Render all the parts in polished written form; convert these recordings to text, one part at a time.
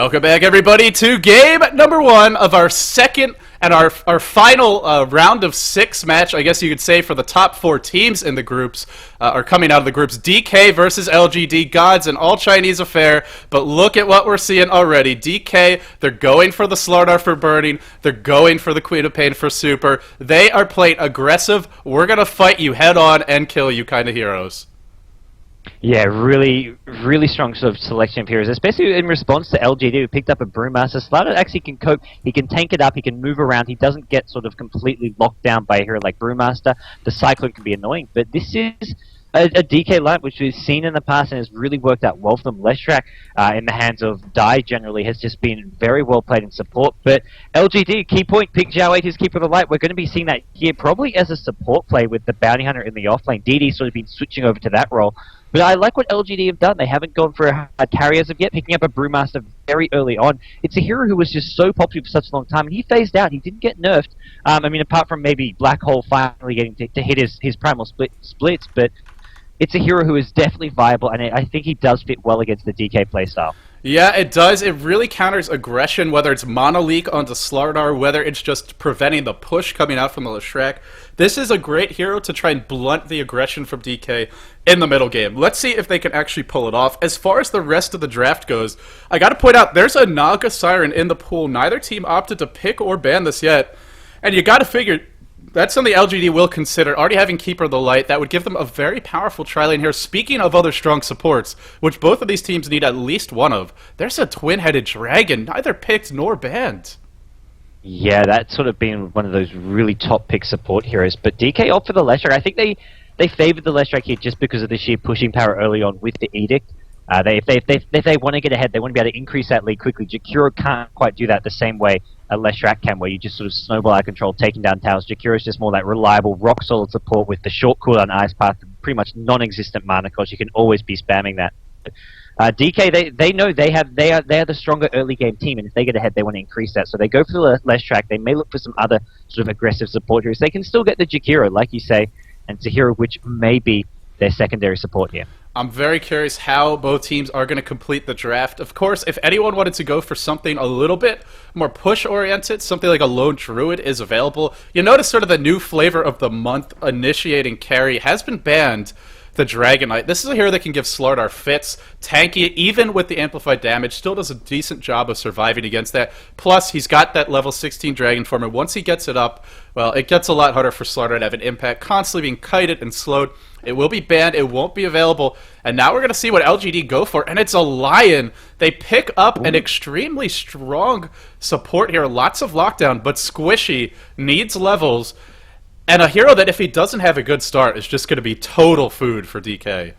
Welcome back, everybody, to game number 1 of our second and our final round of 6 match, I guess you could say, for the top 4 teams in the groups, are coming out of the groups. DK versus LGD, GoDz, an all-Chinese affair, but look at what we're seeing already. DK, they're going for the Slardar for burning, they're going for the Queen of Pain for super. They are playing aggressive, we're gonna fight you head-on and kill you kind of heroes. Yeah, really strong sort of selection of heroes, especially in response to LGD, who picked up a Brewmaster. Slardar actually can cope, he can tank it up, he can move around, he doesn't get sort of completely locked down by a hero like Brewmaster. The Cyclone can be annoying, but this is a DK line which we've seen in the past and has really worked out well for them. Leshrac, in the hands of Dai generally, has just been very well played in support, but LGD, key point, pick G-1, his Keeper of the Light. We're going to be seeing that here probably as a support play with the Bounty Hunter in the offlane. DD sort of been switching over to that role. But I like what LGD have done. They haven't gone for a carry as of yet, picking up a Brewmaster very early on. It's a hero who was just so popular for such a long time, and he phased out. He didn't get nerfed. I mean, apart from maybe Black Hole finally getting to hit his primal splits, but it's a hero who is definitely viable, and I think he does fit well against the DK playstyle. Yeah, it does. It really counters aggression, whether it's mono-leak onto Slardar, whether it's just preventing the push coming out from the Leshrac. This is a great hero to try and blunt the aggression from DK in the middle game. Let's see if they can actually pull it off. As far as the rest of the draft goes, I gotta point out, there's a Naga Siren in the pool. Neither team opted to pick or ban this yet. And you gotta figure, that's something LGD will consider. Already having Keeper of the Light, that would give them a very powerful tri-lane here. Speaking of other strong supports, which both of these teams need at least one of, there's a twin-headed dragon, neither picked nor banned. Yeah, that's sort of been one of those really top pick support heroes. But DK opt for the Leshrac. I think they favored the Leshrac here just because of the sheer pushing power early on with the Edict. If they want to get ahead, they want to be able to increase that lead quickly. Jakiro can't quite do that the same way a Leshrac can, where you just sort of snowball out of control, taking down towers. Jakiro's just more that reliable, rock-solid support with the short cooldown Ice Path, pretty much non-existent mana cost. You can always be spamming that. DK, they know they are the stronger early game team, and if they get ahead, they want to increase that. So they go for the Leshrac. They may look for some other sort of aggressive support heroes. They can still get the Jakiro, like you say, and it's a hero which may be their secondary support here. I'm very curious how both teams are going to complete the draft. Of course, if anyone wanted to go for something a little bit more push-oriented, something like a Lone Druid is available. You notice sort of the new flavor of the month initiating carry has been banned. The Dragon Knight. This is a hero that can give Slardar fits, tanky it, even with the amplified damage, still does a decent job of surviving against that. Plus, he's got that level 16 Dragon form, and once he gets it up, well, it gets a lot harder for Slardar to have an impact, constantly being kited and slowed. It will be banned, it won't be available, and now we're going to see what LGD go for, and it's a Lion. They pick up an extremely strong support here, lots of lockdown, but squishy, needs levels, and a hero that if he doesn't have a good start is just going to be total food for DK.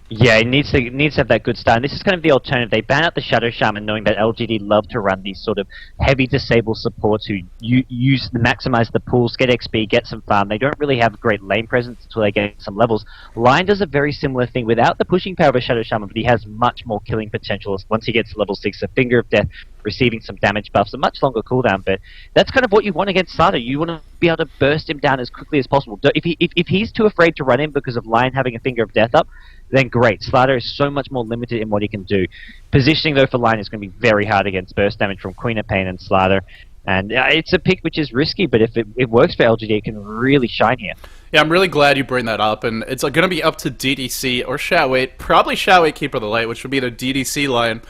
Yeah, he needs to have that good start. And this is kind of the alternative. They ban out the Shadow Shaman, knowing that LGD love to run these sort of heavy disable supports who maximize the pools, get XP, get some farm. They don't really have great lane presence until they get some levels. Lion does a very similar thing without the pushing power of a Shadow Shaman, but he has much more killing potential once he gets to level 6. A Finger of Death, receiving some damage buffs, a much longer cooldown, but that's kind of what you want against Slardar. You want to be able to burst him down as quickly as possible. If he's too afraid to run in because of Lion having a Finger of Death up, then great. Slardar is so much more limited in what he can do. Positioning, though, for Lion is going to be very hard against burst damage from Queen of Pain and Slardar. And it's a pick which is risky, but if it works for LGD, it can really shine here. Yeah, I'm really glad you bring that up, and it's going to be up to DDC or Shao-Wei, probably Shao-Wei Keeper of the Light, which would be the DDC line.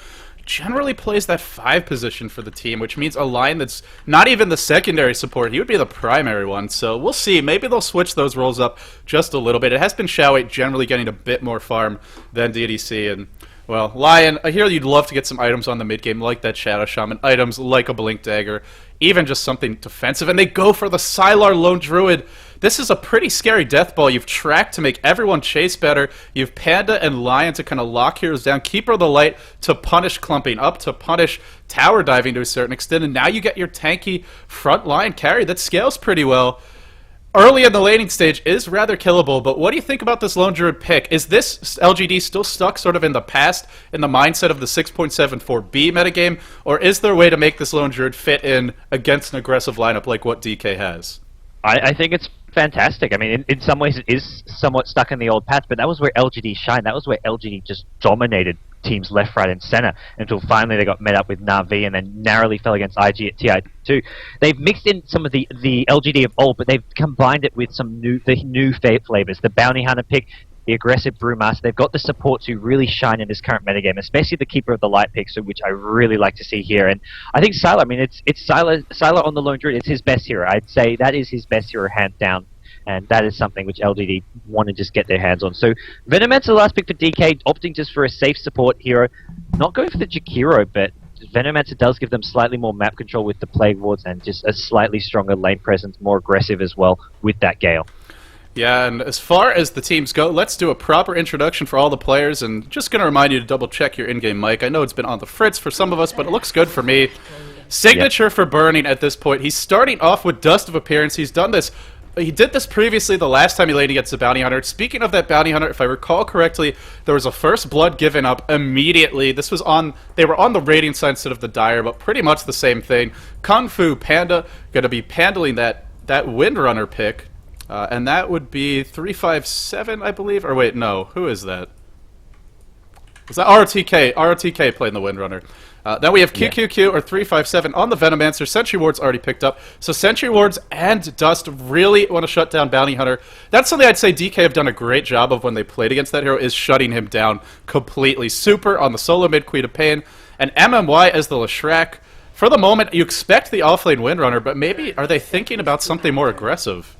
Generally plays that 5 position for the team, which means a line that's not even the secondary support. He would be the primary one, so we'll see. Maybe they'll switch those roles up just a little bit. It has been Shao-Wei generally getting a bit more farm than DDC, and, well, Lion, I hear you'd love to get some items on the mid-game, like that Shadow Shaman, items like a Blink Dagger, even just something defensive, and they go for the Sylar Lone Druid. This is a pretty scary death ball. You've tracked to make everyone chase better. You've Panda and Lion to kind of lock heroes down. Keeper of the Light to punish clumping up, to punish tower diving to a certain extent. And now you get your tanky front line carry that scales pretty well. Early in the laning stage is rather killable, but what do you think about this Lone Druid pick? Is this LGD still stuck sort of in the past, in the mindset of the 6.74B metagame, or is there a way to make this Lone Druid fit in against an aggressive lineup like what DK has? I think it's fantastic. I mean, in some ways it is somewhat stuck in the old path, but that was where LGD shined. That was where LGD just dominated teams left, right, and center until finally they got met up with Na'Vi and then narrowly fell against IG at TI2. They've mixed in some of the LGD of old, but they've combined it with some new flavors. The Bounty Hunter pick, the aggressive Brewmaster. They've got the support to really shine in this current metagame, especially the Keeper of the Light pick, so which I really like to see here. And I think Sylar, I mean, it's Sylar on the Lone Druid. It's his best hero. I'd say that is his best hero, hands down. And that is something which LGD want to just get their hands on. So Venomancer, the last pick for DK, opting just for a safe support hero. Not going for the Jakiro, but Venomancer does give them slightly more map control with the Plague Wards and just a slightly stronger lane presence, more aggressive as well with that Gale. Yeah, and as far as the teams go, let's do a proper introduction for all the players, and just going to remind you to double-check your in-game mic. I know it's been on the fritz for some of us, but it looks good for me. Signature for Burning at this point. He's starting off with Dust of Appearance. He's done this. He did this previously the last time he laid against the Bounty Hunter. Speaking of that Bounty Hunter, if I recall correctly, there was a first blood given up immediately. This was on, they were on the rating side instead of the Dire, but pretty much the same thing. Kung Fu Panda going to be handling that Windrunner pick, and that would be 357, I believe. Or wait, no, who is that? Is that ROTK? ROTK playing the Windrunner. Then we have QQQ or 357 on the Venomancer. Sentry Ward's already picked up. So Sentry Wards and Dust really want to shut down Bounty Hunter. That's something I'd say DK have done a great job of when they played against that hero, is shutting him down completely. Super on the solo mid, Queen of Pain, and MMY as the Leshrac. For the moment, you expect the offlane Windrunner, but maybe are they thinking about something more aggressive?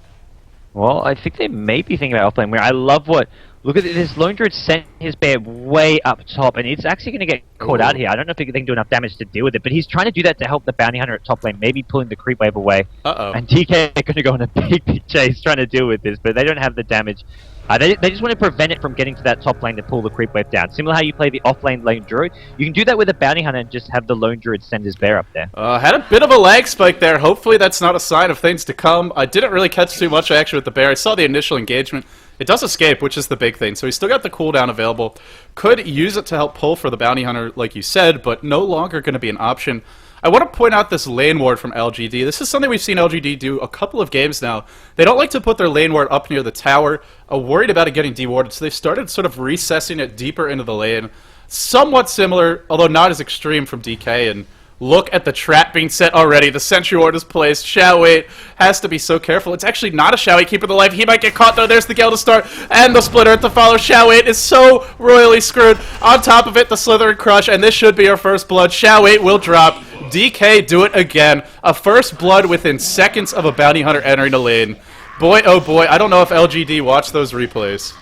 Well, I think they may be thinking about offlane. I love what... Look at this, Lone Druid sent his bear way up top, and it's actually going to get caught out here. I don't know if they can do enough damage to deal with it, but he's trying to do that to help the Bounty Hunter at top lane, maybe pulling the creep wave away. And DK are going to go on a big chase trying to deal with this, but they don't have the damage. They just want to prevent it from getting to that top lane to pull the creep wave down. Similar how you play the off-lane Lone Druid, you can do that with a Bounty Hunter and just have the Lone Druid send his bear up there. Had a bit of a lag spike there. Hopefully that's not a sign of things to come. I didn't really catch too much action with the bear. I saw the initial engagement. It does escape, which is the big thing. So he's still got the cooldown available. Could use it to help pull for the Bounty Hunter, like you said, but no longer going to be an option. I want to point out this lane ward from LGD. This is something we've seen LGD do a couple of games now. They don't like to put their lane ward up near the tower, worried about it getting dewarded, so they've started sort of recessing it deeper into the lane. Somewhat similar, although not as extreme from DK, and look at the trap being set already. The Sentry Ward is placed. Shao-Wait has to be so careful. It's actually not a Shao-Wait keeper the life. He might get caught, though. There's the Gale to start, and the Splitter to follow. Shao-Wait is so royally screwed. On top of it, the Slither and Crush, and this should be our first blood. Shao-Wait will drop. DK do it again. A first blood within seconds of a Bounty Hunter entering the lane. Boy, oh boy, I don't know if LGD watched those replays.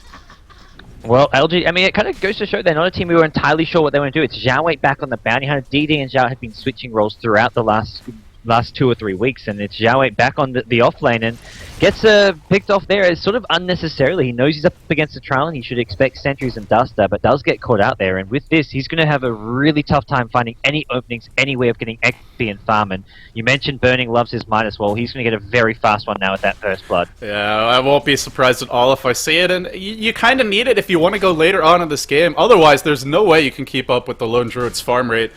Well, LG, I mean, it kind of goes to show they're not a team we were entirely sure what they want to do. It's Zhao Wei back on the Bounty Hunter. DD and Zhao have been switching roles throughout the last 2 or 3 weeks, and it's Zhao Wei back on the off lane and gets picked off there as sort of unnecessarily. He knows he's up against the trial and he should expect sentries and Duster, but does get caught out there. And with this, he's going to have a really tough time finding any openings, any way of getting XP and farm. And you mentioned Burning loves his Midas. Well, he's going to get a very fast one now with that first blood. Yeah, I won't be surprised at all if I see it. And you kind of need it if you want to go later on in this game. Otherwise, there's no way you can keep up with the Lone Druid's farm rate.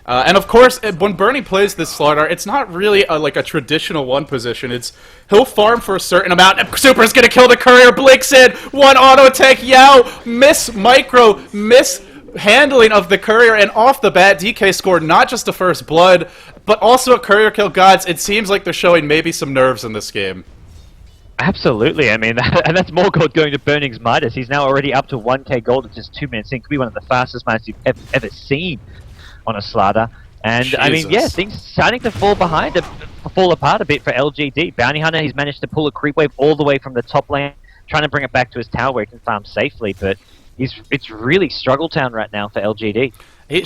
And of course, when Bernie plays this Slardar, it's not really like a traditional one position. It's he'll farm for a certain amount. And Super's gonna kill the courier. Blinks in, one auto attack. Yao miss handling of the courier, and off the bat, DK scored not just a first blood, but also a courier kill. GoDz, it seems like they're showing maybe some nerves in this game. Absolutely, I mean, and that's more gold going to Burning's Midas. He's now already up to 1k gold in just 2 minutes. It could be one of the fastest Midas you've ever seen on a Slardar. And Jesus. I mean, yeah, things starting to fall apart a bit for LGD. Bounty Hunter, he's managed to pull a creep wave all the way from the top lane, trying to bring it back to his tower where he can farm safely, but it's really struggle town right now for LGD.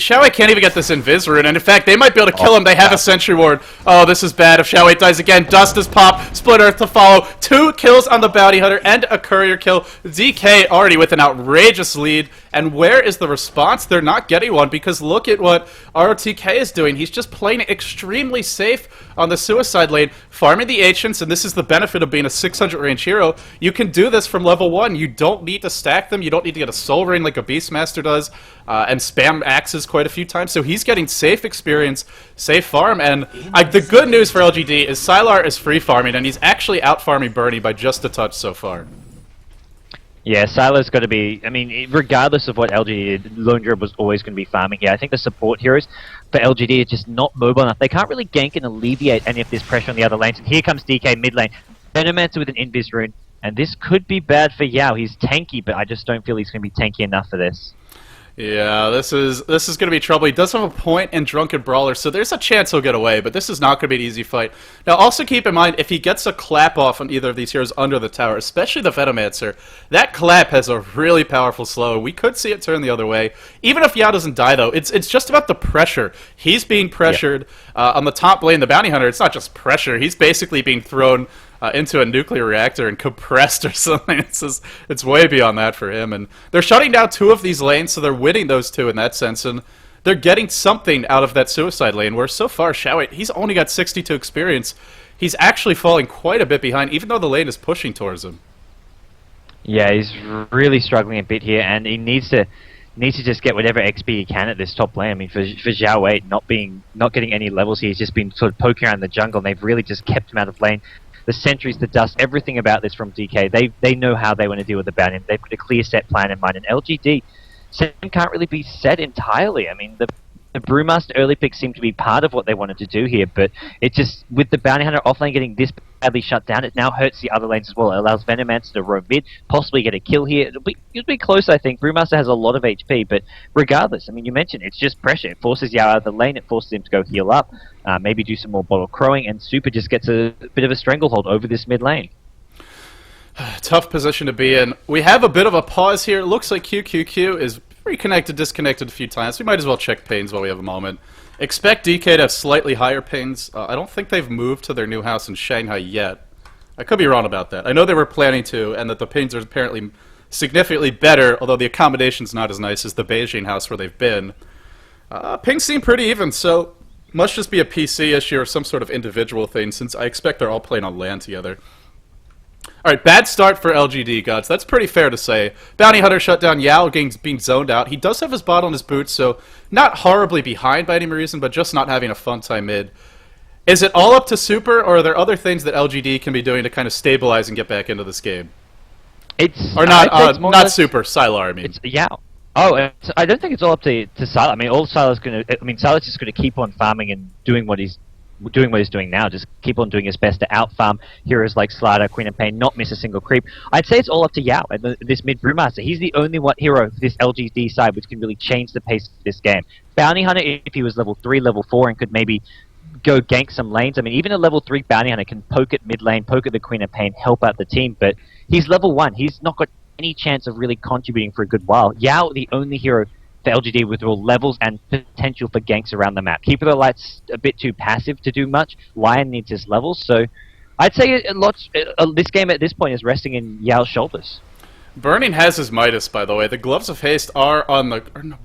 Shao-Wei can't even get this Invis rune, and in fact, they might be able to kill him. They have a Sentry Ward. Oh, this is bad. If Shao-Wei dies again, Dust is pop, Split Earth to follow. 2 kills on the Bounty Hunter and a courier kill. DK already with an outrageous lead. And where is the response? They're not getting one, because look at what ROTK is doing. He's just playing it extremely safe on the suicide lane, farming the Ancients, and this is the benefit of being a 600 range hero. You can do this from level 1. You don't need to stack them. You don't need to get a Soul Ring like a Beastmaster does, and spam axes quite a few times. So he's getting safe experience, safe farm, and the good news for LGD is Sylar is free farming, and he's actually out farming Bernie by just a touch so far. Yeah, Sylar's got to be. I mean, regardless of what LGD did, Lone Druid was always going to be farming here. I think the support heroes for LGD are just not mobile enough. They can't really gank and alleviate any of this pressure on the other lanes. And here comes DK mid lane. Venomancer with an Invis rune. And this could be bad for Yao. He's tanky, but I just don't feel he's going to be tanky enough for this. Yeah, this is going to be trouble. He does have a point in Drunken Brawler, so there's a chance he'll get away, but this is not going to be an easy fight. Now, also keep in mind, if he gets a clap off on either of these heroes under the tower, especially the Venomancer, that clap has a really powerful slow. We could see it turn the other way. Even if Yao doesn't die, though, it's just about the pressure. He's being pressured on the top lane. The Bounty Hunter, it's not just pressure. He's basically being thrown into a nuclear reactor and compressed or something. It's way beyond that for him. And they're shutting down 2 of these lanes, so they're winning those 2 in that sense. And they're getting something out of that suicide lane, where so far, Shao, he's only got 62 experience. He's actually falling quite a bit behind, even though the lane is pushing towards him. Yeah, he's really struggling a bit here, and he needs to just get whatever XP he can at this top lane. I mean, for Zhao Wei not getting any levels here, he's just been sort of poking around the jungle, and they've really just kept him out of lane. The sentries, the dust, everything about this from DK, they know how they want to deal with the bounty. They've got a clear set plan in mind, and LGD can't really be set entirely. I mean, the Brewmaster early picks seem to be part of what they wanted to do here, but it just, with the Bounty Hunter offlane getting this badly shut down, it now hurts the other lanes as well. It allows Venomancer to roam mid, possibly get a kill here. It'll be close, I think. Brewmaster has a lot of HP, but regardless, I mean, you mentioned it's just pressure. It forces Yao out of the lane, it forces him to go heal up, maybe do some more bottle crowing, and Super just gets a bit of a stranglehold over this mid lane. Tough position to be in. We have a bit of a pause here. It looks like QQQ is reconnected, disconnected a few times. We might as well check pings while we have a moment. Expect DK to have slightly higher pings. I don't think they've moved to their new house in Shanghai yet. I could be wrong about that. I know they were planning to, and that the pings are apparently significantly better, although the accommodation's not as nice as the Beijing house where they've been. Pings seem pretty even, so must just be a PC issue or some sort of individual thing, since I expect they're all playing on LAN together. Alright, bad start for LGD, gods. That's pretty fair to say. Bounty Hunter shut down, Yao being zoned out. He does have his bot on his boots, so not horribly behind by any reason, but just not having a fun time mid. Is it all up to Super, or are there other things that LGD can be doing to kind of stabilize and get back into this game? Not Super, Sylar, I mean. It's Yao. Oh, I don't think it's all up to Sylar. I mean, Sylar's just going to keep on farming and doing what he's doing now, just keep on doing his best to outfarm heroes like Slider, Queen of Pain, not miss a single creep. I'd say it's all up to Yao and this mid Brewmaster. He's the only hero for this LGD side which can really change the pace of this game. Bounty Hunter, if he was level 3, level 4, and could maybe go gank some lanes. I mean, even a level 3 Bounty Hunter can poke at mid lane, poke at the Queen of Pain, help out the team, but he's level 1. He's not got any chance of really contributing for a good while. Yao, the only hero for LGD with all levels and potential for ganks around the map. Keeper of the Light's a bit too passive to do much. Lion needs his levels, so I'd say this game at this point is resting in Yao's shoulders. Burning has his Midas, by the way. The Gloves of Haste are on the...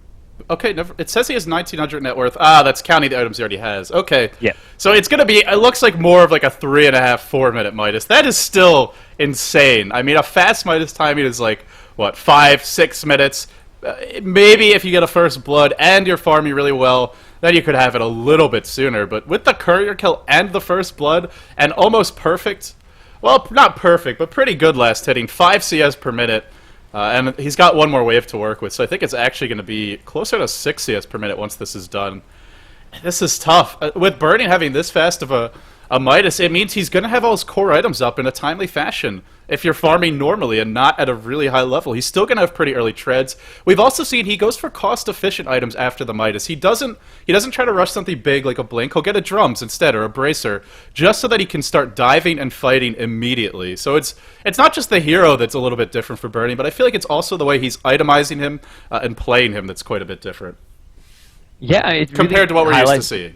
Okay, it says he has 1,900 net worth. Ah, that's counting the items he already has. Okay. Yeah. So it's going to be... It looks like more of like a 3.5, 4 minute Midas. That is still insane. I mean, a fast Midas timing is like, what, 5, 6 minutes? Maybe if you get a first blood and you're farming really well, then you could have it a little bit sooner. But with the courier kill and the first blood and almost perfect, well, not perfect, but pretty good last hitting, 5 CS per minute, and he's got one more wave to work with, so I think it's actually going to be closer to 6 CS per minute once this is done. This is tough. With Burning having this fast of a Midas, it means he's going to have all his core items up in a timely fashion. If you're farming normally and not at a really high level, he's still going to have pretty early treads. We've also seen he goes for cost-efficient items after the Midas. He doesn't try to rush something big like a Blink. He'll get a Drums instead, or a Bracer, just so that he can start diving and fighting immediately. So it's not just the hero that's a little bit different for Burning, but I feel like it's also the way he's itemizing him and playing him that's quite a bit different. Yeah, compared to what we're used to seeing.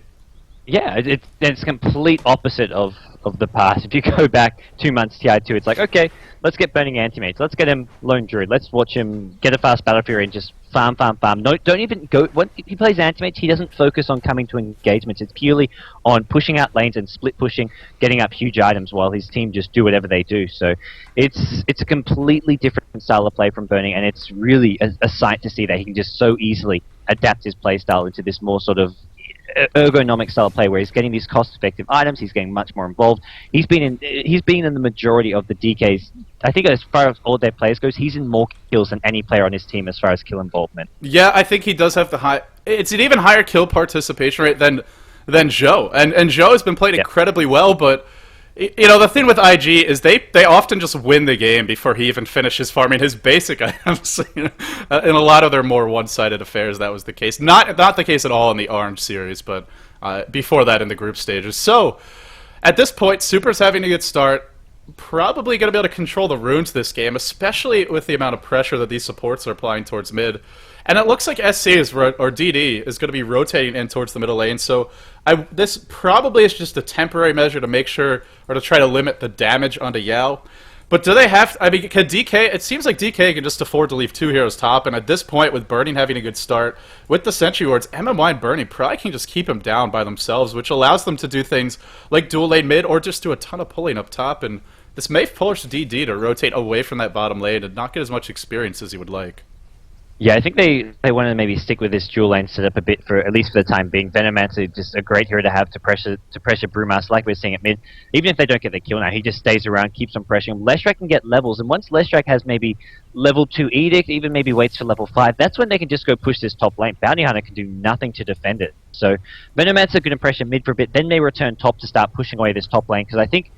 Yeah, it's complete opposite of the past. If you go back 2 months TI2, it's like, okay, let's get Burning Antimates. Let's get him Lone Druid. Let's watch him get a fast Battle Fury and just farm. No, don't even go... When he plays Antimates, he doesn't focus on coming to engagements. It's purely on pushing out lanes and split pushing, getting up huge items while his team just do whatever they do. So it's a completely different style of play from Burning, and it's really a sight to see that he can just so easily adapt his playstyle into this more sort of ergonomic style of play where he's getting these cost-effective items, he's getting much more involved. He's been in the majority of the DKs. I think as far as all their players goes, he's in more kills than any player on his team as far as kill involvement. Yeah, I think he does have the high. It's an even higher kill participation rate than Zhou, and Zhou has been played incredibly well, but. You know, the thing with IG is they often just win the game before he even finishes farming his basic items. In a lot of their more one-sided affairs, that was the case. Not the case at all in the Orange series, but before that in the group stages. So, at this point, Super's having a good start. Probably going to be able to control the runes this game, especially with the amount of pressure that these supports are applying towards mid. And it looks like SC or DD is going to be rotating in towards the middle lane, so this probably is just a temporary measure to make sure, or to try to limit the damage onto Yao. But do they have, I mean, could DK, it seems like DK can just afford to leave 2 heroes top, and at this point, with Burning having a good start, with the Sentry Wards, MMY and Burning probably can just keep him down by themselves, which allows them to do things like dual lane mid, or just do a ton of pulling up top, and this may force DD to rotate away from that bottom lane and not get as much experience as he would like. Yeah, I think they want to maybe stick with this dual lane setup a bit for at least for the time being. Venomancer just a great hero to have to pressure Brewmaster like we're seeing at mid. Even if they don't get the kill now, he just stays around, keeps on pressuring. Leshrac can get levels, and once Leshrac has maybe level 2 Edict, even maybe waits for level 5, that's when they can just go push this top lane. Bounty Hunter can do nothing to defend it. So Venomancer going to pressure mid for a bit, then they return top to start pushing away this top lane, because I think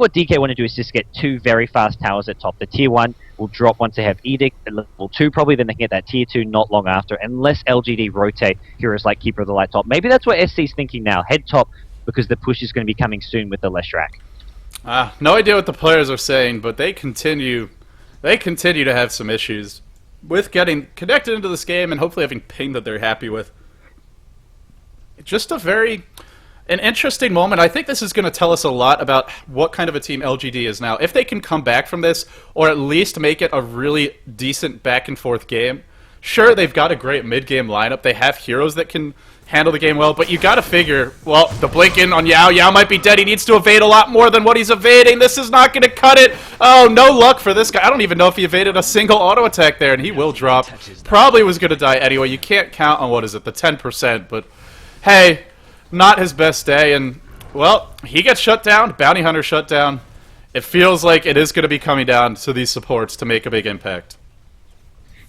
what DK want to do is just get 2 very fast towers at top. The tier 1 will drop once they have Edict at level 2 probably, then they can get that tier 2 not long after, unless LGD rotate heroes like Keeper of the Light top. Maybe that's what SC's thinking now, head top, because the push is going to be coming soon with the Leshrac. No idea what the players are saying, but they continue to have some issues with getting connected into this game and hopefully having ping that they're happy with. Just an interesting moment. I think this is going to tell us a lot about what kind of a team LGD is now. If they can come back from this, or at least make it a really decent back-and-forth game. Sure, they've got a great mid-game lineup. They have heroes that can handle the game well, but you got to figure, well, the blink-in on Yao. Yao might be dead. He needs to evade a lot more than what he's evading. This is not going to cut it. Oh, no luck for this guy. I don't even know if he evaded a single auto attack there, and he will drop. Probably was going to die anyway. You can't count on, what is it, the 10%, but hey, not his best day, and, well, he gets shut down, Bounty Hunter shut down. It feels like it is going to be coming down to these supports to make a big impact.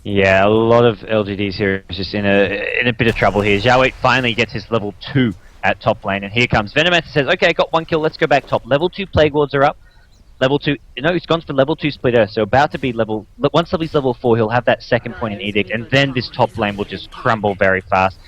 Yeah, a lot of LGDs here is just in a bit of trouble here. Zhao 8 finally gets his level 2 at top lane, and here comes Venomancer says, okay, I got 1 kill, let's go back top. Level 2 Plague Wards are up. Level 2, no, he's gone for level 2 Splitter, so about to be once he's level 4, he'll have that second point in Edict, and then this top lane will just crumble very fast.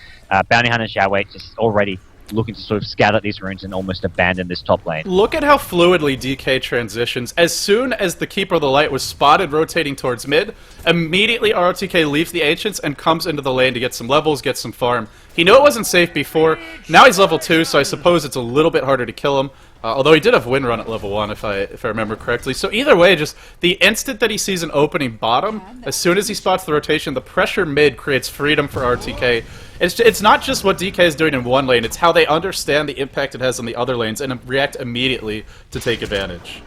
Bounty Hunter Zhao 8 just already looking to sort of scout out these runes and almost abandon this top lane. Look at how fluidly DK transitions. As soon as the Keeper of the Light was spotted rotating towards mid, immediately ROTK leaves the Ancients and comes into the lane to get some levels, get some farm. He knew it wasn't safe before. Now he's level 2, so I suppose it's a little bit harder to kill him. Although he did have Wind Run at level 1, if I remember correctly. So either way, just the instant that he sees an opening bottom, as soon as he spots the rotation, the pressure mid creates freedom for RTK. It's not just what DK is doing in one lane, it's how they understand the impact it has on the other lanes and react immediately to take advantage.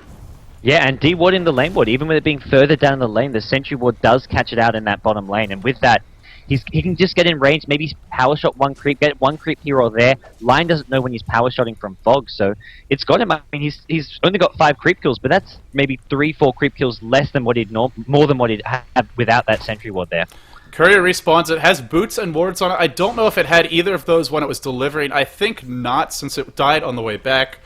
Yeah, and D-Ward in the lane ward, even with it being further down the lane, the Sentry Ward does catch it out in that bottom lane, and with that, he can just get in range, maybe power shot 1 creep, get 1 creep hero there. Line doesn't know when he's power shotting from Fog, so it's got him. I mean, he's only got 5 creep kills, but that's maybe 3-4 creep kills less than what more than what he'd have without that Sentry Ward there. Courier respawns. It has boots and wards on it. I don't know if it had either of those when it was delivering. I think not, since it died on the way back.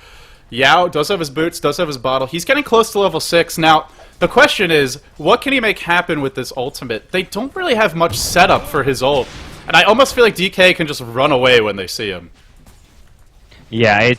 Yao does have his boots, does have his bottle. He's getting close to level 6. Now, the question is, what can he make happen with this ultimate? They don't really have much setup for his ult, and I almost feel like DK can just run away when they see him. Yeah,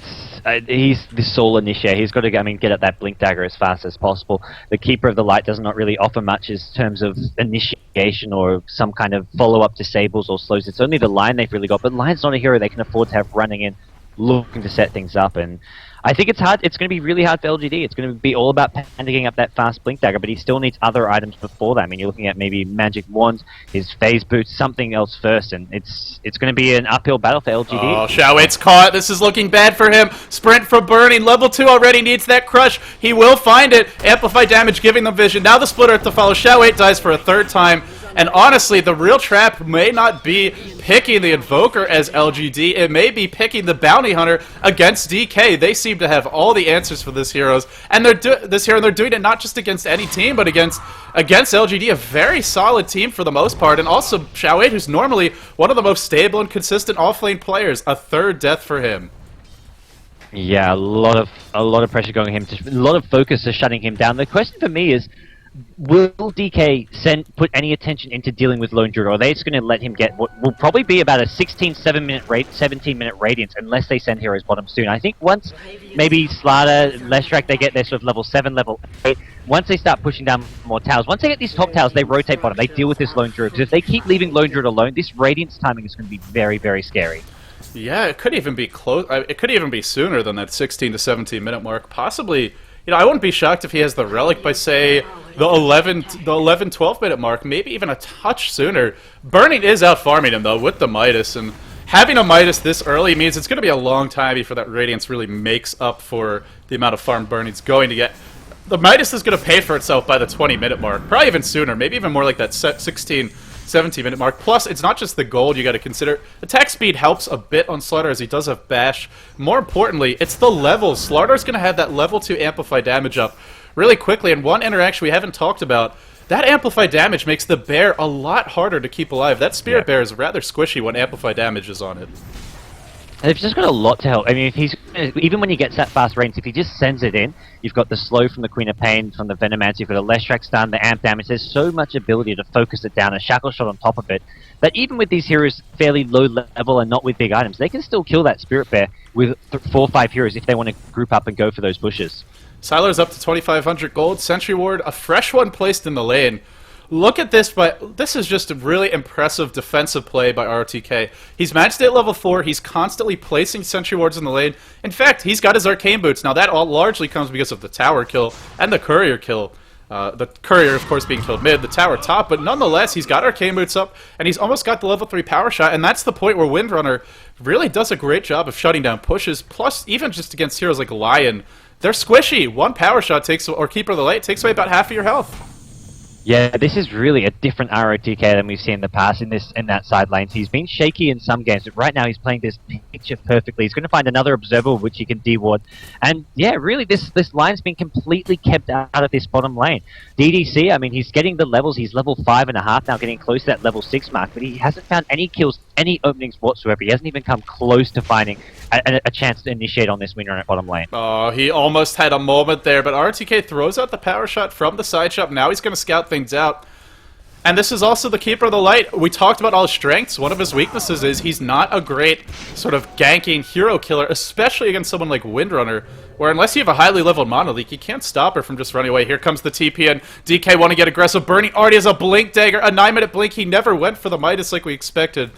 he's the sole initiator. He's got to get at that blink dagger as fast as possible. The Keeper of the Light does not really offer much in terms of initiation or some kind of follow-up disables or slows. It's only the Lion they've really got, but Lion's not a hero they can afford to have running in, looking to set things up, and I think it's hard. It's going to be really hard for LGD. It's going to be all about panicking up that fast blink dagger, but he still needs other items before that. I mean, you're looking at maybe magic wands, his phase boots, something else first, and it's going to be an uphill battle for LGD. Oh, Xiaoweit's caught. This is looking bad for him. Sprint for Burning. Level 2 already needs that crush. He will find it. Amplify damage, giving them vision. Now the splitter to follow. Xiaoweit dies for a 3rd time. And honestly, the real trap may not be picking the Invoker as LGD. It may be picking the Bounty Hunter against DK. They seem to have all the answers for this hero, and they're doing it not just against any team, but against LGD, a very solid team for the most part, and also Xiao, who's normally one of the most stable and consistent off-lane players. A third death for him. Yeah, a lot of pressure going on him. A lot of focus is shutting him down. The question for me is, will DK put any attention into dealing with Lone Druid, or are they just going to let him get what will probably be about a 17-minute radiance unless they send heroes bottom soon? I think once maybe Slaughter, Leshrac, they get their sort of level 7, level 8, once they start pushing down more towers, once they get these top towers, they rotate bottom, they deal with this Lone Druid, because if they keep leaving Lone Druid alone, this radiance timing is going to be very, very scary. Yeah, it could even be close. It could even be sooner than that 16 to 17 minute mark. Possibly, you know, I wouldn't be shocked if he has the relic by, say, the 12 minute mark. Maybe even a touch sooner. Burning is out farming him though with the Midas, and having a Midas this early means it's going to be a long time before that Radiance really makes up for the amount of farm Burning's going to get. The Midas is going to pay for itself by the 20 minute mark, probably even sooner. Maybe even more like that 17-minute mark. Plus, it's not just the gold you got to consider. Attack speed helps a bit on Slaughter as he does have bash. More importantly, it's the levels. Slaughter's going to have that level 2 amplify damage up really quickly, and one interaction we haven't talked about, that amplify damage makes the bear a lot harder to keep alive. That spirit bear is rather squishy when amplify damage is on it. And they've just got a lot to help. I mean, if he's even when he gets that fast range, if he just sends it in, you've got the slow from the Queen of Pain, from the Venomancer, you've got a Leshrac stun, the amp damage. There's so much ability to focus it down, a shackle shot on top of it, that even with these heroes fairly low level and not with big items, they can still kill that Spirit Bear with 4 or 5 heroes if they want to group up and go for those bushes. Sylar's up to 2,500 gold. Sentry Ward, a fresh one placed in the lane. Look at this, but this is just a really impressive defensive play by ROTK. He's matched at level 4, he's constantly placing sentry wards in the lane. In fact, he's got his arcane boots. Now that all largely comes because of the tower kill and the courier kill. The courier, of course, being killed mid, the tower top, but nonetheless, he's got arcane boots up, and he's almost got the level 3 power shot, and that's the point where Windrunner really does a great job of shutting down pushes, plus even just against heroes like Lion, they're squishy. One power shot takes, or Keeper of the Light, takes away about half of your health. Yeah, this is really a different ROTK than we've seen in the past in that side lane. He's been shaky in some games, but right now he's playing this picture perfectly. He's going to find another observer which he can deward. And yeah, really this line's been completely kept out of this bottom lane. DDC, I mean, he's getting the levels. He's level 5.5 now, getting close to that level 6 mark, but he hasn't found any kills, any openings whatsoever. He hasn't even come close to finding a chance to initiate on this winner at bottom lane. Oh, he almost had a moment there, but RTK throws out the power shot from the side shop. Now he's going to scout things out. And this is also the Keeper of the Light. We talked about all his strengths. One of his weaknesses is he's not a great sort of ganking hero killer, especially against someone like Windrunner, where unless you have a highly leveled Monolith, you can't stop her from just running away. Here comes the TP, and DK want to get aggressive. Burning already has a Blink Dagger, a 9-minute Blink. He never went for the Midas like we expected.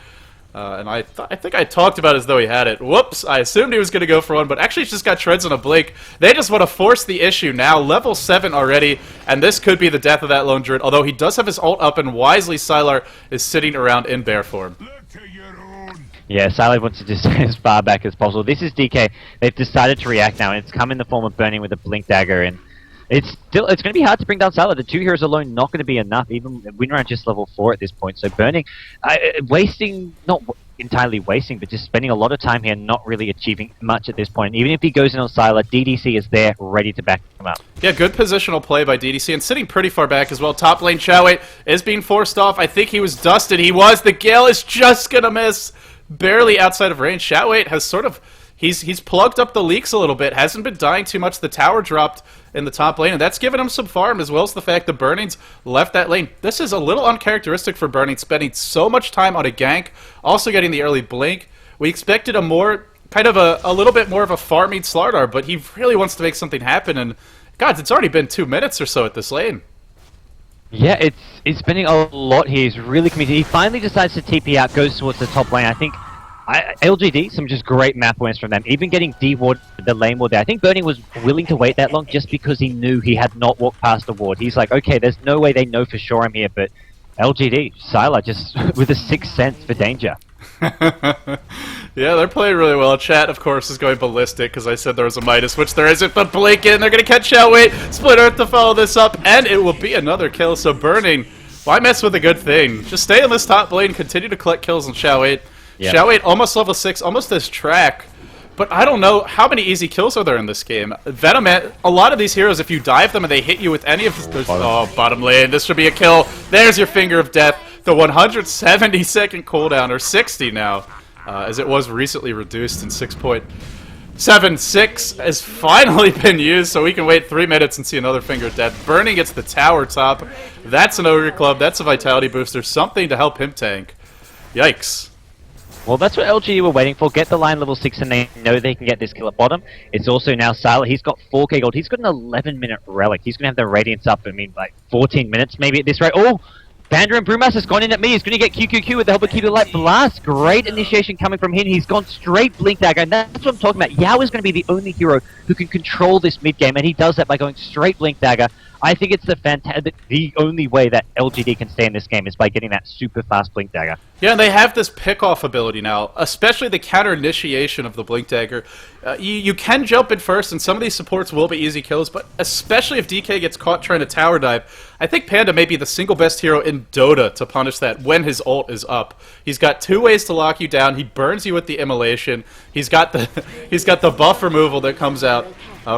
And I think I talked about it as though he had it. Whoops, I assumed he was going to go for one, but actually he's just got Treads on a Blink. They just want to force the issue now. Level 7 already, and this could be the death of that Lone Druid, although he does have his ult up, and wisely Sylar is sitting around in bear form. Yeah, Sylar wants to just stay as far back as possible. This is DK. They've decided to react now, and it's come in the form of Burning with a Blink Dagger, and it's going to be hard to bring down Sylar. The 2 heroes alone not going to be enough. Even Windrunner just level 4 at this point. So Burning, wasting, not entirely wasting, but just spending a lot of time here, not really achieving much at this point. Even if he goes in on Sylar, DDC is there, ready to back him up. Yeah, good positional play by DDC, and sitting pretty far back as well. Top lane Xiao is being forced off. I think he was dusted. He was. The Gale is just going to miss. Barely outside of range. Xiao has sort of... He's plugged up the leaks a little bit, hasn't been dying too much. The tower dropped in the top lane, and that's given him some farm, as well as the fact that Burning's left that lane. This is a little uncharacteristic for Burning, spending so much time on a gank, also getting the early blink. We expected a more, kind of a little bit more of a farming Slardar, but he really wants to make something happen, and God, it's already been 2 minutes or so at this lane. Yeah, it's spending a lot here. He's really committed. He finally decides to TP out, goes towards the top lane. I think LGD, some just great map awareness from them. Even getting D-ward, the lane ward there. I think Burning was willing to wait that long just because he knew he had not walked past the ward. He's like, okay, there's no way they know for sure I'm here, but LGD, Sylar just with a 6th sense for danger. Yeah, they're playing really well. Chat, of course, is going ballistic because I said there was a Midas, which there isn't, but Blink in. They're going to catch Xiao. Split Earth to follow this up, and it will be another kill. So Burning Why mess with a good thing? Just stay on this top lane, continue to collect kills on Xiao 8. Yep. Xiao 8 almost level 6, almost this track. But I don't know, how many easy kills are there in this game? Venom, a lot of these heroes, if you dive them and they hit you with any of the... Oh, bottom lane, this should be a kill. There's your Finger of Death. The 170-second cooldown, or 60 now, as it was recently reduced in 6.76, has finally been used, so we can wait 3 minutes and see another Finger of Death. Burning gets the tower top. That's an Ogre Club, that's a Vitality booster, something to help him tank. Yikes. Well, that's what LGD were waiting for. Get the line level 6 and they know they can get this kill at bottom. It's also now Sylar. He's got 4k gold. He's got an 11-minute relic. He's going to have the Radiance up, like 14 minutes maybe at this rate. Oh! Bander and Brewmaster's gone in at me. He's going to get QQQ with the help of Keep the Light Blast. Great initiation coming from him. He's gone straight Blink Dagger, and that's what I'm talking about. Yao is going to be the only hero who can control this mid-game, and he does that by going straight Blink Dagger. I think it's the only way that LGD can stay in this game is by getting that super fast Blink Dagger. Yeah, and they have this pick-off ability now, especially the counter-initiation of the Blink Dagger. You can jump in first, and some of these supports will be easy kills, but especially if DK gets caught trying to tower dive, I think Panda may be the single best hero in Dota to punish that when his ult is up. He's got 2 ways to lock you down. He burns you with the immolation. He's got the buff removal that comes out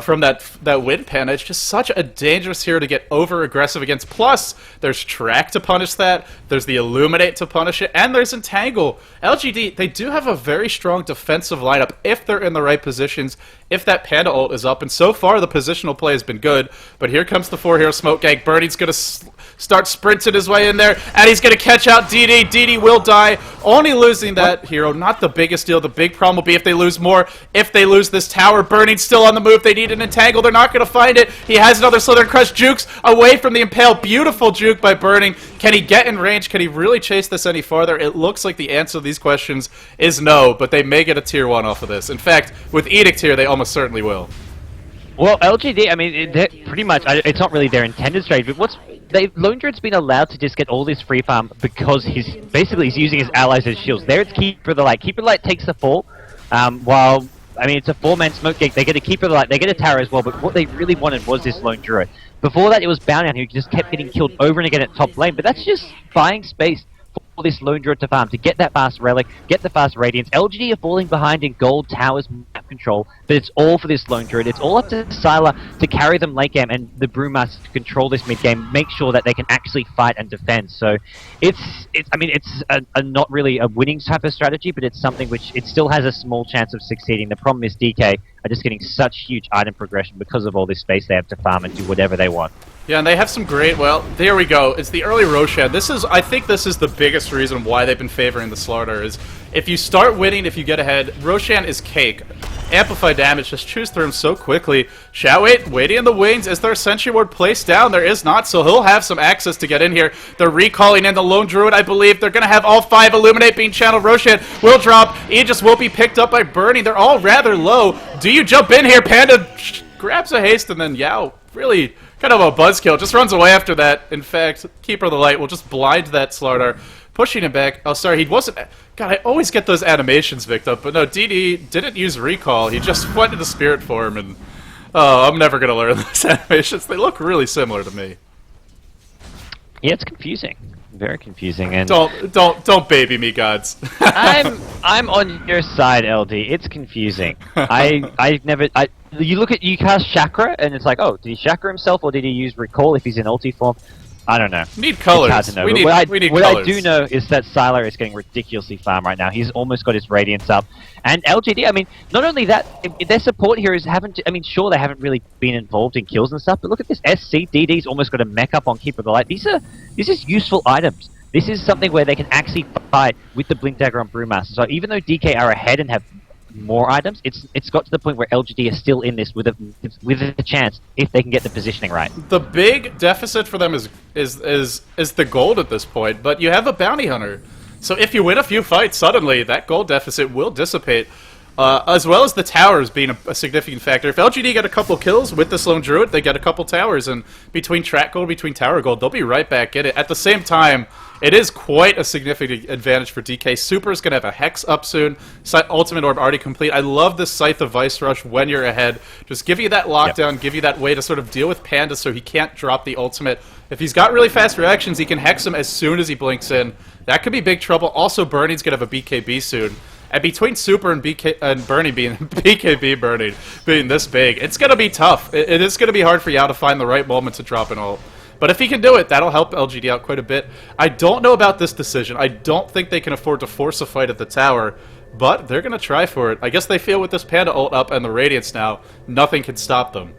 from that wind Panda. It's just such a dangerous hero to get over-aggressive against. Plus, there's Track to punish that, there's the Illuminate to punish it, and there's Entangle. LGD, they do have a very strong defensive lineup if they're in the right positions, if that Panda ult is up, and so far the positional play has been good, but here comes the 4-hero smoke gang. Birdie's going to start sprinting his way in there, and he's going to catch out DD. DD will die, only losing that hero, not the biggest deal. The big problem will be if they lose more, if they lose this tower. Burning's still on the move. They need an Entangle. They're not going to find it. He has another Slither Crush. Jukes away from the Impale. Beautiful juke by Burning. Can he get in range? Can he really chase this any farther? It looks like the answer to these questions is no, but they may get a tier 1 off of this. In fact, with Edict here, they almost certainly will. Well, LGD, I mean, pretty much, it's not really their intended strategy, but Lone Druid's been allowed to just get all this free farm because he's using his allies as shields. There it's Keeper of the Light. Keeper of the Light takes the fall, while, I mean, it's a 4-man smoke gate. They get a Keeper of the Light, they get a tower as well, but what they really wanted was this Lone Druid. Before that, it was Bounty who just kept getting killed over and again at top lane, but that's just buying space for this Lone Druid to farm, to get that fast Relic, get the fast Radiance. LGD are falling behind in gold towers map control, but it's all for this Lone Druid. It's all up to Sylar to carry them late game and the Brewmaster to control this mid game, make sure that they can actually fight and defend. So it's a not really a winning type of strategy, but it's something which it still has a small chance of succeeding. The problem is DK are just getting such huge item progression because of all this space they have to farm and do whatever they want. Yeah, and they have some great, well, there we go. It's the early Roshan. I think this is the biggest reason why they've been favoring the Slaughter, is if you start winning, if you get ahead, Roshan is cake. Amplify damage, just chews through him so quickly. Xiao 8 waiting in the wings. Is there a Sentry Ward placed down? There is not, so he'll have some access to get in here. They're recalling in the Lone Druid, I believe. They're going to have all 5 Illuminate being channeled. Roshan will drop. Aegis will be picked up by Burning. They're all rather low. Do you jump in here? Panda grabs a haste, and then Yao really kind of a buzzkill. Just runs away after that. In fact, Keeper of the Light will just blind that Slaughter, pushing him back. Oh, sorry, he wasn't... God, I always get those animations mixed up, but no, DD didn't use recall. He just went into spirit form, and oh, I'm never gonna learn those animations. They look really similar to me. Yeah, it's confusing, very confusing. And don't baby me, gods. I'm on your side, LD. It's confusing. You cast Chakra, and it's like, oh, did he Chakra himself, or did he use recall if he's in ulti form? I don't know. Need colors. It's hard to know. We need what colors. I do know is that Sylar is getting ridiculously farm right now. He's almost got his Radiance up. And LGD, I mean, not only that, their support heroes haven't... I mean, sure, they haven't really been involved in kills and stuff, but look at this. SC, DD's almost got a mech up on Keeper of the Light. These are useful items. This is something where they can actually fight with the Blink Dagger on Brewmaster. So even though DK are ahead and have more items, it's got to the point where LGD are still in this with a chance if they can get the positioning right. The big deficit for them is the gold at this point, but you have a bounty hunter. So if you win a few fights, suddenly that gold deficit will dissipate. as well as the towers being a significant factor. If LGD get a couple kills with this lone druid, they get a couple towers, and between track gold, between tower gold, they'll be right back in it. At the same time, it is quite a significant advantage for DK. Super's going to have a Hex up soon. Ultimate Orb already complete. I love this Scythe of Vice Rush when you're ahead. Just give you that lockdown, give you that way to sort of deal with Panda so he can't drop the ultimate. If he's got really fast reactions, he can Hex him as soon as he blinks in. That could be big trouble. Also, Burning's going to have a BKB soon. And between Super and Bernie being BKB Bernie being this big, it's going to be tough. It is going to be hard for Yao to find the right moment to drop an ult. But if he can do it, that'll help LGD out quite a bit. I don't know about this decision. I don't think they can afford to force a fight at the tower, but they're going to try for it. I guess they feel with this Panda ult up and the Radiance now, nothing can stop them.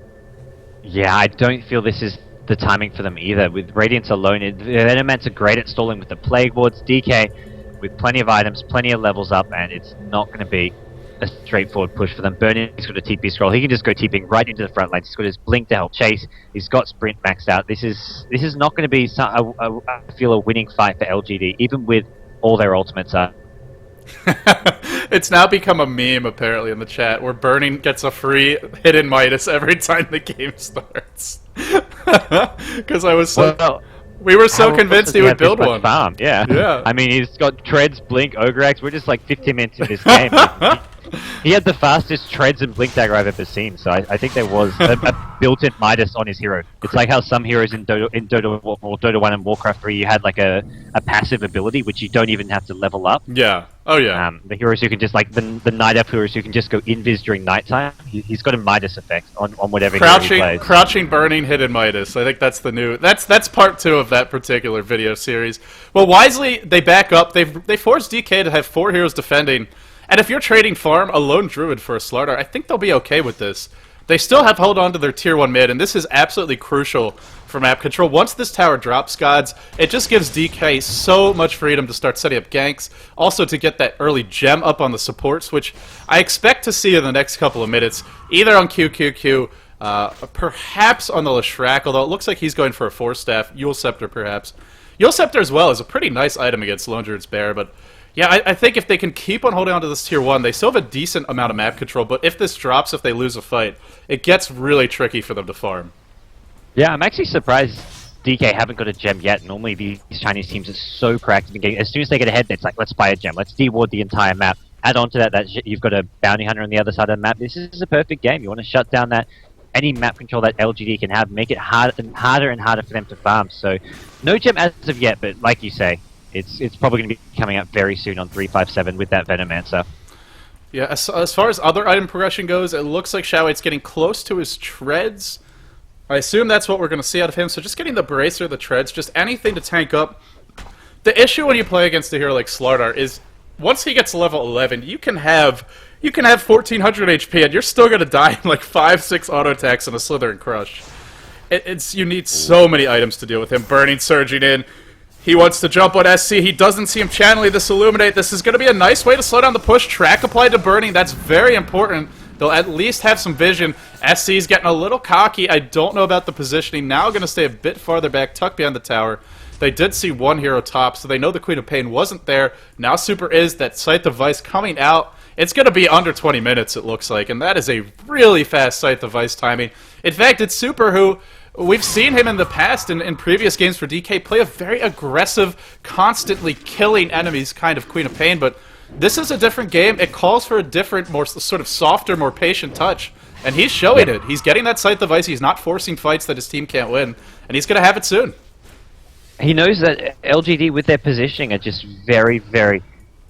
Yeah, I don't feel this is the timing for them either. With Radiance alone, Venomants are great at stalling with the Plague Wards. DK with plenty of items, plenty of levels up, and it's not going to be a straightforward push for them. Burning's got a TP scroll. He can just go TPing right into the front lines. He's got his blink to help chase. He's got sprint maxed out. This is not going to be I feel a winning fight for LGD, even with all their ultimates up. It's now become a meme apparently in the chat where Burning gets a free hidden Midas every time the game starts. Because I was so... We were so convinced he would build one. Farm, yeah. I mean, he's got Treads, Blink, Ogreax. We're just like 15 minutes in this game. He had the fastest Treads and Blink dagger I've ever seen, so I think there was a built-in Midas on his hero. It's like how some heroes in Dota 1 and Warcraft 3, you had like a passive ability, which you don't even have to level up. Yeah. Oh, yeah. The heroes who can just, like, the Night Elf heroes who can just go invis during nighttime, he's got a Midas effect on whatever hero he plays. Crouching, Burning, Hidden Midas. I think that's the new... That's part 2 of that particular video series. Well, wisely, they back up. They forced DK to have 4 heroes defending. And if you're trading farm a lone druid for a Slardar, I think they'll be okay with this. They still have hold on to their tier 1 mid, and this is absolutely crucial for map control. Once this tower drops, gods, it just gives DK so much freedom to start setting up ganks, also to get that early gem up on the supports, which I expect to see in the next couple of minutes, either on QQQ, perhaps on the Leshrac, although it looks like he's going for a 4-staff, Yule Scepter perhaps. Yule Scepter as well is a pretty nice item against Lone Druid's Bear, but yeah, I think if they can keep on holding on to this tier 1, they still have a decent amount of map control, but if this drops, if they lose a fight, it gets really tricky for them to farm. Yeah, I'm actually surprised DK haven't got a gem yet. Normally these Chinese teams are so proactive in getting, as soon as they get ahead, it's like, let's buy a gem, let's de-ward the entire map. Add on to that you've got a bounty hunter on the other side of the map. This is a perfect game. You want to shut down any map control that LGD can have, make it harder and harder for them to farm. So, no gem as of yet, but like you say, it's probably going to be coming out very soon on 357 with that Venomancer. Yeah, as far as other item progression goes, it looks like Xiaoweight's getting close to his treads. I assume that's what we're going to see out of him, so just getting the Bracer, the treads, just anything to tank up. The issue when you play against a hero like Slardar is, once he gets level 11, you can have 1400 HP and you're still going to die in like 5-6 auto attacks and a Slither and Crush. You need so many items to deal with him. Burning, surging in. He wants to jump on SC. He doesn't see him channeling this Illuminate. This is going to be a nice way to slow down the push. Track applied to Burning. That's very important. They'll at least have some vision. SC's getting a little cocky. I don't know about the positioning. Now going to stay a bit farther back, tucked behind the tower. They did see one hero top, so they know the Queen of Pain wasn't there. Now Super is. That Scythe device coming out. It's going to be under 20 minutes, it looks like, and that is a really fast Scythe device timing. In fact, it's Super who... We've seen him in the past, in previous games for DK, play a very aggressive, constantly killing enemies kind of Queen of Pain, but this is a different game. It calls for a different, more sort of softer, more patient touch, and he's showing it. He's getting that Scythe device, he's not forcing fights that his team can't win, and he's going to have it soon. He knows that LGD with their positioning are just very, very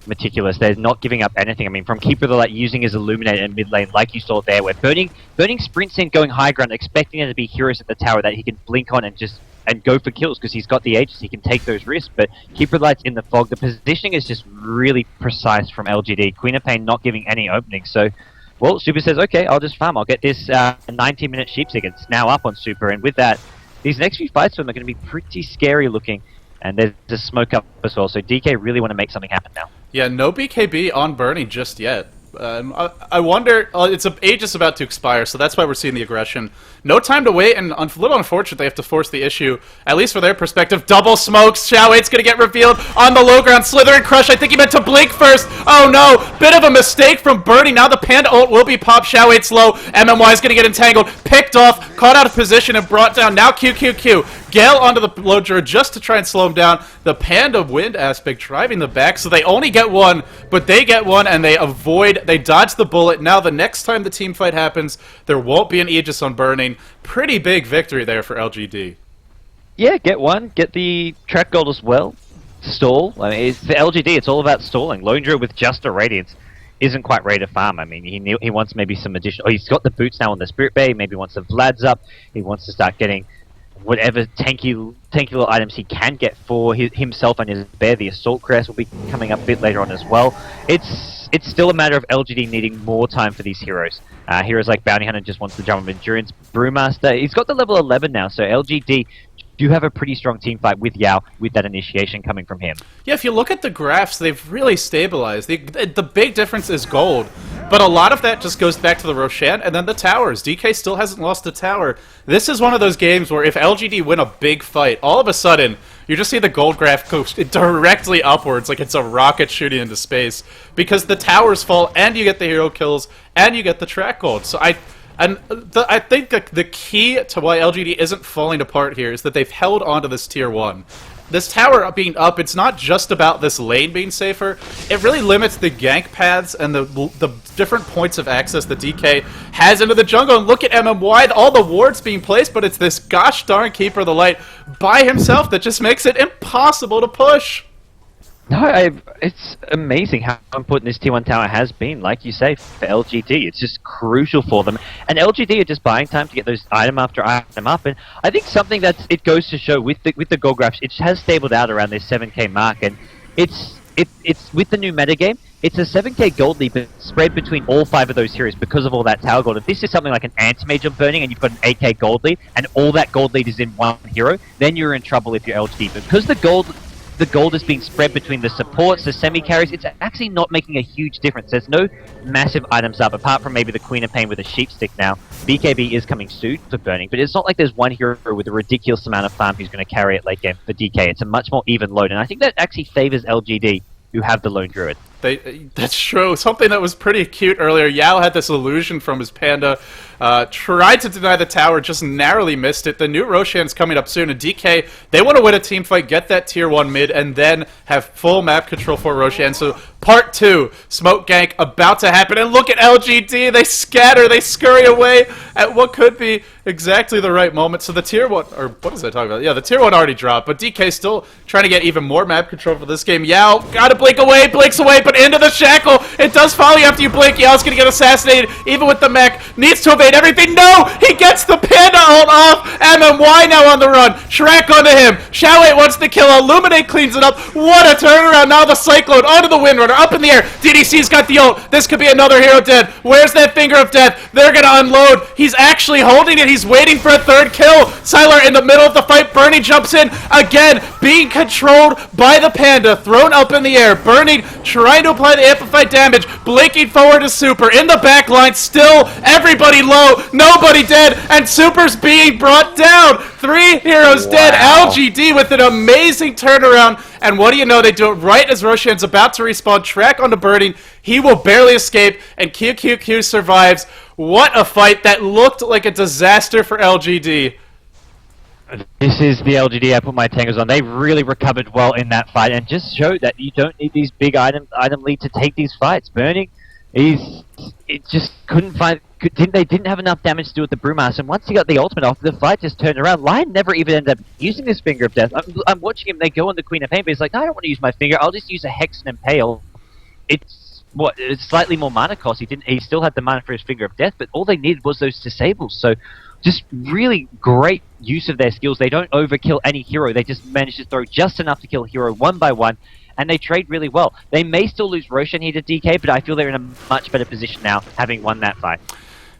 meticulous. They're not giving up anything. I mean, from Keeper of the Light using his Illuminate in mid lane, like you saw there, where Burning sprints in, going high ground, expecting there to be heroes at the tower that he can blink on and go for kills because he's got the ages, he can take those risks. But Keeper of the Light's in the fog. The positioning is just really precise from LGD. Queen of Pain not giving any openings. So, well, Super says, okay, I'll just farm. I'll get this 19-minute Sheepstick. It's now up on Super, and with that, these next few fights for them are going to be pretty scary looking. And there's a smoke up as well, so DK really want to make something happen now. Yeah, no BKB on Burning just yet. I wonder, it's Aegis about to expire, so that's why we're seeing the aggression. No time to wait, and a little unfortunate they have to force the issue, at least for their perspective. Double smokes, Xiaowait's gonna get revealed on the low ground. Slither and Crush, I think he meant to blink first. Oh no, bit of a mistake from Bernie. Now the Panda ult will be popped, Xiaowait's low. MMY's gonna get entangled, picked off, caught out of position and brought down. Now QQQ. Gale onto the low druid just to try and slow him down. The Panda Wind aspect driving the back, so they only get one, but they get one and they dodge the bullet. Now the next time the team fight happens, there won't be an Aegis on Burning. Pretty big victory there for LGD. Yeah, get one, get the track gold as well. Stall. I mean, it's the LGD, it's all about stalling. Lone Druid with just a Radiance isn't quite ready to farm. I mean, he wants maybe some additional... Oh, he's got the boots now on the Spirit Bay, maybe wants the Vlad's up, he wants to start getting whatever tanky little items he can get for himself and his bear. The Assault Crest will be coming up a bit later on as well. It's still a matter of LGD needing more time for these heroes. Heroes like Bounty Hunter just wants the jump of Endurance. Brewmaster, he's got the level 11 now, so LGD do have a pretty strong team fight with Yao, with that initiation coming from him. Yeah, if you look at the graphs, they've really stabilized. The big difference is gold, but a lot of that just goes back to the Roshan and then the towers. DK still hasn't lost a tower. This is one of those games where if LGD win a big fight, all of a sudden, you just see the gold graph go directly upwards like it's a rocket shooting into space, because the towers fall and you get the hero kills and you get the track gold. So I think the key to why LGD isn't falling apart here is that they've held onto this tier 1. This tower being up, it's not just about this lane being safer. It really limits the gank paths and the different points of access that DK has into the jungle. And look at MMY, all the wards being placed, but it's this gosh darn Keeper of the Light by himself that just makes it impossible to push. No, it's amazing how important this Tier 1 tower has been, like you say, for LGD. It's just crucial for them. And LGD are just buying time to get those item after item up. And I think something that it goes to show with the gold graphs, it has stabled out around this 7k mark. And it's with the new metagame, it's a 7k gold lead spread between all 5 of those heroes because of all that tower gold. If this is something like an anti-mage of Burning and you've got an 8k gold lead and all that gold lead is in one hero, then you're in trouble if you're LGD. But because the gold is being spread between the supports, the semi-carries, it's actually not making a huge difference. There's no massive items up, apart from maybe the Queen of Pain with a sheep stick now. BKB is coming soon for Burning, but it's not like there's one hero with a ridiculous amount of farm who's going to carry it late game for DK. It's a much more even load, and I think that actually favors LGD, who have the Lone Druid. That's true. Something that was pretty cute earlier. Yao had this illusion from his Panda, tried to deny the tower, just narrowly missed it. The new Roshan's coming up soon, and DK, they want to win a team fight, get that tier 1 mid, and then have full map control for Roshan. So part 2, smoke gank about to happen, and look at LGD, they scatter, they scurry away at what could be exactly the right moment. So the tier 1, or what was I talking about? Yeah, the tier 1 already dropped, but DK still trying to get even more map control for this game. Yao, gotta blink away, blinks away, but into the shackle. It does follow you after you blink. Yao's gonna get assassinated, even with the mech. Needs to evade everything. No! He gets the Panda ult off. MMY now on the run. Shrek onto him. Xiaowei wants to kill. Illuminate cleans it up. What a turnaround. Now the Cyclone onto the Windrunner. Up in the air. DDC's got the ult. This could be another hero dead. Where's that Finger of Death? They're gonna unload. He's actually holding it. He's waiting for a third kill. Sylar in the middle of the fight. Bernie jumps in. Again, being controlled by the Panda. Thrown up in the air. Bernie trying to apply the amplified damage. Blinking forward to Super. In the back line. Still everybody low. Nobody dead. And Super's being brought down. 3 heroes dead. LGD with an amazing turnaround. And what do you know? They do it right as Roshan's about to respawn. Track onto Burning. He will barely escape. And QQQ survives. What a fight. That looked like a disaster for LGD. This is the LGD I put my tangles on. They really recovered well in that fight and just showed that you don't need these big item lead to take these fights. Burning, it just couldn't find... They didn't have enough damage to do with the Brewmaster, and once he got the ultimate off, the fight just turned around. Lion never even ended up using this Finger of Death. I'm watching him, they go on the Queen of Pain, but he's like, no, I don't want to use my finger, I'll just use a Hex and Impale. It's slightly more mana cost. He still had the mana for his Finger of Death, but all they needed was those disables. So just really great use of their skills. They don't overkill any hero. They just manage to throw just enough to kill a hero one by one, and they trade really well. They may still lose Roshan here to DK, but I feel they're in a much better position now, having won that fight.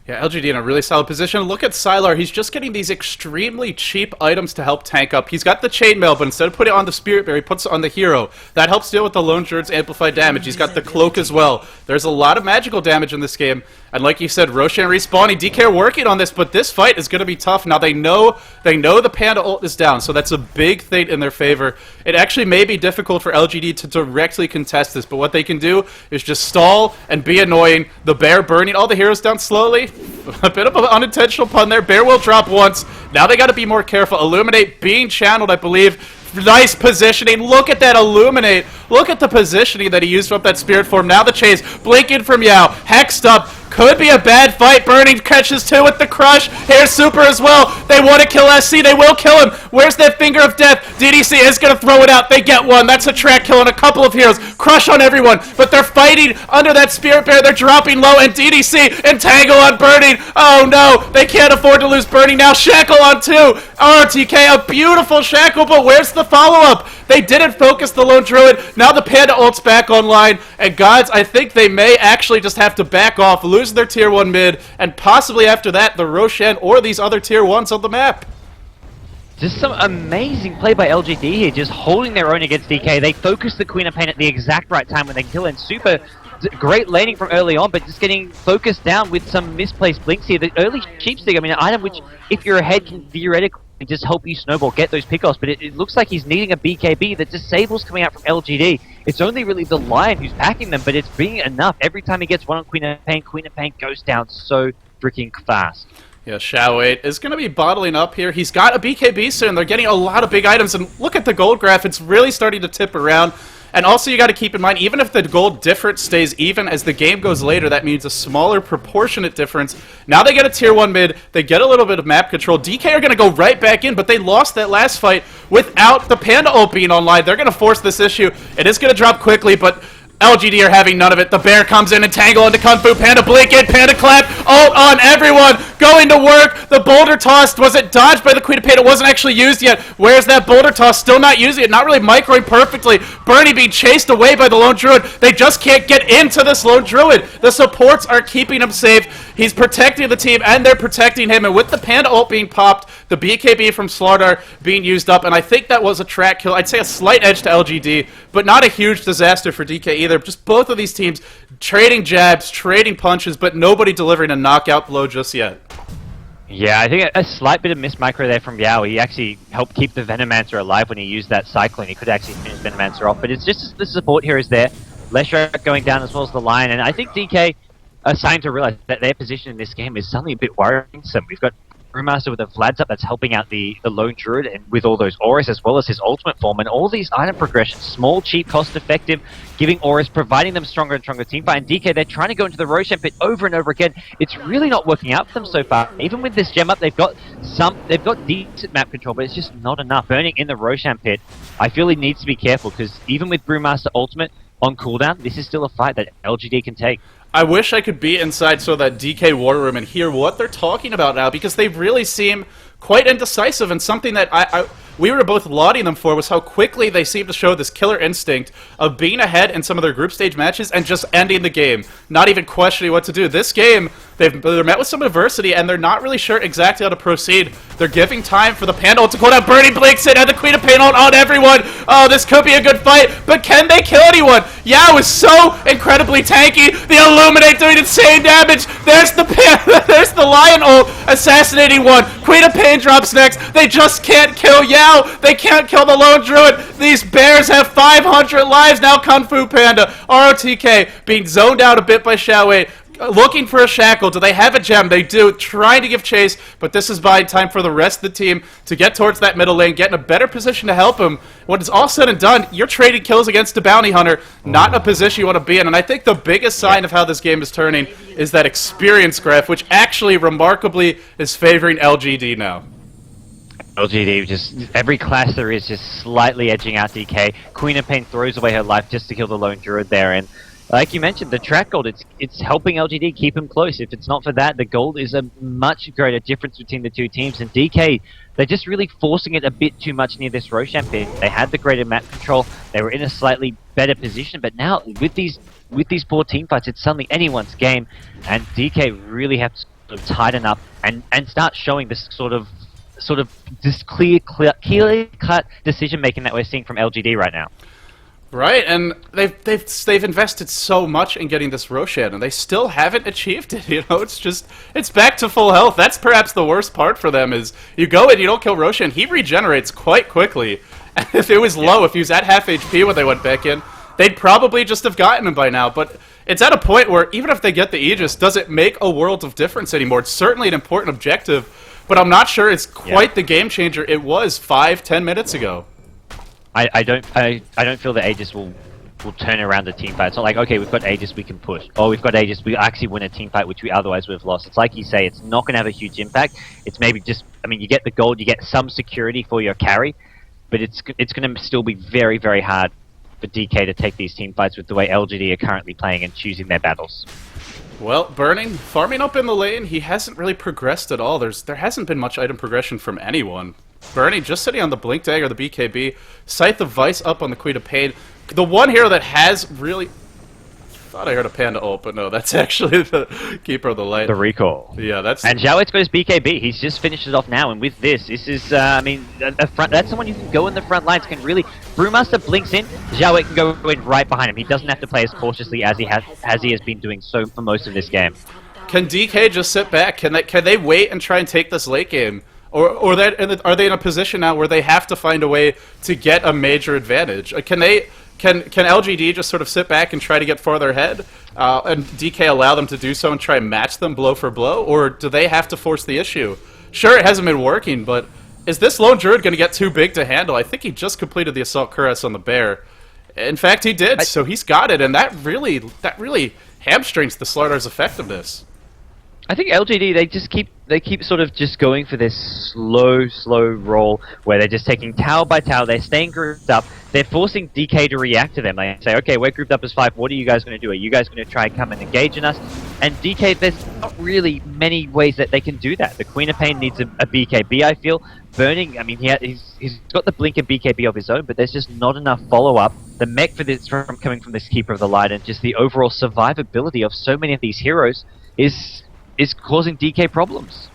Yeah, LGD in a really solid position. Look at Sylar. He's just getting these extremely cheap items to help tank up. He's got the chainmail, but instead of putting it on the Spirit Bear, he puts it on the hero. That helps deal with the Lone Druid's amplified damage. He's got the cloak as well. There's a lot of magical damage in this game. And like you said, Roshan respawning. DK are working on this, but this fight is going to be tough. Now they know the Panda ult is down, so that's a big thing in their favor. It actually may be difficult for LGD to directly contest this, but what they can do is just stall and be annoying. The Bear burning all the heroes down slowly. A bit of an unintentional pun there. Bear will drop once. Now they got to be more careful. Illuminate being channeled, I believe. Nice positioning. Look at that Illuminate. Look at the positioning that he used from that Spirit form. Now the chase. Blinking from Yao. Hexed up. Could be a bad fight. Burning catches two with the crush. Here's Super as well. They want to kill SC. They will kill him. Where's that Finger of Death? DDC is going to throw it out. They get one. That's a track kill on a couple of heroes. Crush on everyone. But they're fighting under that Spirit Bear. They're dropping low. And DDC entangle on Burning. Oh no. They can't afford to lose Burning now. Shackle on two. ROTK, a beautiful Shackle. But where's the follow-up? They didn't focus the Lone Druid. Now the Panda ult's back online. And gods, I think they may actually just have to back off, lose their tier 1 mid, and possibly after that, the Roshan or these other tier 1s on the map. Just some amazing play by LGD here, just holding their own against DK. They focus the Queen of Pain at the exact right time when they kill, and Super, great laning from early on, but just getting focused down with some misplaced blinks here. The early Sheep Stick, I mean, an item which, if you're ahead, can theoretically just help you snowball, get those pickoffs, but it looks like he's needing a BKB. The disable's coming out from LGD. It's only really the Lion who's packing them, but it's being enough. Every time he gets one on Queen of Pain goes down so freaking fast. Yeah, Shao8 is going to be bottling up here. He's got a BKB soon. They're getting a lot of big items, and look at the gold graph. It's really starting to tip around. And also you got to keep in mind, even if the gold difference stays even as the game goes later, that means a smaller proportionate difference. Now they get a tier 1 mid, they get a little bit of map control. DK are going to go right back in, but they lost that last fight without the Panda ult being online. They're going to force this issue. It is going to drop quickly, but LGD are having none of it. The Bear comes in and tangle into Kung Fu. Panda blink it, Panda clap, ult on everyone, going to work. The boulder toss, was it dodged by the Queen of Pain? It wasn't actually used yet. Where's that boulder toss? Still not using it, not really microing perfectly. Bernie being chased away by the Lone Druid. They just can't get into this Lone Druid. The supports are keeping him safe. He's protecting the team, and they're protecting him. And with the Panda ult being popped, the BKB from Slardar being used up, and I think that was a track kill. I'd say a slight edge to LGD, but not a huge disaster for DK either. Just both of these teams trading jabs, trading punches, but nobody delivering a knockout blow just yet. Yeah, I think a slight bit of miss micro there from Yao. He actually helped keep the Venomancer alive when he used that cycling. He could actually finish Venomancer off, but it's just the support here is there. Leshrac going down as well as the Lion, and I think DK are starting to realize that their position in this game is suddenly a bit worrisome. We've got Brewmaster with the Vlads up that's helping out the Lone Druid, and with all those auras as well as his ultimate form, and all these item progressions, small, cheap, cost effective, giving auras, providing them stronger and stronger teamfight. And DK, they're trying to go into the Roshan pit over and over again. It's really not working out for them so far. Even with this gem up, they've got decent map control, but it's just not enough. Burning in the Roshan pit, I feel he needs to be careful, because even with Brewmaster ultimate on cooldown, this is still a fight that LGD can take. I wish I could be inside so that DK War Room and hear what they're talking about now, because they really seem quite indecisive, and something that we were both lauding them for was how quickly they seem to show this killer instinct of being ahead in some of their group stage matches and just ending the game, not even questioning what to do. This game, they're met with some adversity, and they're not really sure exactly how to proceed. They're giving time for the Panda ult to go down. Burning blinks it, and the Queen of Pain ult on everyone. Oh, this could be a good fight, but can they kill anyone? Yao is so incredibly tanky. The Illuminate doing insane damage. There's the Panda, there's the Lion ult assassinating one. Queen of Pain drops next. They just can't kill Yao. They can't kill the Lone Druid. These bears have 500 lives now. Kung Fu Panda, ROTK being zoned out a bit by Shao8. Looking for a shackle. Do they have a gem? They do. Trying to give chase, but this is buying time for the rest of the team to get towards that middle lane, get in a better position to help him. When it's all said and done, you're trading kills against a bounty hunter, not in a position you want to be in. And I think the biggest sign of how this game is turning is that experience graph, which actually remarkably is favoring LGD now. LGD, just every class there is just slightly edging out DK. Queen of Pain throws away her life just to kill the Lone Druid there, and like you mentioned, the track gold, it's helping LGD keep him close. If it's not for that, the gold is a much greater difference between the two teams. And DK, they're just really forcing it a bit too much near this Roshan pit. They had the greater map control. They were in a slightly better position. But now, with these poor team fights, it's suddenly anyone's game. And DK really have to of tighten up and start showing this sort of this clear cut decision making that we're seeing from LGD right now. Right, and they've invested so much in getting this Roshan, and they still haven't achieved it. You know, it's back to full health. That's perhaps the worst part for them is you go and you don't kill Roshan, he regenerates quite quickly. And if it was low, if he was at half HP when they went back in, they'd probably just have gotten him by now. But it's at a point where even if they get the Aegis, does it make a world of difference anymore? It's certainly an important objective, but I'm not sure it's quite the game changer it was 5-10 minutes ago. I don't feel that Aegis will turn around the team fight. It's not like, okay, we've got Aegis, we can push. Or we've got Aegis, we actually win a team fight, which we otherwise would have lost. It's like you say, it's not going to have a huge impact. It's maybe just, I mean, you get the gold, you get some security for your carry, but it's going to still be very, very hard for DK to take these team fights with the way LGD are currently playing and choosing their battles. Well, Burning, farming up in the lane, he hasn't really progressed at all. There hasn't been much item progression from anyone. Burning just sitting on the Blink Dagger, the BKB, Scythe of Vice up on the Queen of Pain. The one hero that has really... I thought I heard a Panda ult, but no, that's actually the Keeper of the Light. The recall. Yeah, that's... And Xiaowe's got his BKB. He's just finished it off now, and with this is, I mean, that's someone you can go in the front lines, can really... Brewmaster blinks in, Xiaowe can go in right behind him. He doesn't have to play as cautiously as he has been doing so for most of this game. Can DK just sit back? Can they wait and try and take this late game? Or are they in a position now where they have to find a way to get a major advantage? Can LGD just sort of sit back and try to get farther ahead, and DK allow them to do so and try and match them blow for blow, or do they have to force the issue? Sure, it hasn't been working, but is this lone druid going to get too big to handle? I think he just completed the assault cuirass on the bear. In fact, he did, so he's got it, and that really hamstrings the Slardar's effectiveness. I think LGD, they keep sort of just going for this slow roll where they're just taking tower by tower, they're staying grouped up, they're forcing DK to react to them. They say, okay, we're grouped up as 5, what are you guys going to do? Are you guys going to try and come and engage in us? And DK, there's not really many ways that they can do that. The Queen of Pain needs a BKB, I feel. Burning, I mean, he's got the blink and BKB of his own, but there's just not enough follow-up. The mech for this coming from this Keeper of the Light and just the overall survivability of so many of these heroes is causing DK problems.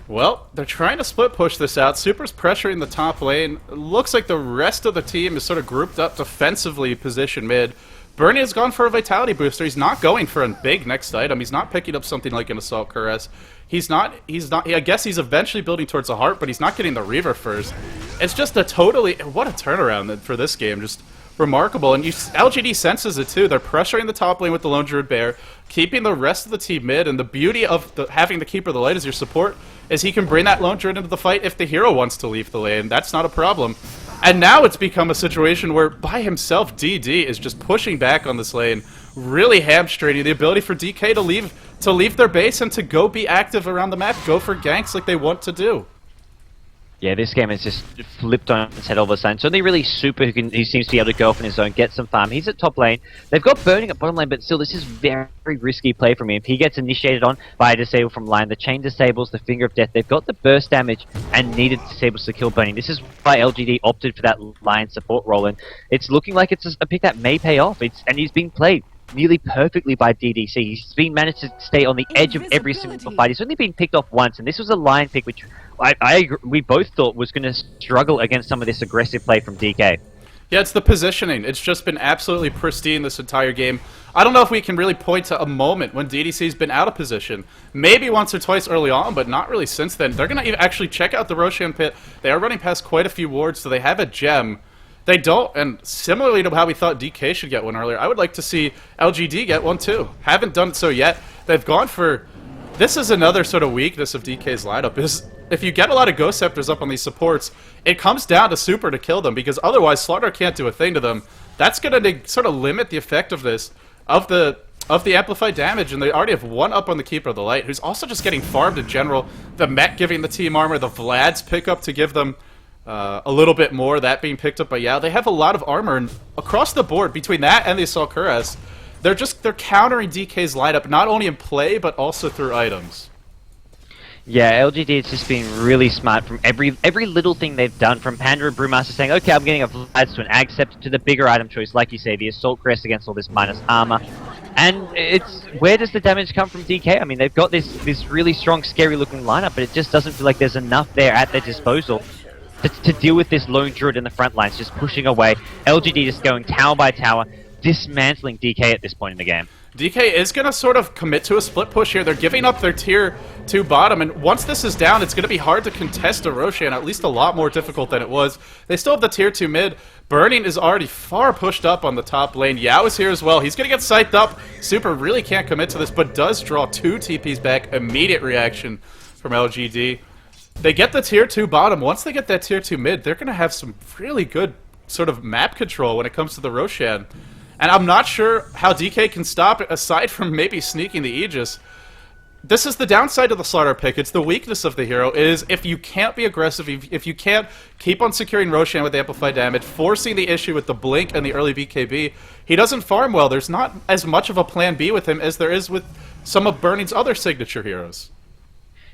Well, they're trying to split push this out. Super's pressuring the top lane. It looks like the rest of the team is sort of grouped up defensively position mid. Bernie has gone for a vitality booster. He's not going for a big next item. He's not picking up something like an assault cuirass. He's not, I guess he's eventually building towards a heart, but he's not getting the Reaver first. It's just a totally, what a turnaround for this game. Just remarkable, and LGD senses it too. They're pressuring the top lane with the Lone Druid Bear, keeping the rest of the team mid, and the beauty of having the Keeper of the Light as your support is he can bring that Lone Druid into the fight if the hero wants to leave the lane. That's not a problem. And now it's become a situation where by himself DD is just pushing back on this lane, really hamstringing the ability for DK to leave their base and to go be active around the map, go for ganks like they want to do. Yeah, this game has just flipped on its head all of a sudden. It's only really Super who seems to be able to go off in his zone, get some farm. He's at top lane. They've got Burning at bottom lane, but still, this is very risky play from him. If he gets initiated on by a disable from line, the chain disables, the Finger of Death. They've got the burst damage and needed disables to kill Burning. This is why LGD opted for that line support role, and it's looking like it's a pick that may pay off. And he's being played nearly perfectly by DDC. He's been managed to stay on the edge of every single fight. He's only been picked off once, and this was a line pick which we both thought was going to struggle against some of this aggressive play from DK. Yeah, it's the positioning. It's just been absolutely pristine this entire game. I don't know if we can really point to a moment when DDC's been out of position. Maybe once or twice early on, but not really since then. They're going to actually check out the Roshan pit. They are running past quite a few wards, so they have a gem. They don't, and similarly to how we thought DK should get one earlier, I would like to see LGD get one too. Haven't done so yet. They've gone for... This is another sort of weakness of DK's lineup, is if you get a lot of Ghost Scepters up on these supports, it comes down to Super to kill them, because otherwise Slardar can't do a thing to them. That's going to sort of limit the effectiveness of the amplified damage, and they already have one up on the Keeper of the Light, who's also just getting farmed in general. The mech giving the team armor, the Vlad's pickup to give them a little bit more, that being picked up by Yao. They have a lot of armor, and across the board, between that and the Assault Cuirass, they're countering DK's lineup, not only in play, but also through items. Yeah, LGD has just been really smart from every little thing they've done, from Panda and Brewmaster saying, okay, I'm getting a Vlad to an Ag Scepter, to the bigger item choice, like you say, the Assault Crest against all this minus armor. And it's where does the damage come from DK? I mean, they've got this really strong, scary-looking lineup, but it just doesn't feel like there's enough there at their disposal to deal with this lone druid in the front lines, just pushing away. LGD just going tower by tower, dismantling DK at this point in the game. DK is going to sort of commit to a split push here. They're giving up their tier 2 bottom, and once this is down, it's going to be hard to contest a Roshan, at least a lot more difficult than it was. They still have the tier 2 mid. Burning is already far pushed up on the top lane. Yao is here as well. He's going to get psyched up. Super really can't commit to this, but does draw 2 TPs back. Immediate reaction from LGD. They get the tier 2 bottom. Once they get that tier 2 mid, they're going to have some really good sort of map control when it comes to the Roshan. And I'm not sure how DK can stop it, aside from maybe sneaking the Aegis. This is the downside of the Slaughter pick. It's the weakness of the hero, is if you can't be aggressive, if you can't keep on securing Roshan with amplified damage, forcing the issue with the Blink and the early BKB, he doesn't farm well. There's not as much of a plan B with him as there is with some of Burning's other signature heroes.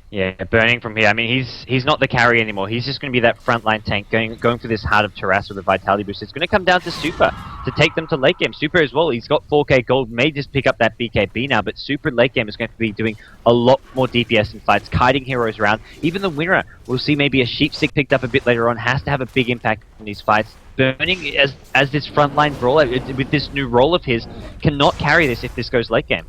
Yeah, Burning from here. I mean, he's not the carry anymore. He's just going to be that frontline tank going for this Heart of Terras with a Vitality boost. It's going to come down to Super to take them to late game. Super as well. He's got 4k gold. May just pick up that BKB now, but Super late game is going to be doing a lot more DPS in fights, kiting heroes around. Even the winner, we'll see maybe a Sheep Stick picked up a bit later on, has to have a big impact in these fights. Burning, as this frontline brawler, with this new role of his, cannot carry this if this goes late game.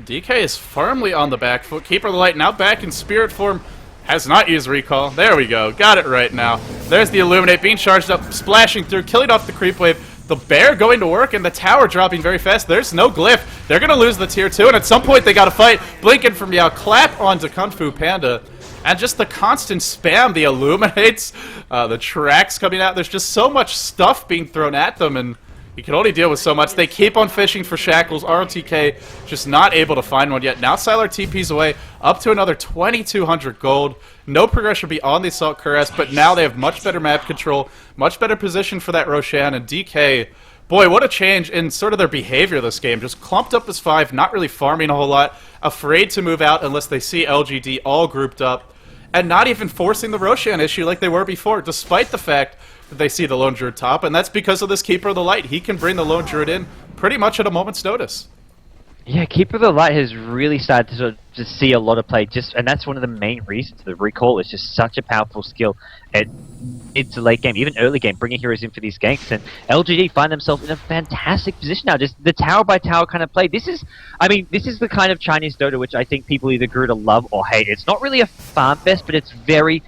DK is firmly on the back foot. Keeper of the Light now back in spirit form. Has not used recall. There we go. Got it right now. There's the Illuminate being charged up, splashing through, killing off the creep wave. The bear going to work and the tower dropping very fast. There's no glyph. They're going to lose the tier 2, and at some point they got to fight. Blinking from Yao, clap onto Kung Fu Panda. And just the constant spam, the Illuminates, the tracks coming out. There's just so much stuff being thrown at them, and you can only deal with so much. They keep on fishing for shackles. ROTK just not able to find one yet. Now Sylar TP's away, up to another 2,200 gold. No progression beyond the Assault Cuirass, but now they have much better map control, much better position for that Roshan, and DK, boy, what a change in sort of their behavior this game. Just clumped up as 5, not really farming a whole lot, afraid to move out unless they see LGD all grouped up, and not even forcing the Roshan issue like they were before, despite the fact that they see the Lone Druid top, and that's because of this Keeper of the Light. He can bring the Lone Druid in pretty much at a moment's notice. Yeah, Keeper of the Light has really started to sort of just see a lot of play, and that's one of the main reasons. The recall is just such a powerful skill. It's a late game, even early game, bringing heroes in for these ganks, and LGD find themselves in a fantastic position now. Just the tower by tower kind of play. This is the kind of Chinese Dota which I think people either grew to love or hate. It's not really a farm fest, but it's very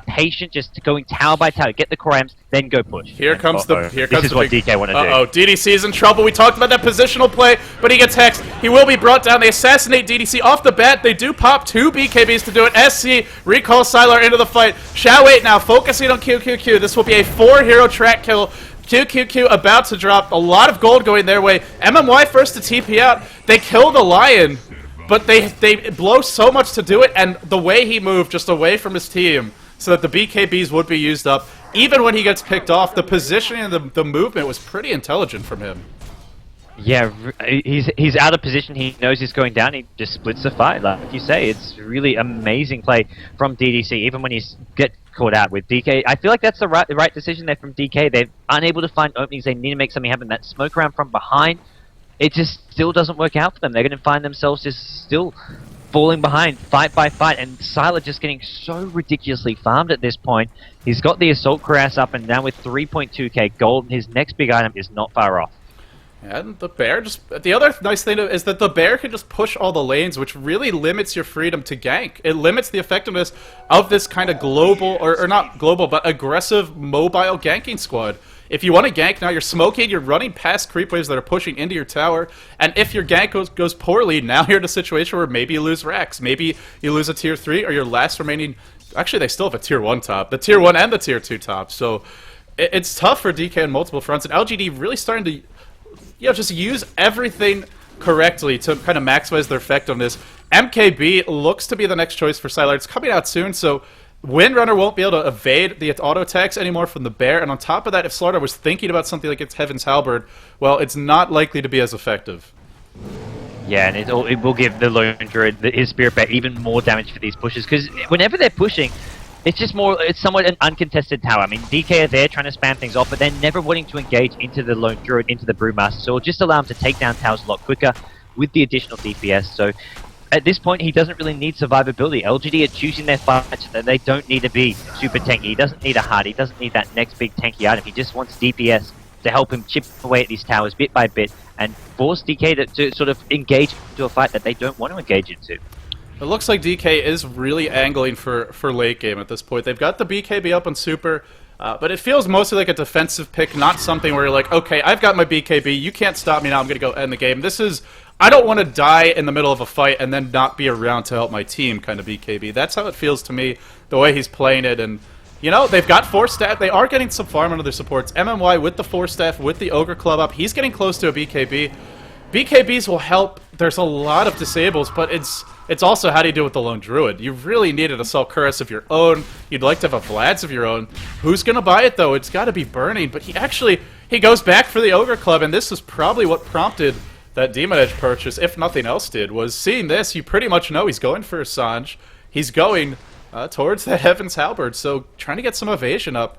patient, just going tower by tower, get the core items, then go push. Here comes this is what DK want to do. DDC is in trouble. We talked about that positional play, but he gets hexed. He will be brought down. They assassinate DDC off the bat. They do pop 2 BKBs to do it. SC recalls Sylar into the fight. Xiaowei now focusing on QQQ. This will be a 4-hero track kill. QQQ about to drop. A lot of gold going their way. MMY first to TP out. They kill the Lion, but they blow so much to do it, and the way he moved just away from his team so that the BKBs would be used up. Even when he gets picked off, the positioning and the movement was pretty intelligent from him. Yeah, he's out of position. He knows he's going down. He just splits the fight. Like you say, it's really amazing play from DDC, even when he's get caught out with DK. I feel like that's the right decision there from DK. They're unable to find openings. They need to make something happen. That smoke around from behind, it just still doesn't work out for them. They're going to find themselves just still falling behind, fight by fight, and Sylar just getting so ridiculously farmed at this point. He's got the Assault Cuirass up and down with 3.2k gold. His next big item is not far off. And the bear just... The other nice thing is that the bear can just push all the lanes, which really limits your freedom to gank. It limits the effectiveness of this kind of global, or not global, but aggressive mobile ganking squad. If you want to gank now, you're smoking, you're running past creep waves that are pushing into your tower, and if your gank goes poorly, now you're in a situation where maybe you lose racks, maybe you lose a tier 3, or your last remaining... Actually, they still have a tier 1 top. The tier 1 and the tier 2 top, so it's tough for DK on multiple fronts, and LGD really starting to... just use everything correctly to kind of maximize their effectiveness. MKB looks to be the next choice for Sylar. It's coming out soon, so Windrunner won't be able to evade the auto attacks anymore from the bear, and on top of that, if Slaughter was thinking about something like its Heaven's Halberd, well, it's not likely to be as effective. Yeah, and it will give the Lone Druid, his Spirit Bear, even more damage for these pushes, because whenever they're pushing, It's just more, it's somewhat an uncontested tower. I mean, DK are there trying to spam things off, but they're never wanting to engage into the Lone Druid, into the Brewmaster, so it'll just allow him to take down towers a lot quicker with the additional DPS. So at this point, he doesn't really need survivability. LGD are choosing their fights so that they don't need to be super tanky. He doesn't need a heart, he doesn't need that next big tanky item. He just wants DPS to help him chip away at these towers bit by bit and force DK to sort of engage into a fight that they don't want to engage into. It looks like DK is really angling for late game at this point. They've got the BKB up on Super, but it feels mostly like a defensive pick, not something where you're like, okay, I've got my BKB, you can't stop me now, I'm going to go end the game. This is, I don't want to die in the middle of a fight and then not be around to help my team kind of BKB. That's how it feels to me, the way he's playing it. And, you know, they've got 4 staff, they are getting some farm under their supports. MMY with the 4 staff, with the Ogre Club up, he's getting close to a BKB. BKBs will help. There's a lot of disables, but it's also how do you do with the Lone Druid. You really need an Assault Cuirass of your own. You'd like to have a Vlad's of your own. Who's going to buy it, though? It's got to be Burning, but he goes back for the Ogre Club, and this is probably what prompted that Demon Edge purchase, if nothing else did, was seeing this. You pretty much know he's going for a Sange. He's going towards the Heaven's Halberd, so trying to get some evasion up.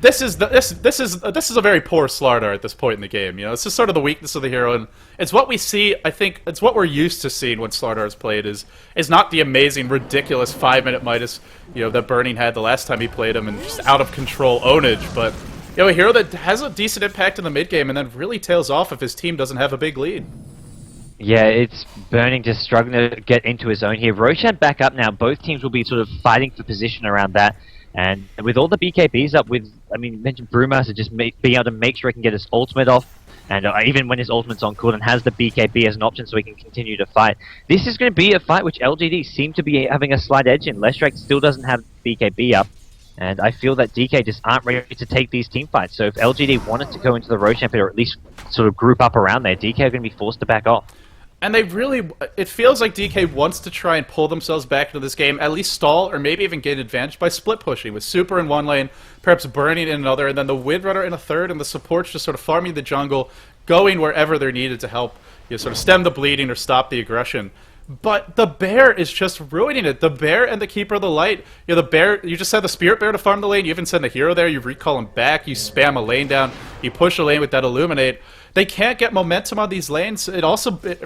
This is a very poor Slardar at this point in the game. You know, this is sort of the weakness of the hero, and it's what we see. I think it's what we're used to seeing when Slardar is played. Is not the amazing, ridiculous 5-minute Midas, you know, that Burning had the last time he played him, and just out of control ownage. But you know, a hero that has a decent impact in the mid game, and then really tails off if his team doesn't have a big lead. Yeah, it's Burning just struggling to get into his own here. Roshan back up now. Both teams will be sort of fighting for position around that. And with all the BKBs up, I mean, you mentioned Brewmaster just being able to make sure he can get his ultimate off, and even when his ultimate's on cooldown, has the BKB as an option so he can continue to fight. This is going to be a fight which LGD seem to be having a slight edge in. Leshrac still doesn't have BKB up, and I feel that DK just aren't ready to take these team fights. So if LGD wanted to go into the Roshan pit, or at least sort of group up around there, DK are going to be forced to back off. And it feels like DK wants to try and pull themselves back into this game, at least stall, or maybe even gain advantage by split pushing, with Super in one lane, perhaps Burning in another, and then the Windrunner in a third, and the supports just sort of farming the jungle, going wherever they're needed to help, you know, sort of stem the bleeding or stop the aggression. But the Bear is just ruining it. The Bear and the Keeper of the Light. You know, the Bear, you just send the Spirit Bear to farm the lane, you even send the hero there, you recall him back, you spam a lane down, you push a lane with that Illuminate. They can't get momentum on these lanes. It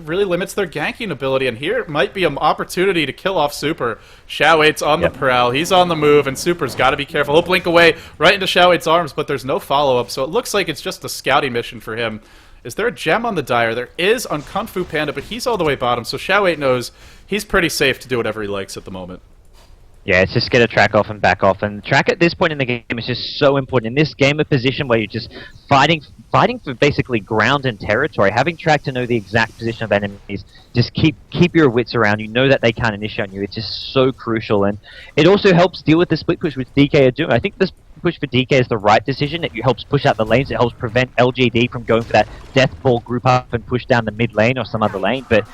really limits their ganking ability, and here might be an opportunity to kill off Super. Xiaoweight's on the prowl, he's on the move, and Super's got to be careful. He'll blink away right into Xiaoweight's arms, but there's no follow-up, so it looks like it's just a scouting mission for him. Is there a gem on the Dire? There is on Kung Fu Panda, but he's all the way bottom, so Xiaoweight knows he's pretty safe to do whatever he likes at the moment. Yeah, it's just get a track off and back off. And track at this point in the game is just so important. In this game of position where you're just fighting for basically ground and territory, having track to know the exact position of enemies, just keep your wits around. You know that they can't initiate on you. It's just so crucial. And it also helps deal with the split push which DK are doing. I think this push for DK is the right decision. It helps push out the lanes. It helps prevent LGD from going for that death ball group up and push down the mid lane or some other lane. But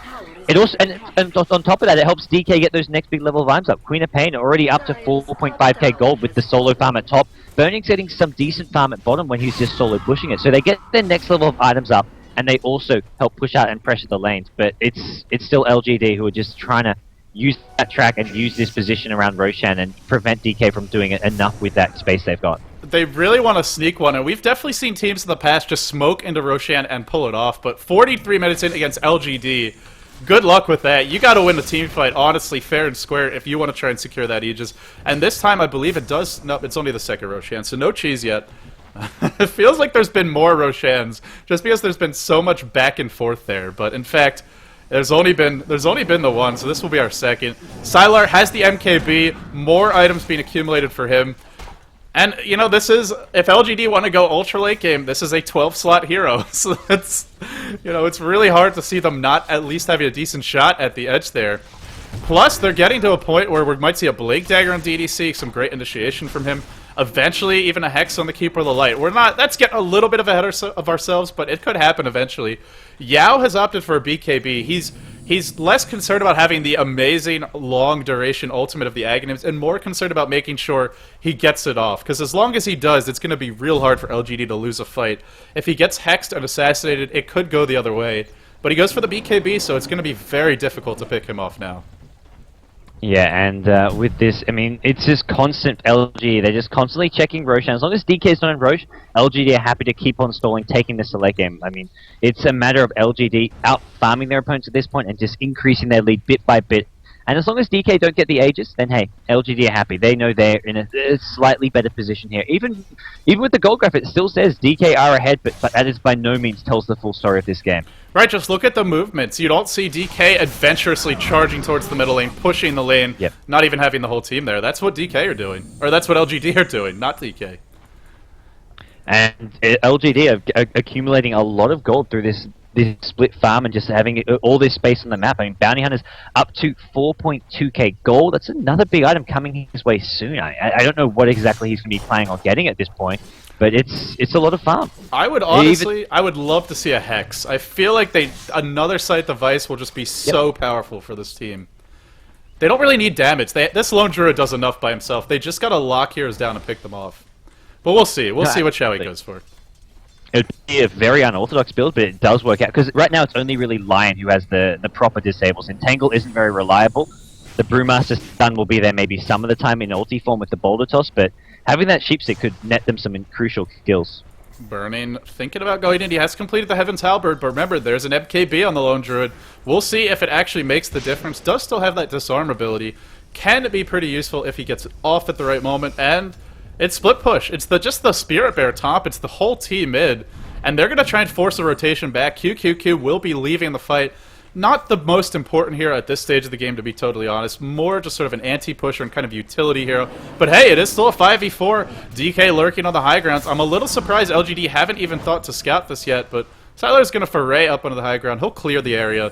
it also, and on top of that, it helps DK get those next big level of items up. Queen of Pain already up to 4.5k gold with the solo farm at top. Burning's getting some decent farm at bottom when he's just solo pushing it. So they get their next level of items up, and they also help push out and pressure the lanes. But it's still LGD who are just trying to use that track and use this position around Roshan and prevent DK from doing it enough with that space they've got. They really want to sneak one, and we've definitely seen teams in the past just smoke into Roshan and pull it off. But 43 minutes in against LGD, good luck with that. You got to win the team fight, honestly, fair and square, if you want to try and secure that Aegis. And this time, I believe it does. No, it's only the second Roshan, so no cheese yet. It feels like there's been more Roshans, just because there's been so much back and forth there. But in fact, there's only been the one, so this will be our second. Sylar has the MKB, more items being accumulated for him. And, you know, this is, if LGD want to go ultra late game, this is a 12-slot hero. So it's, you know, it's really hard to see them not at least having a decent shot at the edge there. Plus, they're getting to a point where we might see a Blade Dagger on DDC, some great initiation from him. Eventually, even a Hex on the Keeper of the Light. That's getting a little bit ahead of ourselves, but it could happen eventually. Yao has opted for a BKB. He's less concerned about having the amazing long-duration ultimate of the Aghanims and more concerned about making sure he gets it off. Because as long as he does, it's going to be real hard for LGD to lose a fight. If he gets hexed and assassinated, it could go the other way. But he goes for the BKB, so it's going to be very difficult to pick him off now. Yeah, and with this, I mean, it's just constant LG. They're just constantly checking Roshan. As long as DK's not in Rosh, LGD are happy to keep on stalling, taking the select game. I mean, it's a matter of LGD out-farming their opponents at this point and just increasing their lead bit by bit. And as long as DK don't get the Aegis, then hey, LGD are happy. They know they're in a slightly better position here. Even with the gold graph, it still says DK are ahead, but that is by no means tells the full story of this game. Right, just look at the movements. You don't see DK adventurously charging towards the middle lane, pushing the lane, Yep. not even having the whole team there. That's what DK are doing. Or that's what LGD are doing, not DK. And LGD are accumulating a lot of gold through this split farm and just having all this space on the map. I mean, Bounty Hunter's up to 4.2k gold. That's another big item coming his way soon. I don't know what exactly he's going to be planning on getting at this point, but it's a lot of farm. I would honestly, I would love to see a Hex. I feel like another Scythe device will just be so powerful for this team. They don't really need damage. This lone druid does enough by himself. They just gotta lock heroes down and pick them off. But we'll see. We'll see what Showy goes for. It would be a very unorthodox build, but it does work out. Because right now it's only really Lion who has the proper disables. Entangle isn't very reliable. The Brewmaster stun will be there maybe some of the time in ulti form with the Boulder Toss, but having that Sheepstick could net them some crucial kills. Burning, thinking about going in. He has completed the Heaven's Halberd, but remember, there's an MKB on the Lone Druid. We'll see if it actually makes the difference. Does still have that disarm ability. Can be pretty useful if he gets it off at the right moment, and it's split push. It's just the Spirit Bear top. It's the whole team mid, and they're going to try and force a rotation back. QQQ will be leaving the fight. Not the most important hero at this stage of the game, to be totally honest. More just sort of an anti-pusher and kind of utility hero. But hey, it is still a 5v4. DK lurking on the high grounds. I'm a little surprised LGD haven't even thought to scout this yet, but Sylar's going to foray up onto the high ground. He'll clear the area.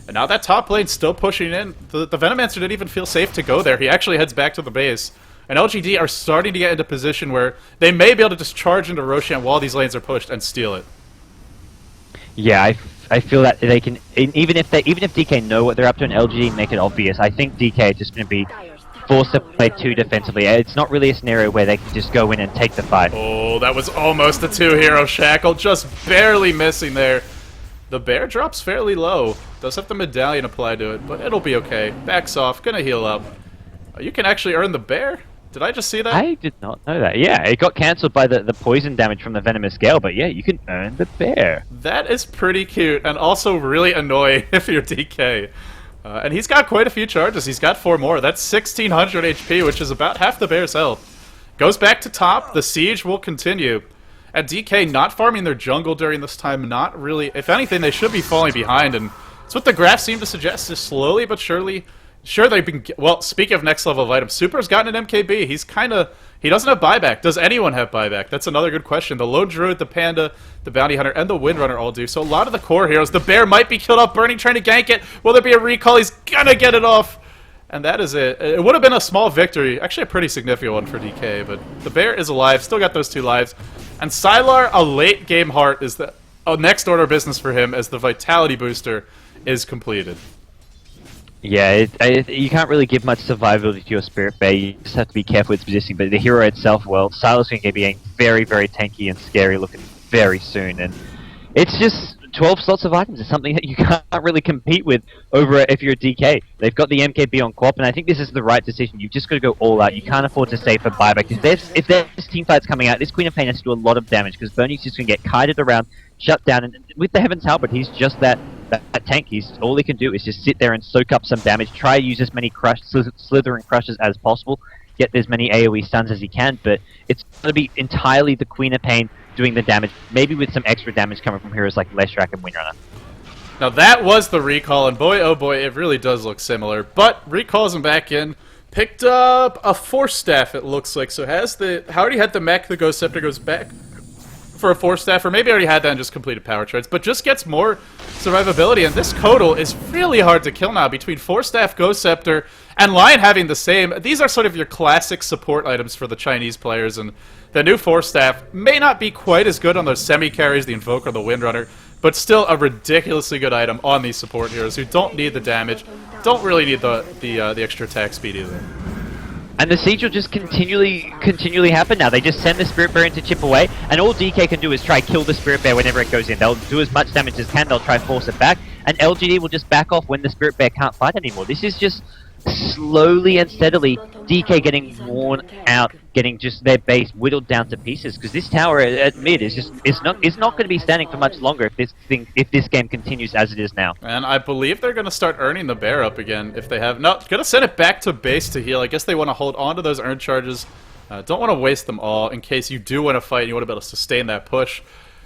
And now that top lane's still pushing in. The Venomancer didn't even feel safe to go there. He actually heads back to the base. And LGD are starting to get into a position where they may be able to just charge into Roshan while these lanes are pushed and steal it. Yeah, I feel that they can, even if DK know what they're up to and LGD make it obvious, I think DK is just going to be forced to play too defensively. It's not really a scenario where they can just go in and take the fight. Oh, that was almost a two-hero shackle, just barely missing there. The bear drops fairly low. Does have the medallion applied to it, but it'll be okay. Backs off, gonna heal up. You can actually earn the bear? Did I just see that? I did not know that. Yeah, it got cancelled by the poison damage from the Venomous Gale, but yeah, you can earn the bear. That is pretty cute, and also really annoying if you're DK. And he's got quite a few charges. He's got 4 more. That's 1600 HP, which is about half the bear's health. Goes back to top. The siege will continue. And DK not farming their jungle during this time, not really. If anything, they should be falling behind, and it's what the graphs seem to suggest, is slowly but surely. Sure, they've been... Well, speaking of next level of items, Super's gotten an MKB. He's kind of... He doesn't have buyback. Does anyone have buyback? That's another good question. The Lone Druid, the Panda, the Bounty Hunter, and the Windrunner all do. So a lot of the core heroes. The Bear might be killed off. Burning trying to gank it. Will there be a recall? He's gonna get it off. And that is it. It would have been a small victory. Actually, a pretty significant one for DK. But the Bear is alive. Still got those 2 lives. And Sylar, a late game heart, is the next order of business for him as the Vitality booster is completed. Yeah, you can't really give much survivability to your Spirit Bear. You just have to be careful with its positioning. But the hero itself, well, Sylar's going to be getting very, very tanky and scary looking very soon. And it's just 12 slots of items is something that you can't really compete with over if you're a DK. They've got the MKB on Quap, and I think this is the right decision. You've just got to go all out. You can't afford to save for buyback. If there's teamfights coming out, this Queen of Pain has to do a lot of damage because Bernie's just going to get kited around, shut down, and with the Heaven's Halberd, he's just that tank. All he can do is just sit there and soak up some damage, try to use as many slithering crushes as possible, get as many AoE stuns as he can, but it's going to be entirely the Queen of Pain doing the damage, maybe with some extra damage coming from heroes like Leshrac and Windrunner. Now that was the recall, and boy, oh boy, it really does look similar, but recalls him back in. Picked up a Force Staff, it looks like, so already had the mech, the Ghost Scepter goes back for a Force Staff, or maybe already had that and just completed power charts, but just gets more survivability, and this Kodal is really hard to kill now between Force Staff, Ghost Scepter, and Lion having the same. These are sort of your classic support items for the Chinese players, and the new Force Staff may not be quite as good on those semi-carries, the Invoker, the Windrunner, but still a ridiculously good item on these support heroes who don't need the damage, don't really need the extra attack speed either. And the siege will just continually happen now. They just send the Spirit Bear in to chip away, and all DK can do is try kill the Spirit Bear whenever it goes in. They'll do as much damage as can, they'll try force it back, and LGD will just back off when the Spirit Bear can't fight anymore. This is just slowly and steadily, DK getting worn out, getting just their base whittled down to pieces. Because this tower at mid is just it's not going to be standing for much longer if this game continues as it is now. And I believe they're going to start earning the bear up again if they have. No, going to send it back to base to heal. I guess they want to hold on to those earn charges. Don't want to waste them all in case you do win a fight and you want to be able to sustain that push.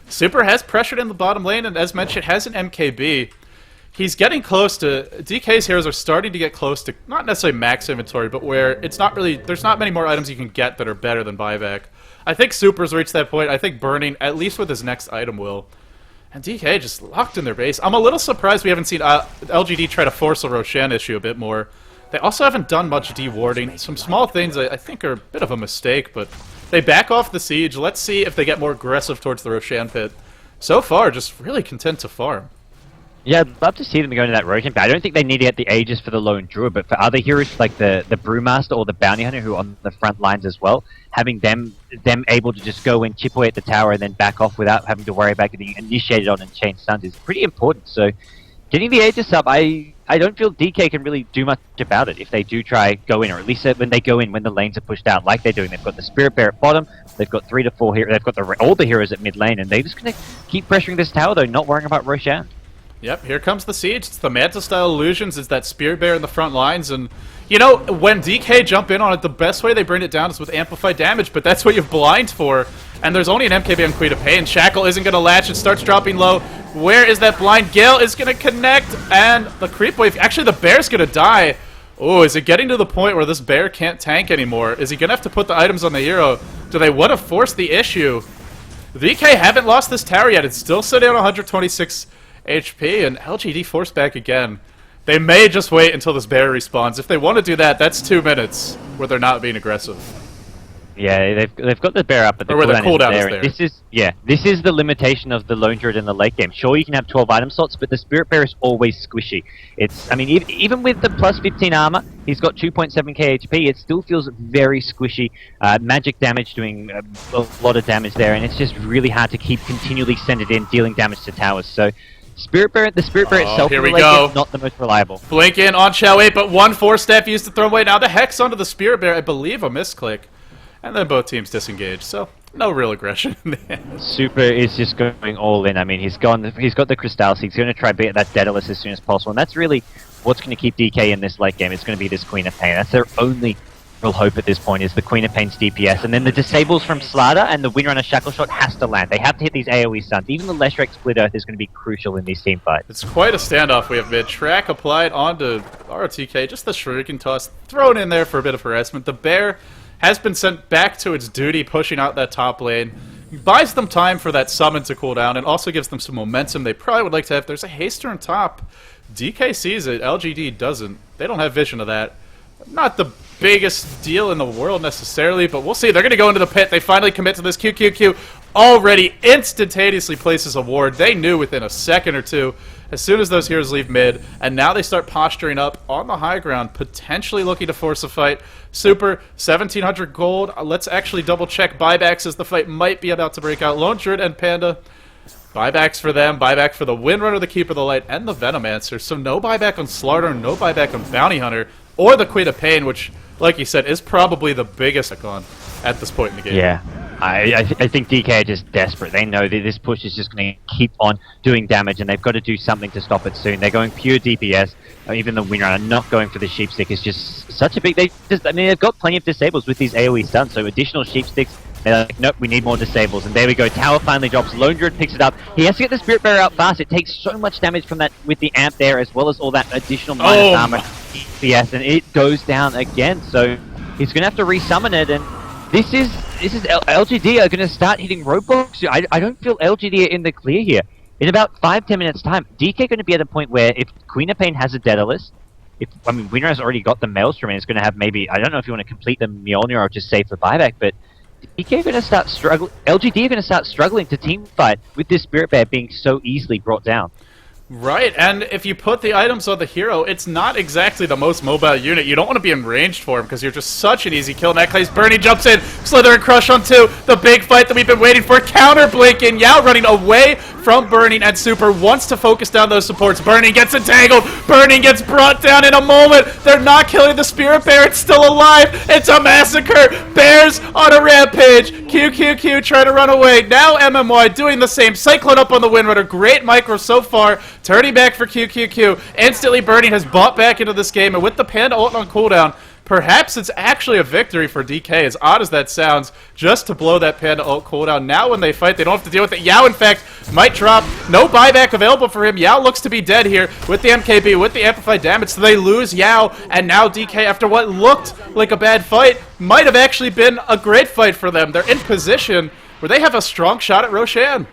Super has pressured in the bottom lane, and as mentioned, has an MKB. He's getting close to... DK's heroes are starting to get close to, not necessarily max inventory, but where it's not really... There's not many more items you can get that are better than buyback. I think Super's reached that point. I think Burning, at least with his next item, will. And DK just locked in their base. I'm a little surprised we haven't seen LGD try to force a Roshan issue a bit more. They also haven't done much dewarding. Some small things I think are a bit of a mistake, but they back off the siege. Let's see if they get more aggressive towards the Roshan pit. So far, just really content to farm. Yeah, I'd love to see them go into that Roshan pit. I don't think they need to get the Aegis for the Lone Druid, but for other heroes like the Brewmaster or the Bounty Hunter who are on the front lines as well, having them able to just go in, chip away at the tower, and then back off without having to worry about getting initiated on and chain stuns is pretty important. So getting the Aegis up, I don't feel DK can really do much about it if they do try go in, or at least when they go in when the lanes are pushed out like they're doing. They've got the Spirit Bear at bottom, they've got 3 to 4 heroes, they've got all the heroes at mid lane, and they're just going to keep pressuring this tower though, not worrying about Roshan. Yep, here comes the siege. It's the Manta-style illusions. It's that Spirit Bear in the front lines, and you know, when DK jump in on it, the best way they bring it down is with amplified damage, but that's what you have blind for, and there's only an MKB on Queen of Pain. Shackle isn't going to latch, it starts dropping low. Where is that blind? Gale is going to connect, and the creep wave, actually the bear's going to die. Oh, is it getting to the point where this bear can't tank anymore? Is he going to have to put the items on the hero? Do they want to force the issue? DK haven't lost this tower yet. It's still sitting on 126 HP, and LGD forced back again. They may just wait until this bear respawns. If they want to do that, that's 2 minutes where they're not being aggressive. Yeah, they've got the bear up, but the cooldown is there. This is the limitation of the Lone Druid in the late game. Sure, you can have 12 item slots, but the Spirit Bear is always squishy. I mean, even with the plus 15 armor, he's got 2.7k HP. It still feels very squishy. Magic damage doing a lot of damage there, and it's just really hard to keep continually send it in, dealing damage to towers. So the Spirit Bear itself here we is go. not the most reliable. Blink in on Shao 8, but 1 4-step used to throw away. Now the Hex onto the Spirit Bear, I believe a misclick. And then both teams disengage, so no real aggression in the end. Super is just going all in. I mean, he's got the Crystal, so he's going to try to beat that Daedalus as soon as possible, and that's really what's going to keep DK in this late game. It's going to be this Queen of Pain. That's their only real hope at this point, is the Queen of Pain's DPS, and then the disables from Slaughter and the Windrunner Shackle Shot has to land. They have to hit these AoE stuns. Even the Leshrac Split Earth is going to be crucial in these team fights. It's quite a standoff we have mid. Track applied onto ROTK, just the Shuriken toss thrown in there for a bit of harassment. The Bear has been sent back to its duty, pushing out that top lane. Buys them time for that summon to cool down, and also gives them some momentum they probably would like to have. There's a haster on top. DK sees it, LGD doesn't. They don't have vision of that. Not the biggest deal in the world necessarily, but we'll see. They're going to go into the pit. They finally commit to this. QQQ already instantaneously places a ward. They knew within a second or two as soon as those heroes leave mid, and now they start posturing up on the high ground, potentially looking to force a fight. Super, 1,700 gold. Let's actually double-check buybacks as the fight might be about to break out. Lone Druid and Panda. Buybacks for them, buyback for the Windrunner, the Keeper of the Light, and the Venomancer. So no buyback on Slaughter, no buyback on Bounty Hunter, or the Queen of Pain, which, like you said, is probably the biggest icon at this point in the game. Yeah. I think DK are just desperate. They know that this push is just going to keep on doing damage, and they've got to do something to stop it soon. They're going pure DPS. Even the Windrunner not going for the Sheepstick is just such a big... they've got plenty of disables with these AoE stuns, so additional Sheepsticks. They're like, nope, we need more disables. And there we go. Tower finally drops. Lone Druid picks it up. He has to get the Spirit Bearer out fast. It takes so much damage from that with the amp there, as well as all that additional minus armor DPS, and it goes down again. So he's going to have to resummon it, and this is LGD are going to start hitting roadblocks. I don't feel LGD are in the clear here. In about 5-10 minutes time, DK going to be at a point where if Queen of Pain has a Daedalus, Winner has already got the Maelstrom, and it's going to have maybe, I don't know if you want to complete the Mjolnir or just save for buyback, but DK are going to start struggling. LGD are going to start struggling to team fight with this Spirit Bear being so easily brought down. Right, and if you put the items on the hero, it's not exactly the most mobile unit. You don't want to be enraged for him because you're just such an easy kill. Necklace Bernie jumps in, Slither and Crush on 2, the big fight that we've been waiting for. Counter Blink in, Yao running away from Burning, and Super wants to focus down those supports. Burning gets entangled. Burning gets brought down in a moment. They're not killing the Spirit Bear. It's still alive. It's a massacre. Bears on a rampage. QQQ trying to run away. Now MMY doing the same. Cyclone up on the Windrunner. Great micro so far. Turning back for QQQ. Instantly Burning has bought back into this game, and with the Panda ult on cooldown, perhaps it's actually a victory for DK, as odd as that sounds, just to blow that Panda ult cooldown. Now when they fight, they don't have to deal with it. Yao, in fact, might drop. No buyback available for him. Yao looks to be dead here with the MKB, with the amplified damage, so they lose Yao, and now DK, after what looked like a bad fight, might have actually been a great fight for them. They're in position where they have a strong shot at Roshan.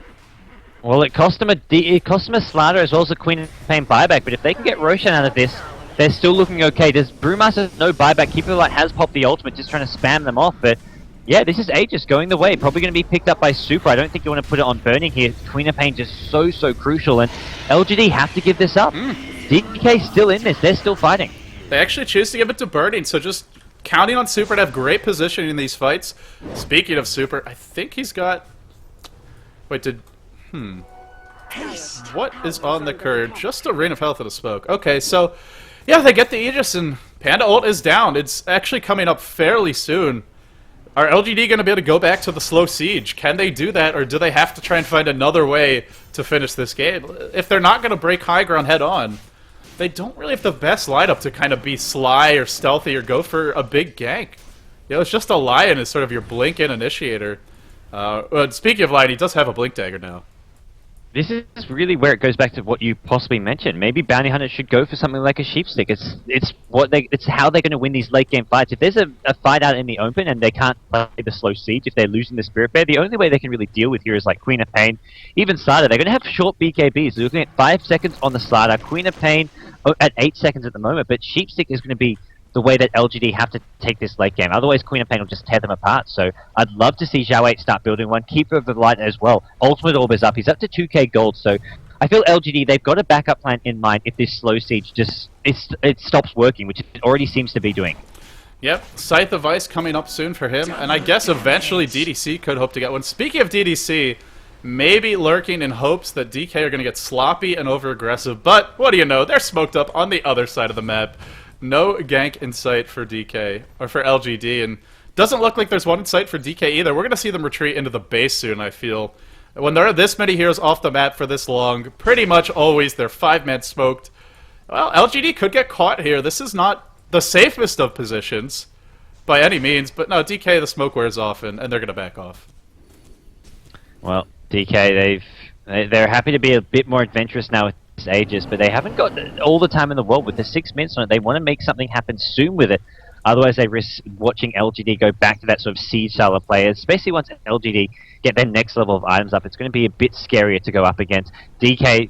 Well, it cost them a Slaughter as well as a Queen of Pain buyback, but if they can get Roshan out of this, they're still looking okay. There's Brewmaster, no buyback. Keeper Light has popped the ultimate, just trying to spam them off, but yeah, this is Aegis going the way. Probably going to be picked up by Super. I don't think you want to put it on Burning here. Queen of Pain just so crucial, and LGD have to give this up. DK still in this. They're still fighting. They actually choose to give it to Burning, so just counting on Super to have great position in these fights. Speaking of Super, I think he's got... Wait, What is on the curd? Just a Rain of Health and a Smoke. Okay, so... Yeah, they get the Aegis, and Panda ult is down. It's actually coming up fairly soon. Are LGD going to be able to go back to the slow siege? Can they do that, or do they have to try and find another way to finish this game? If they're not going to break high ground head-on, they don't really have the best lineup to kind of be sly or stealthy or go for a big gank. You know, it's just a Lion is sort of your blink-in initiator. Speaking of Lion, he does have a Blink Dagger now. This is really where it goes back to what you possibly mentioned. Maybe Bounty Hunters should go for something like a Sheepstick. It's how they're going to win these late game fights. If there's a fight out in the open and they can't play the slow siege, if they're losing the Spirit Bear, the only way they can really deal with here is like Queen of Pain, even Slaughter. They're going to have short BKBs. They're looking at 5 seconds on the Slaughter, Queen of Pain at 8 seconds at the moment, but Sheepstick is going to be the way that LGD have to take this late game. Otherwise, Queen of Pain will just tear them apart. So I'd love to see Zhao 8 start building one. Keeper of the Light as well. Ultimate Orb is up. He's up to 2k gold. So I feel LGD, they've got a backup plan in mind if this slow siege just it stops working, which it already seems to be doing. Yep, Scythe of Ice coming up soon for him. And I guess eventually DDC could hope to get one. Speaking of DDC, maybe lurking in hopes that DK are going to get sloppy and over-aggressive. But what do you know? They're smoked up on the other side of the map. No gank in sight for DK, or for LGD, and doesn't look like there's one in sight for DK either. We're going to see them retreat into the base soon, I feel. When there are this many heroes off the map for this long, pretty much always they're 5-man smoked. Well, LGD could get caught here. This is not the safest of positions by any means, but no, DK, the smoke wears off, and they're going to back off. Well, DK, they're happy to be a bit more adventurous now with Aegis, but they haven't got all the time in the world with the 6 minutes on it. They want to make something happen soon with it. Otherwise, they risk watching LGD go back to that sort of siege style of players. Especially once LGD get their next level of items up, it's going to be a bit scarier to go up against. DK,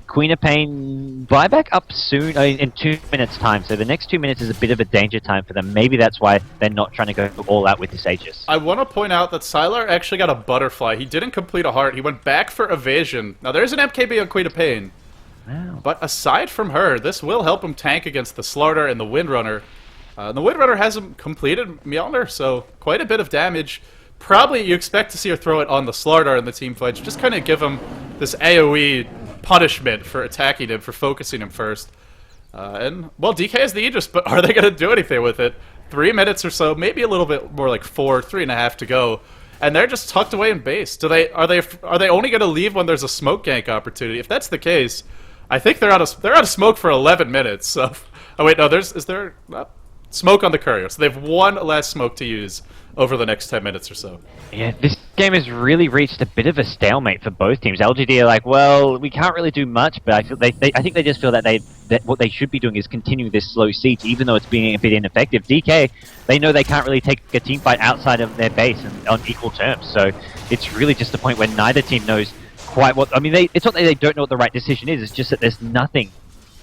Queen of Pain, buyback up soon in 2 minutes time. So the next 2 minutes is a bit of a danger time for them. Maybe that's why they're not trying to go all out with this Aegis. I want to point out that Sylar actually got a butterfly. He didn't complete a heart. He went back for evasion. Now there's an MKB on Queen of Pain. Wow. But aside from her, this will help him tank against the Slaughter and the Windrunner. The Windrunner hasn't completed Mjolnir, so quite a bit of damage. Probably you expect to see her throw it on the Slaughter in the team fights. Just kind of give him this AoE punishment for attacking him, for focusing him first. And, well, DK has the Aegis, but are they going to do anything with it? 3 minutes or so, maybe a little bit more like 3.5 to go. And they're just tucked away in base. Are they only going to leave when there's a smoke gank opportunity? If that's the case, I think they're out of smoke for 11 minutes. So, oh wait, no, is there smoke on the courier? So they have one last smoke to use over the next 10 minutes or so. Yeah, this game has really reached a bit of a stalemate for both teams. LGD are like, well, we can't really do much, but I think they just feel that what they should be doing is continue this slow siege, even though it's being a bit ineffective. DK, they know they can't really take a team fight outside of their base and on equal terms, so it's really just a point where neither team knows quite what. I mean, it's not that they don't know what the right decision is. It's just that there's nothing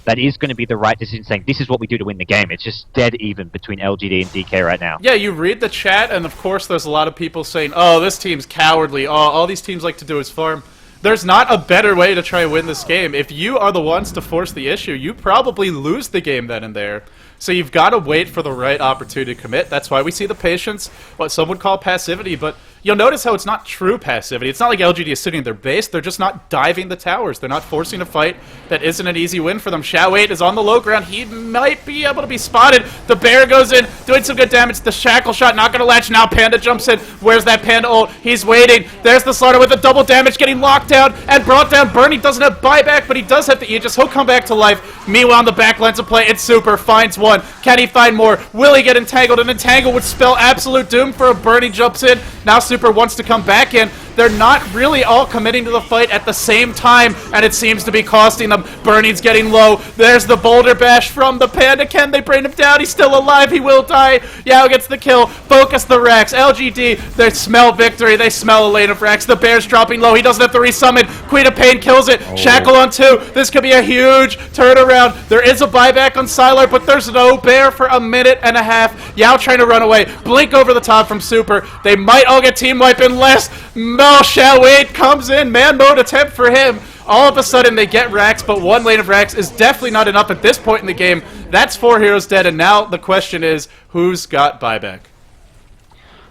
that is going to be the right decision, saying this is what we do to win the game. It's just dead even between LGD and DK right now. Yeah, you read the chat, and of course there's a lot of people saying, oh, this team's cowardly. Oh, all these teams like to do is farm. There's not a better way to try and win this game. If you are the ones to force the issue, you probably lose the game then and there. So you've got to wait for the right opportunity to commit. That's why we see the patience, what some would call passivity, but you'll notice how it's not true passivity. It's not like LGD is sitting in their base. They're just not diving the towers. They're not forcing a fight that isn't an easy win for them. Shao8 is on the low ground. He might be able to be spotted. The bear goes in, doing some good damage. The shackle shot not going to latch. Now Panda jumps in. Where's that Panda ult? He's waiting. There's the slaughter with a double damage, getting locked down and brought down. Bernie doesn't have buyback, but he does have the Aegis. He'll come back to life. Meanwhile, on the back lines of play, it's Super. Finds one. Can he find more? Will he get entangled? An entangle would spell absolute doom for a Bernie jumps in. Now Super wants to come back in. They're not really all committing to the fight at the same time, and it seems to be costing them. Bernie's getting low. There's the boulder bash from the Panda. Can they bring him down? He's still alive. He will die. Yao gets the kill. Focus the Rex. LGD, they smell victory. They smell a lane of Rex. The bear's dropping low. He doesn't have to resummon. Queen of Pain kills it. Shackle on 2. This could be a huge turnaround. There is a buyback on Sylar, but there's no bear for a minute and a half. Yao trying to run away. Blink over the top from Super. They might all get team wipe unless Shao8 comes in. Man mode attempt for him. All of a sudden they get Rax, but one lane of Rax is definitely not enough at this point in the game. That's 4 heroes dead, and now the question is, who's got buyback?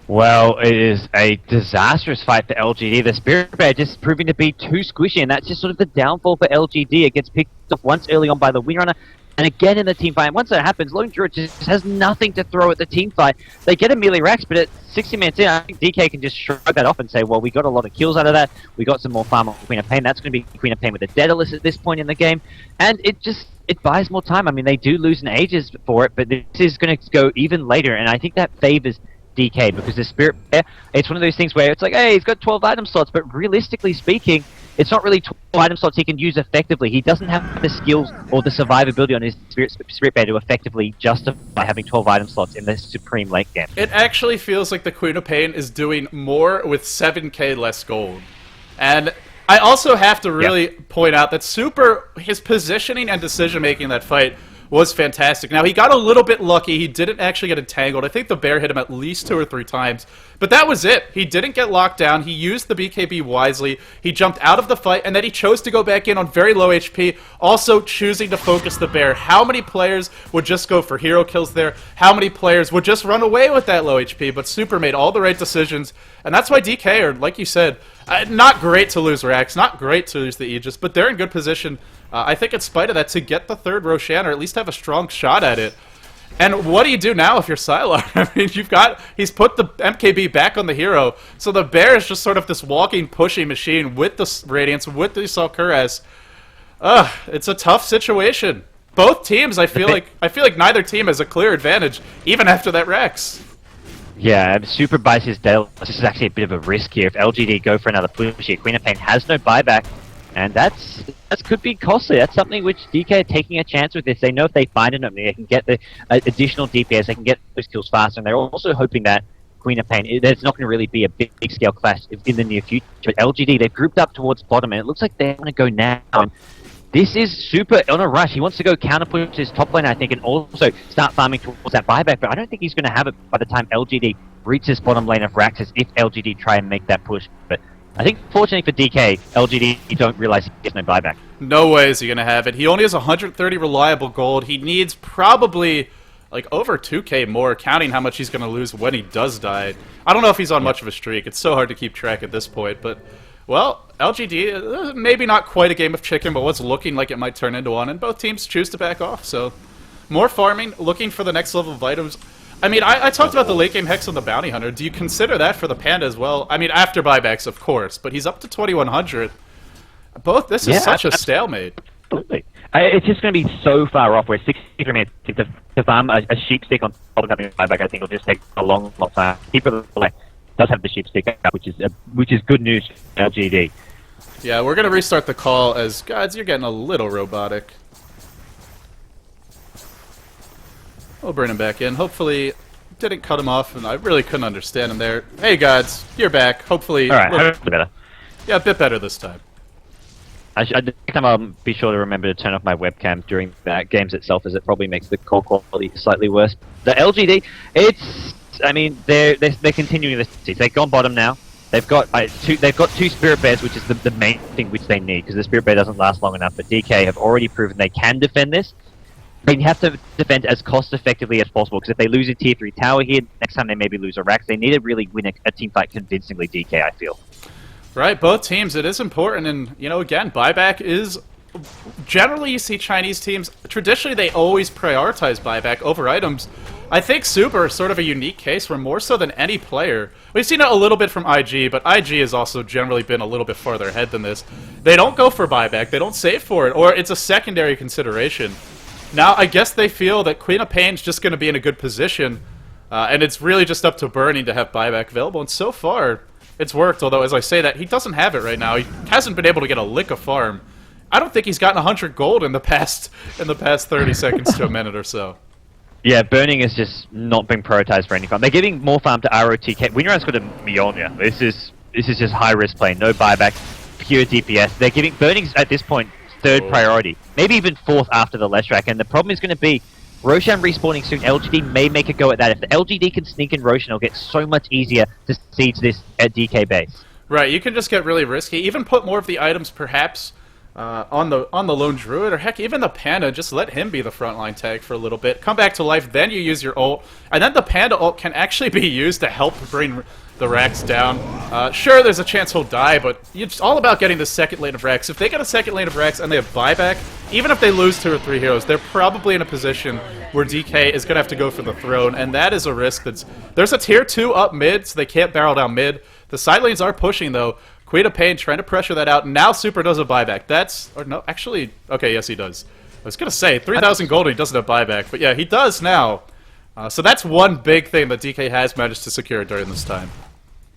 Well, it is a disastrous fight for LGD. The Spirit Bear just proving to be too squishy, and that's just sort of the downfall for LGD. It gets picked up once early on by the Windrunner, and again in the team fight. And once that happens, Lone Druid just has nothing to throw at the team fight. They get a melee Rax, but at 60 minutes in, I think DK can just shrug that off and say, well, we got a lot of kills out of that. We got some more farm on Queen of Pain. That's going to be Queen of Pain with a Daedalus at this point in the game. And it buys more time. I mean, they do lose an Aegis for it, but this is going to go even later, and I think that favors DK, because the Spirit Bear, it's one of those things where it's like, hey, he's got 12 item slots, but realistically speaking, it's not really 12 item slots he can use effectively. He doesn't have the skills or the survivability on his Spirit Bear to effectively justify having 12 item slots in the Supreme late game. It actually feels like the Queen of Pain is doing more with 7k less gold. And I also have to really point out that Super, his positioning and decision-making in that fight was fantastic. Now, he got a little bit lucky. He didn't actually get entangled. I think the bear hit him at least 2 or 3 times. But that was it. He didn't get locked down. He used the BKB wisely. He jumped out of the fight, and then he chose to go back in on very low HP, also choosing to focus the bear. How many players would just go for hero kills there? How many players would just run away with that low HP? But Super made all the right decisions, and that's why DK are, like you said, not great to lose Rax, not great to lose the Aegis, but they're in good position, I think in spite of that, to get the 3rd Roshan, or at least have a strong shot at it. And what do you do now if you're Sylar? I mean, he's put the MKB back on the hero, so the bear is just sort of this walking, pushing machine with the Radiance, with the Salkuras. It's a tough situation. Both teams, I feel like neither team has a clear advantage, even after that Rex. Yeah, Super buys his Daedalus. This is actually a bit of a risk here. If LGD go for another push here, Queen of Pain has no buyback, and that could be costly. That's something which DK are taking a chance with this. They know if they find an opening, they can get the additional DPS, they can get those kills faster, and they're also hoping that Queen of Pain, there's not going to really be a big scale clash in the near future. But LGD, they've grouped up towards bottom, and it looks like they want to go now. And this is Super on a rush. He wants to go counterpush his top lane, I think, and also start farming towards that buyback, but I don't think he's going to have it by the time LGD reaches bottom lane of Raxus if LGD try and make that push. But I think, fortunately for DK, LGD don't realize he gets no buyback. No way is he going to have it. He only has 130 reliable gold. He needs probably like over 2k more, counting how much he's going to lose when he does die. I don't know if he's on much of a streak. It's so hard to keep track at this point, but well, LGD, maybe not quite a game of chicken, but what's looking like it might turn into one, and both teams choose to back off, so more farming, looking for the next level of items. I mean, I talked about the late game Hex on the Bounty Hunter. Do you consider that for the Panda as well? I mean, after buybacks, of course, but he's up to 2100. This is such a stalemate. Absolutely. It's just going to be so far off, where 60 minutes to farm a sheep stick on top of having a buyback, I think will just take a long time. Keeper does have the sheep stick up, which is good news for LGD. Yeah, we're going to restart the call as, gods, you're getting a little robotic. We'll bring him back in. Hopefully, didn't cut him off, and I really couldn't understand him there. Hey, gods, you're back. Hopefully, all right, a bit better. Yeah, a bit better this time. Next time I'll be sure to remember to turn off my webcam during the games itself, as it probably makes the call quality slightly worse. The LGD, they're continuing this. They've gone bottom now. They've got two Spirit Bears, which is the main thing which they need, because the Spirit Bear doesn't last long enough. But DK have already proven they can defend this. They have to defend as cost-effectively as possible, because if they lose a tier 3 tower here, next time they maybe lose a Rax, they need to really win a team fight convincingly, DK, I feel. Right, both teams, it is important, and, you know, again, buyback is... Generally, you see Chinese teams, traditionally they always prioritize buyback over items. I think Super is sort of a unique case where more so than any player, we've seen it a little bit from IG, but IG has also generally been a little bit farther ahead than this. They don't go for buyback, they don't save for it, or it's a secondary consideration. Now, I guess they feel that Queen of Pain's just going to be in a good position, and it's really just up to Burning to have buyback available, and so far, it's worked, although as I say that, he doesn't have it right now. He hasn't been able to get a lick of farm. I don't think he's gotten 100 gold in the past 30 seconds to a minute or so. Yeah, Burning has just not been prioritized for any farm. They're giving more farm to ROTK. Winran's got a Mionia. This is just high-risk play, no buyback, pure DPS. They're giving Burning's, at this point, third priority. Maybe even fourth after the Leshrac, and the problem is going to be Roshan respawning soon. LGD may make a go at that. If the LGD can sneak in Roshan, it'll get so much easier to siege this at DK base. Right, you can just get really risky. Even put more of the items, perhaps, on the lone druid, or heck, even the panda. Just let him be the frontline tag for a little bit. Come back to life, then you use your ult, and then the panda ult can actually be used to help bring the Rax down. Sure, there's a chance he'll die, but it's all about getting the second lane of Rax. If they get a second lane of Rax and they have buyback, even if they lose 2 or 3 heroes, they're probably in a position where DK is going to have to go for the throne, and that is a risk that's... There's a tier 2 up mid, so they can't barrel down mid. The side lanes are pushing, though. Queen of Pain trying to pressure that out. Now Super does a buyback. That's... Or no, actually... Okay, yes, he does. I was going to say, 3,000 gold and he doesn't have buyback. But yeah, he does now. So that's one big thing that DK has managed to secure during this time.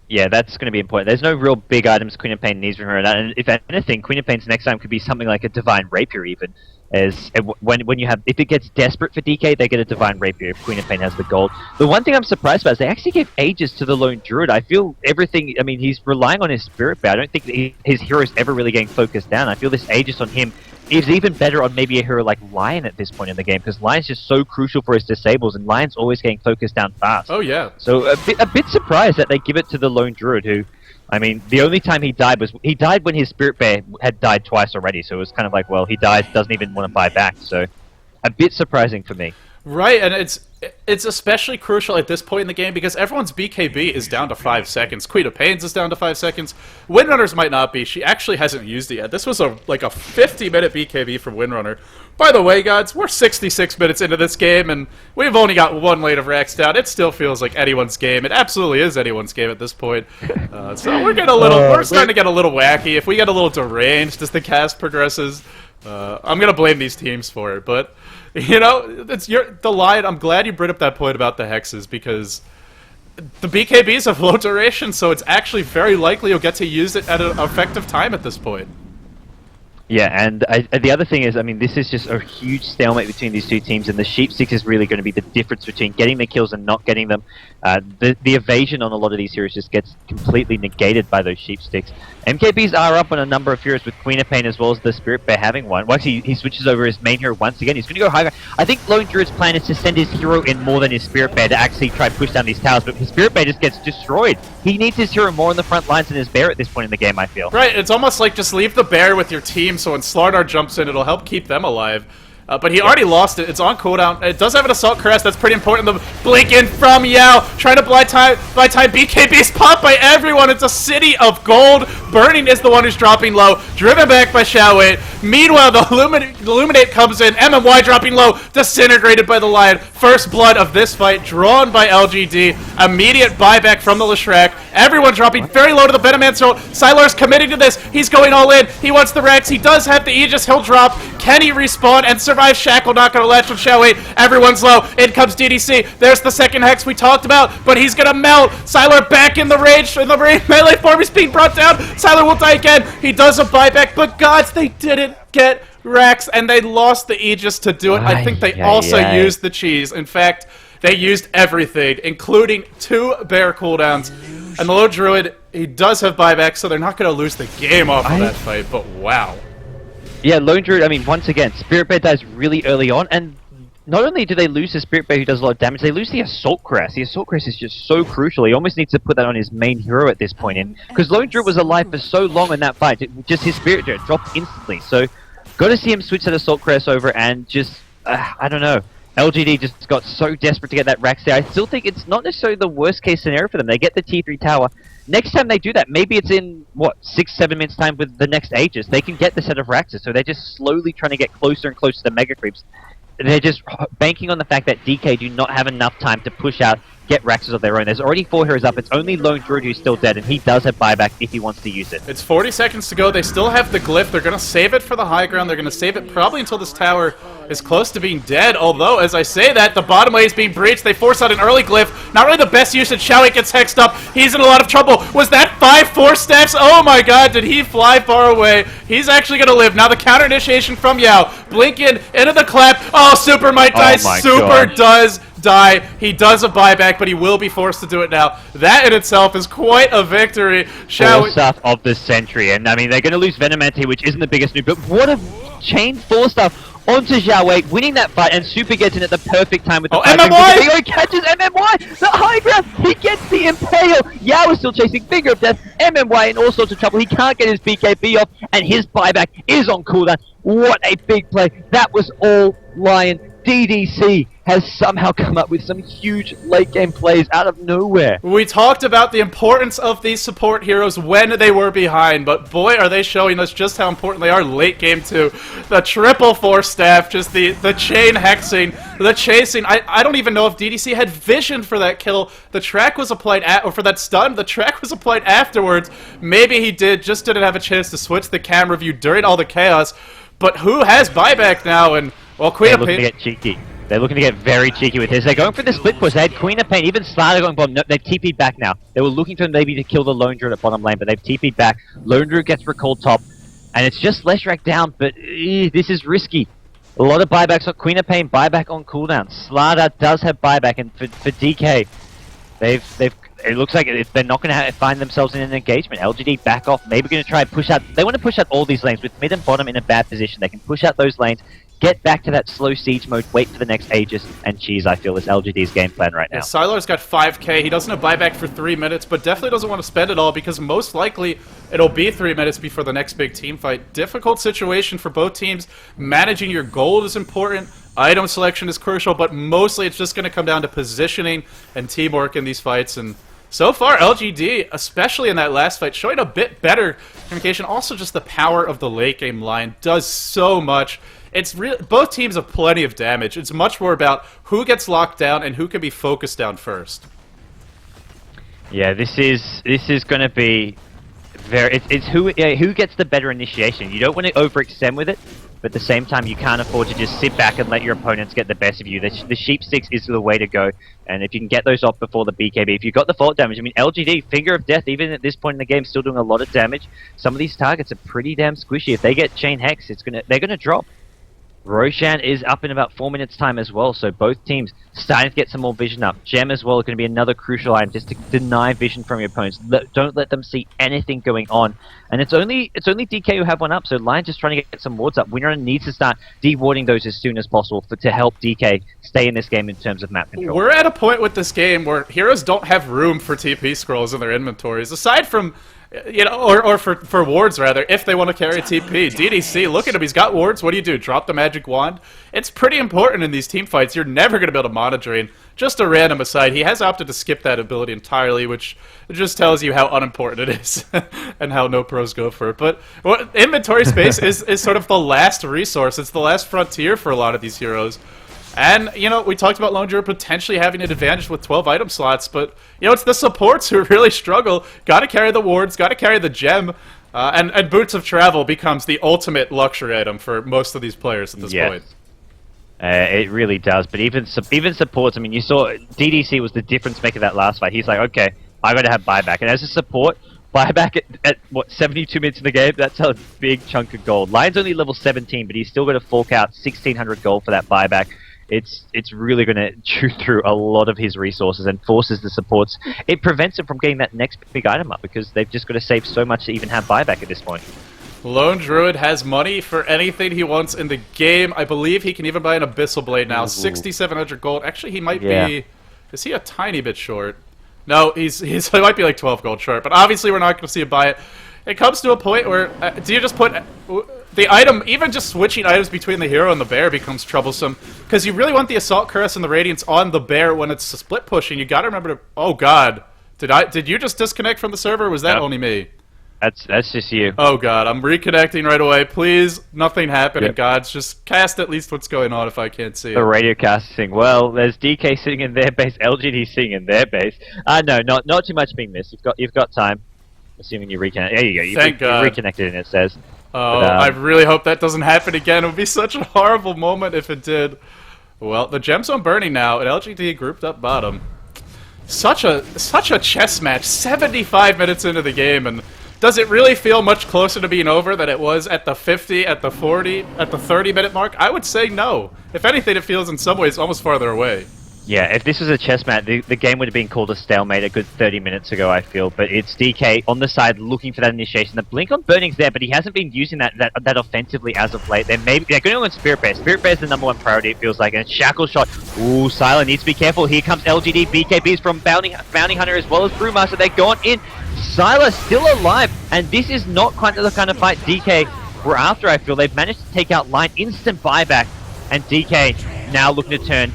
Yeah, that's going to be important. There's no real big items Queen of Pain needs from her. And if anything, Queen of Pain's next time could be something like a Divine Rapier even. As when you have, if it gets desperate for DK, they get a Divine Rapier if Queen of Pain has the gold. The one thing I'm surprised about is they actually gave Aegis to the lone druid. I feel everything, I mean, he's relying on his Spirit Bear. I don't think that his hero's ever really getting focused down. I feel this Aegis on him is even better on maybe a hero like Lion at this point in the game, because Lion's just so crucial for his disables, and Lion's always getting focused down fast. Oh yeah. So a bit surprised that they give it to the lone druid, who, I mean, the only time he died was when his Spirit Bear had died twice already. So it was kind of like, well, he dies, doesn't even want to buy back. So a bit surprising for me. Right, and it's especially crucial at this point in the game because everyone's BKB is down to 5 seconds. Queen of Pains is down to 5 seconds. Windrunner's might not be. She actually hasn't used it yet. This was like a 50-minute BKB from Windrunner. By the way, gods, we're 66 minutes into this game, and we've only got 1 lane of Rax down. It still feels like anyone's game. It absolutely is anyone's game at this point. So we're getting a little, we're starting to get a little wacky. If we get a little deranged as the cast progresses, I'm gonna blame these teams for it, but. You know, it's the line. I'm glad you brought up that point about the hexes because the BKBs have low duration, so it's actually very likely you'll get to use it at an effective time at this point. Yeah, and the other thing is, I mean, this is just a huge stalemate between these two teams, and the Sheep Sticks is really going to be the difference between getting the kills and not getting them. The evasion on a lot of these heroes just gets completely negated by those Sheep Sticks. MKBs are up on a number of heroes with Queen of Pain as well as the Spirit Bear having one. Well, actually, he switches over his main hero once again. He's going to go higher. I think Lone Druid's plan is to send his hero in more than his Spirit Bear to actually try to push down these towers, but his Spirit Bear just gets destroyed. He needs his hero more on the front lines than his bear at this point in the game, I feel. Right, it's almost like just leave the bear with your team so when Slardar jumps in, it'll help keep them alive. But he already lost it. It's on cooldown. It does have an Assault Crest. That's pretty important. The blink in from Yao. Trying to blind time. BKB's popped by everyone. It's a city of gold. Burning is the one who's dropping low. Driven back by Xiaowei. Meanwhile, the Illuminate comes in. MMY dropping low. Disintegrated by the Lion. First blood of this fight. Drawn by LGD. Immediate buyback from the Leshrac. Everyone dropping very low to the Venomancer. Sylar's committing to this. He's going all in. He wants the Rex. He does have the Aegis. He'll drop. Can he respawn and survive? Shackle not gonna latch from Xiaowei. Everyone's low. In comes DDC. There's the second hex we talked about, but he's gonna melt. Sylar back in the range. In the melee form is being brought down. Sylar will die again. He does a buyback, but gods, they didn't get Rax, and they lost the Aegis to do it. I think they also used the cheese. In fact, they used everything, including 2 bear cooldowns. And the low druid, he does have buyback, so they're not gonna lose the game off of that fight, but wow. Yeah, Lone Druid, I mean, once again, Spirit Bear dies really early on, and not only do they lose the Spirit Bear who does a lot of damage, they lose the Assault Crest. The Assault Crest is just so crucial. He almost needs to put that on his main hero at this point in, because Lone Druid was alive for so long in that fight, just his Spirit Bear dropped instantly. So, got to see him switch that Assault Crest over and just, I don't know. LGD just got so desperate to get that Rax there. I still think it's not necessarily the worst case scenario for them. They get the T3 tower. Next time they do that, maybe it's in, what, 6-7 minutes time with the next Aegis. They can get the set of Raxes, so they're just slowly trying to get closer and closer to Mega Creeps. They're just banking on the fact that DK do not have enough time to push out, get Raxes of their own. There's already 4 heroes up. It's only Lone Druid who's still dead, and he does have buyback if he wants to use it. It's 40 seconds to go. They still have the glyph. They're going to save it for the high ground. They're going to save it probably until this tower is close to being dead. Although, as I say that, the bottom lane is being breached. They force out an early glyph. Not really the best usage. Xiaowei gets hexed up. He's in a lot of trouble. Was that 5-4 steps? Oh my god, did he fly far away? He's actually going to live. Now the counter initiation from Yao. Blink in, into the clap. Oh, Super might die. Super does die. He does a buyback, but he will be forced to do it now. That in itself is quite a victory. Four stuff of the century, and I mean they're going to lose Venomante, which isn't the biggest news, but what a chain 4 stuff onto Xiaowei, winning that fight, and Super gets in at the perfect time with the MMY! Catches MMY! The high ground! He gets the Impale! Yao is still chasing Finger of Death, MMY in all sorts of trouble. He can't get his BKB off, and his buyback is on cooldown. What a big play. That was all Lion. DDC has somehow come up with some huge late game plays out of nowhere. We talked about the importance of these support heroes when they were behind, but boy are they showing us just how important they are late game too. The triple 4 staff, just the chain hexing, the chasing. I don't even know if DDC had vision for that kill. The track was applied or for that stun, the track was applied afterwards. Maybe he did, just didn't have a chance to switch the camera view during all the chaos. But who has buyback now? And well, Queen of Pain. They're looking to get cheeky. They're looking to get very cheeky with this. They're going for the split push. They had Queen of Pain, even Slider going bottom. No, they've TP'd back now. They were looking for maybe to kill the Lone Druid at bottom lane, but they've TP'd back. Lone Druid gets recalled top, and it's just Leshrac down, but this is risky. A lot of buybacks on Queen of Pain, buyback on cooldown. Slider does have buyback, and for DK, it looks like they're not going to find themselves in an engagement. LGD back off, maybe going to try and push out. They want to push out all these lanes with mid and bottom in a bad position. They can push out those lanes, get back to that slow siege mode, wait for the next Aegis, and cheese, I feel, is LGD's game plan right now. Yeah, Sylar's got 5k. He doesn't have buyback for 3 minutes, but definitely doesn't want to spend it all because most likely it'll be 3 minutes before the next big team fight. Difficult situation for both teams. Managing your gold is important. Item selection is crucial, but mostly it's just going to come down to positioning and teamwork in these fights. And so far, LGD, especially in that last fight, showing a bit better communication. Also, just the power of the late game line does so much. It's both teams have plenty of damage. It's much more about who gets locked down and who can be focused down first. Yeah, this is going to be very. It's who gets the better initiation. You don't want to overextend with it, but at the same time, you can't afford to just sit back and let your opponents get the best of you. The sheep sticks is the way to go, and if you can get those off before the BKB, if you've got the fault damage, I mean, LGD, Finger of Death, even at this point in the game, still doing a lot of damage. Some of these targets are pretty damn squishy. If they get chain hex, they're gonna drop. Roshan is up in about 4 minutes time as well, so both teams starting to get some more vision up. Gem as well is going to be another crucial item just to deny vision from your opponents. Don't let them see anything going on. And it's only DK who have one up, so Lion just trying to get some wards up. Winner needs to start de-warding those as soon as possible to help DK stay in this game in terms of map control. We're at a point with this game where heroes don't have room for TP scrolls in their inventories, aside from, you know, or for wards rather, if they want to carry TP. DDC, look at him, he's got wards. What do? Drop the magic wand? It's pretty important in these team fights. You're never going to be able to monitor him. Just a random aside, he has opted to skip that ability entirely, which just tells you how unimportant it is and how no pros go for it. But inventory space is sort of the last resource. It's the last frontier for a lot of these heroes. And, you know, we talked about Lone Druid potentially having an advantage with 12 item slots, but, you know, it's the supports who really struggle. Gotta carry the wards, gotta carry the gem, and Boots of Travel becomes the ultimate luxury item for most of these players at this point. It really does, but even supports, I mean, you saw DDC was the difference maker that last fight. He's like, okay, I gotta have buyback. And as a support, buyback at what, 72 minutes in the game? That's a big chunk of gold. Lion's only level 17, but he's still got to fork out 1,600 gold for that buyback. It's really going to chew through a lot of his resources and forces the supports. It prevents him from getting that next big item up because they've just got to save so much to even have buyback at this point. Lone Druid has money for anything he wants in the game. I believe he can even buy an Abyssal Blade now. 6,700 gold. Actually, he might be... Is he a tiny bit short? No, he might be like 12 gold short. But obviously, we're not going to see him buy it. It comes to a point where... do you just put... the item, even just switching items between the hero and the bear becomes troublesome, because you really want the Assault Caress and the Radiance on the bear when it's split pushing. You gotta remember to... Oh god. Did you just disconnect from the server, or was that only me? That's just you. Oh god, I'm reconnecting right away. Please, nothing happening, gods. Just cast at least what's going on if I can't see it. The radio casting. Well, there's DK sitting in their base, LGD sitting in their base. No, not too much being missed. You've got time. Assuming you reconnect. There you go. Thank God. You reconnected, and it says. Oh, but, I really hope that doesn't happen again. It would be such a horrible moment if it did. Well, the Gemstone burning now, and LGD grouped up bottom. Such a chess match. 75 minutes into the game, and does it really feel much closer to being over than it was at the 50, at the 40, at the 30-minute mark? I would say no. If anything, it feels in some ways almost farther away. Yeah, if this was a chess match, the game would have been called a stalemate a good 30 minutes ago, I feel. But it's DK on the side looking for that initiation. The blink on Burning's there, but he hasn't been using that offensively as of late. They're going on Spirit Bear. Spirit Bear's the #1 priority, it feels like. And Shackle Shot. Ooh, Sylar needs to be careful. Here comes LGD, BKBs from Bounty Hunter as well as Brewmaster. They're gone in. Sylar still alive, and this is not quite the kind of fight DK were after, I feel. They've managed to take out Line, instant buyback, and DK now looking to turn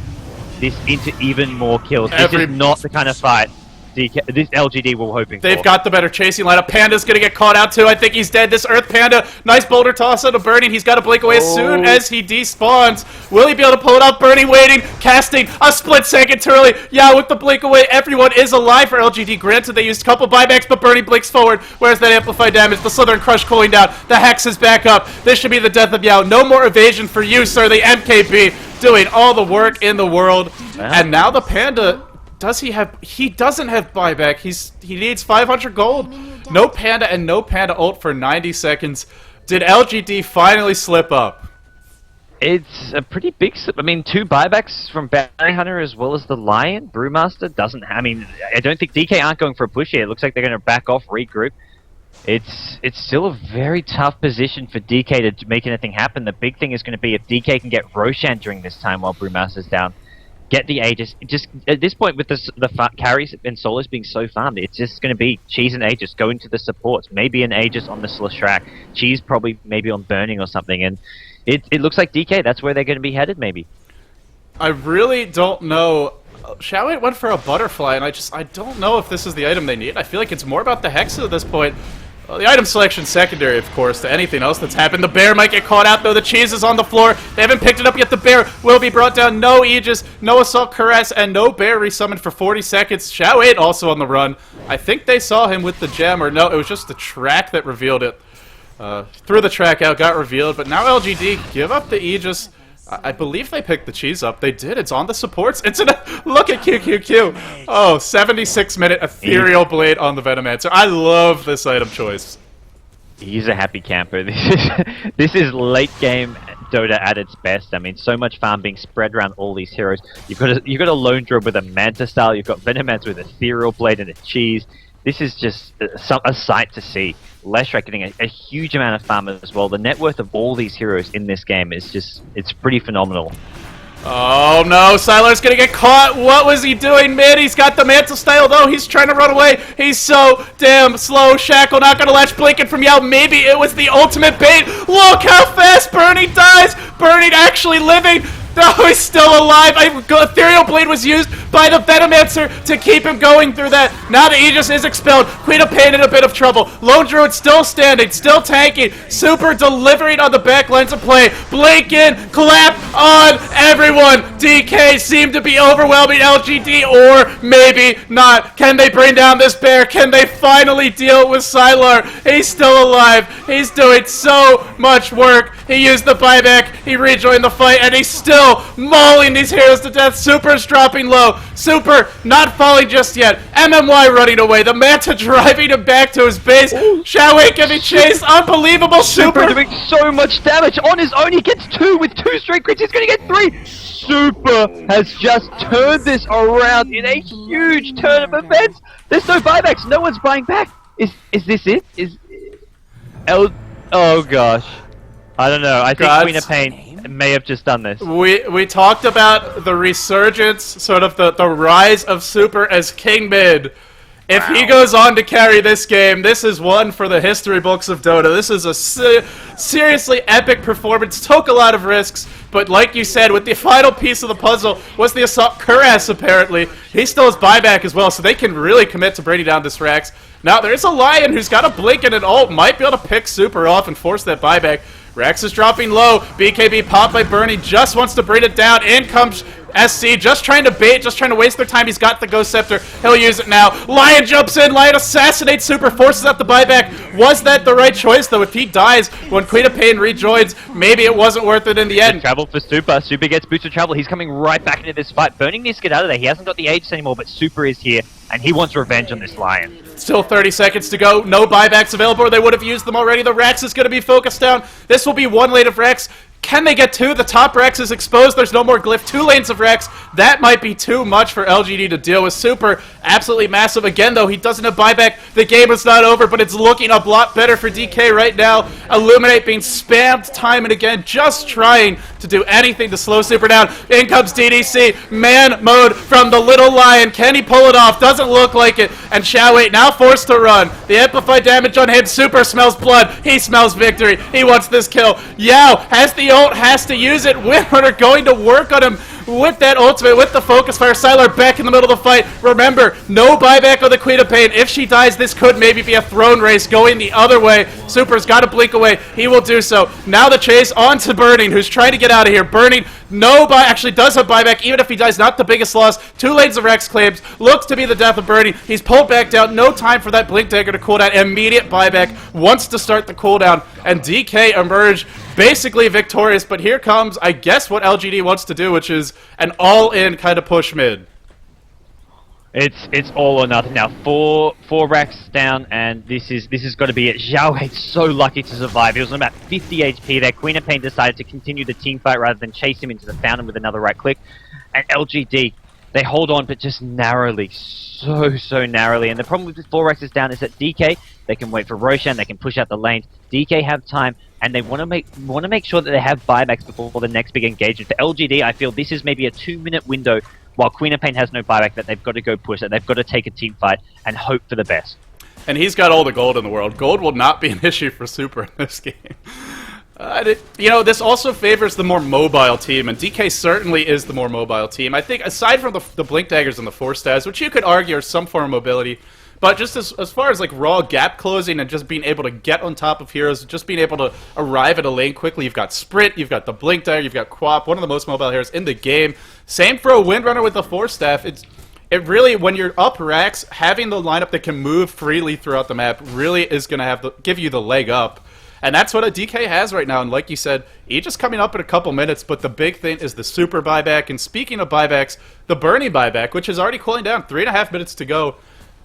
this into even more kills. This is not the kind of fight this LGD were hoping for. They've got the better chasing lineup. Panda's gonna get caught out too. I think he's dead. This Earth Panda, nice boulder toss out of Burning. He's got to blink away as soon as he despawns. Will he be able to pull it off? Burning waiting, casting a split second too early. Yeah, with the blink away, everyone is alive for LGD. Granted, they used a couple buybacks, but Burning blinks forward. Where's that amplified damage? The Slither and Crush cooling down. The Hex is back up. This should be the death of Yao. No more evasion for you, sir. The MKB doing all the work in the world. And now the Panda... He doesn't have buyback. He needs 500 gold. No Panda and no Panda ult for 90 seconds. Did LGD finally slip up? It's a pretty big slip. I mean, 2 buybacks from Bounty Hunter as well as the Lion. Brewmaster doesn't... I mean, I don't think DK aren't going for a push here. It looks like they're going to back off, regroup. It's still a very tough position for DK to make anything happen. The big thing is going to be if DK can get Roshan during this time while Brewmaster's down. Get the Aegis. Just at this point, with the carries and solos being so farmed, it's just going to be Cheese and Aegis going to the supports. Maybe an Aegis on the Slashrak. Cheese probably maybe on Burning or something. And it looks like DK, that's where they're going to be headed, maybe. I really don't know. Shao went for a Butterfly, and I don't know if this is the item they need. I feel like it's more about the Hex at this point. Well, the item selection secondary, of course, to anything else that's happened. The bear might get caught out, though. The cheese is on the floor. They haven't picked it up yet. The bear will be brought down. No Aegis, no Assault Caress, and no bear resummoned for 40 seconds. Shao 8 also on the run. I think they saw him with the gem, or no, it was just the track that revealed it. Threw the track out, got revealed, but now LGD give up the Aegis. I believe they picked the cheese up. They did. It's on the supports. It's in a... Look at QQQ. Oh, 76-minute Ethereal Blade on the Venomancer. I love this item choice. He's a happy camper. This is late game Dota at its best. I mean, so much farm being spread around all these heroes. You've got a Lone Druid with a Manta style. You've got Venomancer with Ethereal Blade and a cheese. This is just a sight to see. Leshrac getting a huge amount of farm as well. The net worth of all these heroes in this game is just, it's pretty phenomenal. Oh no, Sylar's gonna get caught. What was he doing mid? He's got the mantle style though. He's trying to run away. He's so damn slow. Shackle not gonna latch blinking from Yao. Maybe it was the ultimate bait. Look how fast Burning dies. Burning actually living. No, he's still alive. Ethereal Blade was used by the Venomancer to keep him going through that. Now the Aegis is expelled. Queen of Pain in a bit of trouble. Lone Druid still standing, still tanking. Super delivering on the back lines of play. Blink in, clap on everyone. DK seemed to be overwhelming LGD, or maybe not. Can they bring down this bear? Can they finally deal with Sylar? He's still alive. He's doing so much work. He used the buyback. He rejoined the fight, and he's still mauling these heroes to death. Super's dropping low. Super not falling just yet. MMY running away. The Manta driving him back to his base. Shao giving chase. Unbelievable. Super doing so much damage on his own. He gets 2 with 2 straight crits. He's going to get 3. Super has just turned this around in a huge turn of events. There's no buybacks. No one's buying back. Is this it? Oh gosh. I don't know. I think Queen of Pain may have just done this. We talked about the resurgence, sort of the rise of Super as King Mid. If he goes on to carry this game, this is one for the history books of Dota. This is a seriously epic performance. Took a lot of risks, but like you said, with the final piece of the puzzle was the Assault Cuirass, apparently. He still has buyback as well, so they can really commit to bringing down this Rax. Now, there's a Lion who's got a blink and an ult. Might be able to pick Super off and force that buyback. Rax is dropping low. BKB popped by Bernie. Just wants to bring it down. In comes SC, just trying to bait, just trying to waste their time. He's got the Ghost Scepter. He'll use it now. Lion jumps in. Lion assassinates Super, forces out the buyback. Was that the right choice, though? If he dies when Queen of Pain rejoins, maybe it wasn't worth it in the end. Travel for Super. Super gets boosted travel. He's coming right back into this fight. Burning needs to get out of there. He hasn't got the Aegis anymore, but Super is here, and he wants revenge on this Lion. Still 30 seconds to go. No buybacks available, or they would have used them already. The Rax is going to be focused down. This will be one lane of Rax. Can they get two? The top Rex is exposed. There's no more glyph. 2 lanes of Rex. That might be too much for LGD to deal with. Super, absolutely massive. Again, though, he doesn't have buyback. The game is not over, but it's looking a lot better for DK right now. Illuminate being spammed time and again, just trying to do anything to slow Super down. In comes DDC. Man mode from the little Lion. Can he pull it off? Doesn't look like it. And Xiaowei now forced to run. The amplified damage on him. Super smells blood. He smells victory. He wants this kill. Yao has the ult, has to use it. Windrunner going to work on him with that ultimate, with the focus fire. Sylar back in the middle of the fight. Remember, no buyback on the Queen of Pain. If she dies, this could maybe be a throne race going the other way. Super's got to blink away. He will do so. Now the chase on to Burning, who's trying to get out of here. Burning, actually does have buyback, even if he dies, not the biggest loss. 2 lanes of Rex claims. Looks to be the death of Burning. He's pulled back down. No time for that blink dagger to cool down. Immediate buyback. Wants to start the cooldown. And DK emerge basically victorious, but here comes, I guess, what LGD wants to do, which is an all-in kind of push mid. It's all or nothing now. Four racks down, and this is got to be it. Xiaowei's so lucky to survive. He was on about 50 HP there. Queen of Pain decided to continue the team fight rather than chase him into the fountain with another right click. And LGD, they hold on, but just narrowly, so narrowly. And the problem with the 4 racks is down is that DK, they can wait for Roshan, they can push out the lanes. DK have time, and they want to make sure that they have buybacks before the next big engagement. For LGD, I feel this is maybe a 2-minute window while Queen of Pain has no buyback that they've got to go push it. They've got to take a team fight and hope for the best. And he's got all the gold in the world. Gold will not be an issue for Super in this game. This also favors the more mobile team, and DK certainly is the more mobile team. I think, aside from the Blink Daggers and the Force Stabs, which you could argue are some form of mobility, but just as far as like raw gap closing and just being able to get on top of heroes, just being able to arrive at a lane quickly, you've got Sprint, you've got the Blink Dagger, you've got Quap, one of the most mobile heroes in the game. Same for a Windrunner with the Force Staff. It really, when you're up racks, having the lineup that can move freely throughout the map really is going to give you the leg up. And that's what a DK has right now. And like you said, Aegis coming up in a couple minutes, but the big thing is the Super buyback. And speaking of buybacks, the Bernie buyback, which is already cooling down, 3.5 minutes to go.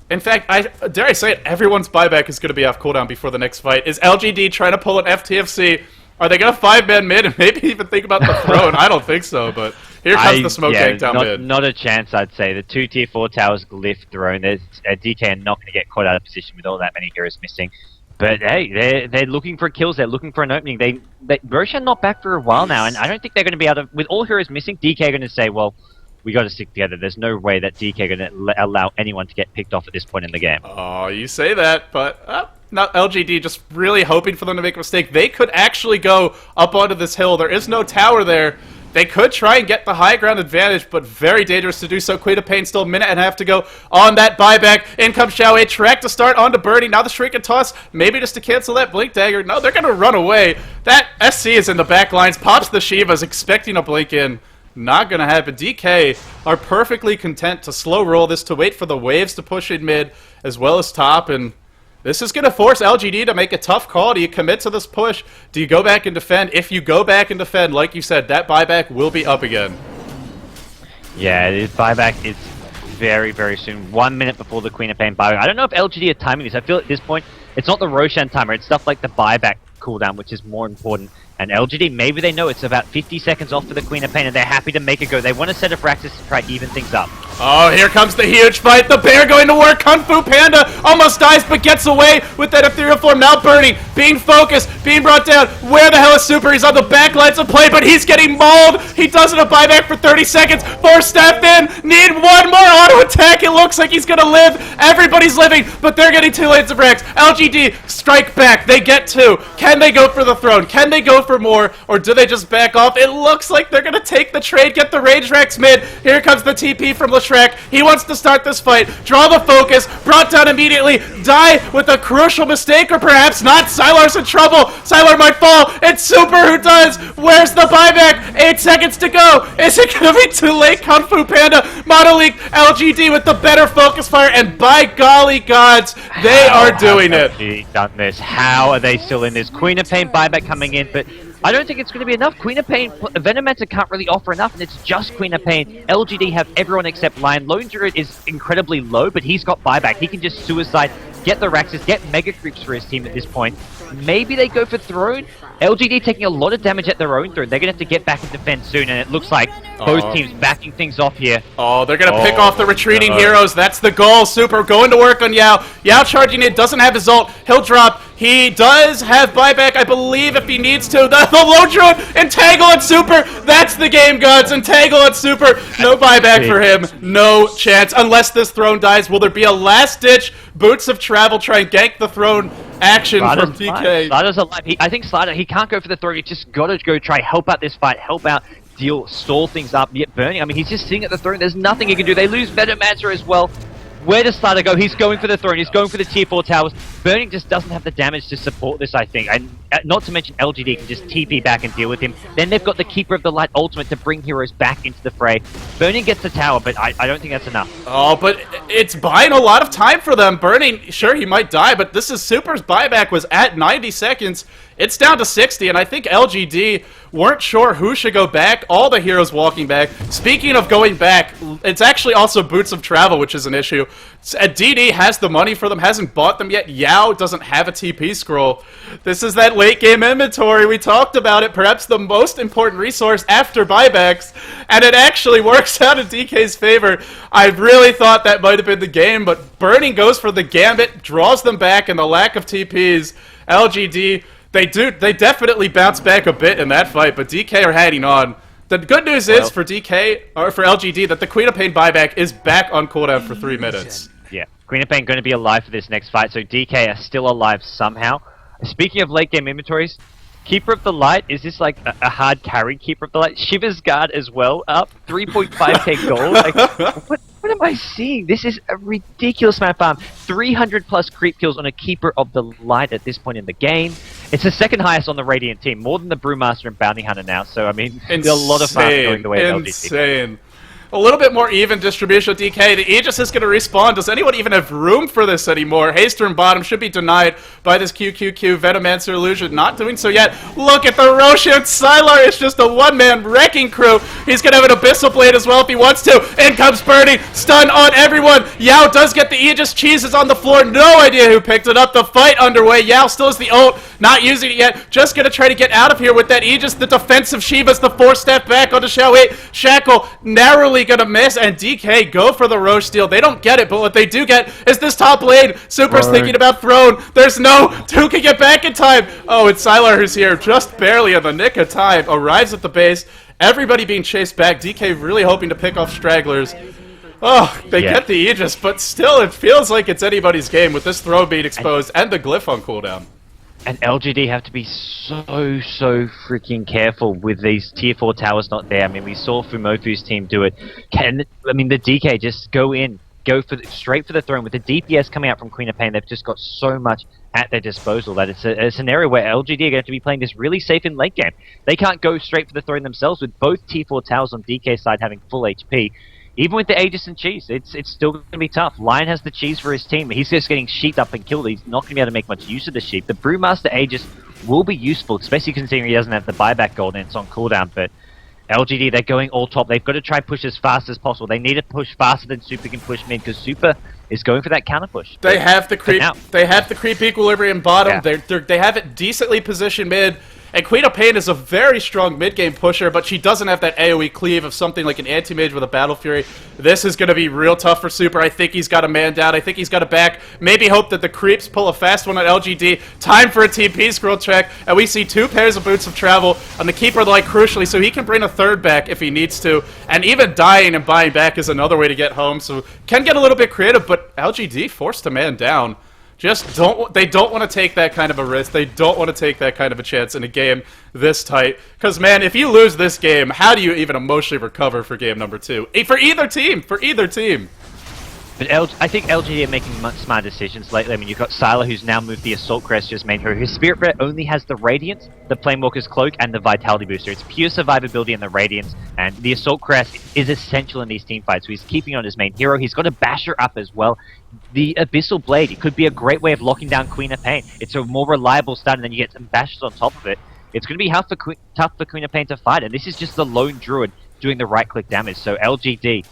In fact, dare I say it, everyone's buyback is going to be off cooldown before the next fight. Is LGD trying to pull an FTFC? Are they going to 5-man mid and maybe even think about the throne? I don't think so, but here comes the smoke tank down mid. Not a chance, I'd say. The 2 tier 4 towers glyph throne. There's DK are not going to get caught out of position with all that many heroes missing. But hey, they're looking for kills. They're looking for an opening. Roshan not back for a while now, and I don't think they're going to be able to. With all heroes missing, DK are going to say, well, we got to stick together. There's no way that DK are going to allow anyone to get picked off at this point in the game. Oh, you say that, but not LGD, just really hoping for them to make a mistake. They could actually go up onto this hill. There is no tower there. They could try and get the high ground advantage, but very dangerous to do so. Queen of Pain still a minute and a half to go on that buyback. In comes Xiaowei, track to start onto Birdie. Now the Shrink and Toss, maybe just to cancel that Blink Dagger. No, they're going to run away. That SC is in the back lines, pops the Shivas, expecting a Blink in. Not going to happen. DK are perfectly content to slow roll this, to wait for the waves to push in mid as well as top, and this is going to force LGD to make a tough call. Do you commit to this push? Do you go back and defend? If you go back and defend, like you said, that buyback will be up again. Yeah, this buyback is very, very soon. 1 minute before the Queen of Pain buyback. I don't know if LGD are timing this. I feel at this point, it's not the Roshan timer. It's stuff like the buyback cooldown, which is more important. And LGD, maybe they know it's about 50 seconds off for the Queen of Pain, and they're happy to make it go. They want to set up Raxus to try to even things up. Oh, here comes the huge fight. The bear going to work. Kung Fu Panda almost dies, but gets away with that ethereal form. Now burning, being focused, being brought down. Where the hell is Super? He's on the back lines of play, but he's getting mauled. He doesn't have buyback for 30 seconds. 4-step in. Need one more auto attack. It looks like he's going to live. Everybody's living, but they're getting 2 lanes of Rex. LGD strike back. They get 2. Can they go for the throne? Can they go for more, or do they just back off? It looks like they're going to take the trade, get the Rage Rex mid. Here comes the TP from Shrek. He wants to start this fight, draw the focus, brought down immediately, die with a crucial mistake, or perhaps not. Sylar's in trouble. Sylar might fall. It's Super who does. Where's the buyback? 8 seconds to go. Is it going to be too late? Kung Fu Panda, Monolink, LGD with the better focus fire, and by golly gods, they are doing it. LGD done this? How are they still in this? Queen of Pain buyback coming in, but I don't think it's going to be enough. Queen of Pain, Venomancer can't really offer enough, and it's just Queen of Pain. LGD have everyone except Lion. Lone Druid is incredibly low, but he's got buyback. He can just suicide, get the Raxus, get Mega Creeps for his team at this point. Maybe they go for Throne. LGD taking a lot of damage at their own Throne. They're going to have to get back in defense soon, and it looks like both teams backing things off here. Oh, they're going to pick off the retreating heroes. That's the goal. Super going to work on Yao. Yao charging it, doesn't have his ult. He'll drop. He does have buyback, I believe, if he needs to. The Lone Druid, entangle and Super. That's the game, gods. Entangle and Super. No buyback for him. No chance. Unless this throne dies, will there be a last-ditch Boots of Travel try and gank the throne action from DK? Slider's alive. I think Slider, he can't go for the throne. He's just got to go try help out this fight, help out, stall things up, yet burning. I mean, he's just sitting at the throne. There's nothing he can do. They lose Venomancer as well. Where does Slider go? He's going for the throne. He's going for the tier 4 towers. Burning just doesn't have the damage to support this, I think. And not to mention LGD can just TP back and deal with him. Then they've got the Keeper of the Light ultimate to bring heroes back into the fray. Burning gets the tower, but I don't think that's enough. Oh, but it's buying a lot of time for them. Burning, sure, he might die, but this is Super's buyback was at 90 seconds. It's down to 60, and I think LGD weren't sure who should go back. All the heroes walking back. Speaking of going back, it's actually also Boots of Travel, which is an issue. DD has the money for them, hasn't bought them yet. Yao doesn't have a TP scroll. This is that late game inventory. We talked about it. Perhaps the most important resource after buybacks, and it actually works out in DK's favor. I really thought that might have been the game, but Burning goes for the gambit, draws them back, and the lack of TPs. LGD... They definitely bounce back a bit in that fight, but DK are hanging on. The good news is for DK, or for LGD, that the Queen of Pain buyback is back on cooldown for 3 minutes. Yeah, Queen of Pain going to be alive for this next fight, so DK are still alive somehow. Speaking of late game inventories, Keeper of the Light, is this like a hard carry Keeper of the Light? Shiva's Guard as well, up 3.5k gold. Like, what am I seeing? This is a ridiculous amount of farm. 300 plus creep kills on a Keeper of the Light at this point in the game. It's the second highest on the Radiant team, more than the Brewmaster and Bounty Hunter now. So, I mean, there's a lot of farm going the way of LGD. Insane. A little bit more even distribution of DK. The Aegis is going to respawn. Does anyone even have room for this anymore? Haster and bottom should be denied by this QQQ. Venomancer Illusion not doing so yet. Look at the Roshan. Sylar is just a one-man wrecking crew. He's going to have an Abyssal Blade as well if he wants to. In comes Burning. Stun on everyone. Yao does get the Aegis. Cheese is on the floor. No idea who picked it up. The fight underway. Yao still has the ult. Not using it yet. Just going to try to get out of here with that Aegis. The defensive Shiva's the 4-step back onto Xiaowei. Shackle narrowly gonna miss, and DK go for the Roche steal. They don't get it, but what they do get is this top lane. Super's thinking about Throne. There's no who can get back in time. Oh, it's Sylar who's here just barely in the nick of time. Arrives at the base. Everybody being chased back. DK really hoping to pick off stragglers. Oh, they get the Aegis, but still it feels like it's anybody's game with this Throne being exposed and the Glyph on cooldown. And LGD have to be so freaking careful with these tier 4 towers not there. I mean, we saw Fumofu's team do it. The DK just go straight for the throne. With the DPS coming out from Queen of Pain, they've just got so much at their disposal that it's a scenario where LGD are going to be playing this really safe in late game. They can't go straight for the throne themselves with both tier 4 towers on DK's side having full HP. Even with the Aegis and Cheese, it's still going to be tough. Lion has the Cheese for his team. He's just getting sheeped up and killed. He's not going to be able to make much use of the sheep. The Brewmaster Aegis will be useful, especially considering he doesn't have the buyback gold and it's on cooldown. But LGD, they're going all top. They've got to try push as fast as possible. They need to push faster than Super can push mid, because Super is going for that counter push. They have the creep. They have the creep equilibrium bottom. Yeah. They have it decently positioned mid. And Queen of Pain is a very strong mid-game pusher, but she doesn't have that AoE cleave of something like an Anti-Mage with a Battle Fury. This is going to be real tough for Super. I think he's got a man down. I think he's got a back. Maybe hope that the creeps pull a fast one on LGD. Time for a TP scroll check, and we see 2 pairs of Boots of Travel on the Keeper of the Light crucially, so he can bring a third back if he needs to. And even dying and buying back is another way to get home, so can get a little bit creative, but LGD forced a man down. They don't want to take that kind of a risk. They don't want to take that kind of a chance in a game this tight. Because, man, if you lose this game, how do you even emotionally recover for game number 2? For either team! For either team! But I think LGD are making smart decisions lately. I mean, you've got Sylar, who's now moved the Assault Crest, just main hero. His Spirit Breath only has the Radiance, the Planewalker's Cloak, and the Vitality Booster. It's pure survivability and the Radiance, and the Assault Crest is essential in these team fights, so he's keeping on his main hero. He's got a Basher up as well. The Abyssal Blade, it could be a great way of locking down Queen of Pain. It's a more reliable start, and then you get some Bashers on top of it. It's going to be tough for Queen of Pain to fight, and this is just the lone Druid doing the right-click damage, so LGD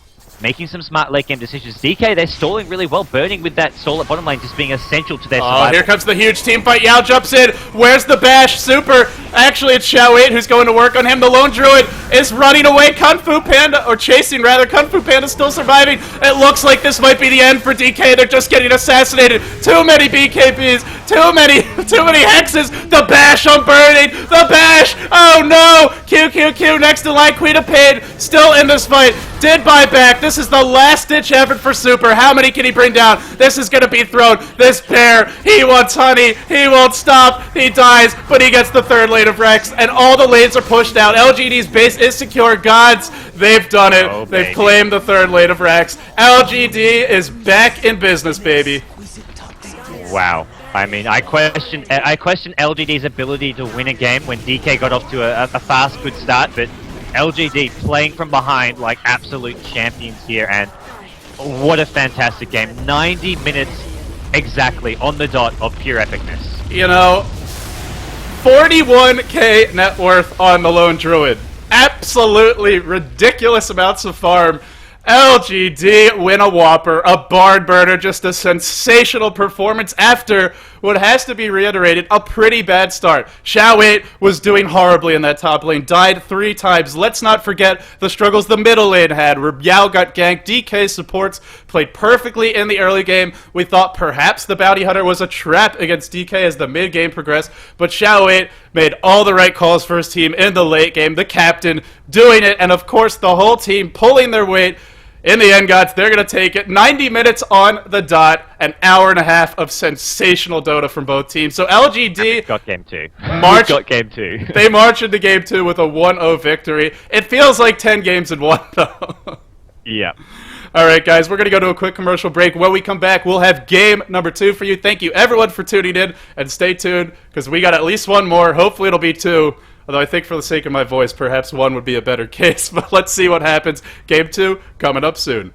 making some smart late game decisions. DK, they're stalling really well, burning with that soul at bottom lane just being essential to their survival. Oh, here comes the huge team fight. Yao jumps in. Where's the bash? Super. Actually, it's Xiao 8 who's going to work on him. The lone druid is running away. Kung Fu Panda, or chasing rather. Kung Fu Panda still surviving. It looks like this might be the end for DK. They're just getting assassinated. Too many BKBs. Too many hexes. The bash on burning. The bash. Oh no. QQQ next to line. Queen of Pain still in this fight. Did buy back. This is the last ditch effort for Super. How many can he bring down? This is gonna be thrown. This bear, he wants honey. He won't stop. He dies, but he gets the third lane of Rex, and all the lanes are pushed out. LGD's base is secure. Gods, they've done it. Oh, they've claimed the third lane of Rex. LGD is back in business, baby. Wow. I mean, I question LGD's ability to win a game when DK got off to a fast, good start, but LGD playing from behind like absolute champions here, and what a fantastic game. 90 minutes exactly on the dot of pure epicness. You know, 41k net worth on the lone druid. Absolutely ridiculous amounts of farm. LGD win a whopper, a barn burner, just a sensational performance after what has to be reiterated, a pretty bad start. Xiao 8 was doing horribly in that top lane, died 3 times. Let's not forget the struggles the middle lane had, where Yao got ganked. DK supports played perfectly in the early game. We thought perhaps the Bounty Hunter was a trap against DK as the mid game progressed, but Xiao 8 made all the right calls for his team in the late game. The captain doing it, and of course the whole team pulling their weight. In the end, Gods, they're going to take it. 90 minutes on the dot, an hour and a half of sensational Dota from both teams. So LGD got game 2. Got game 2. They march into game 2 with a 1-0 victory. It feels like 10 games in one, though. Yeah. All right, guys, we're going to go to a quick commercial break. When we come back, we'll have game number 2 for you. Thank you, everyone, for tuning in, and stay tuned, because we got at least one more. Hopefully it'll be 2. Although I think for the sake of my voice, perhaps 1 would be a better case. But let's see what happens. Game 2 coming up soon.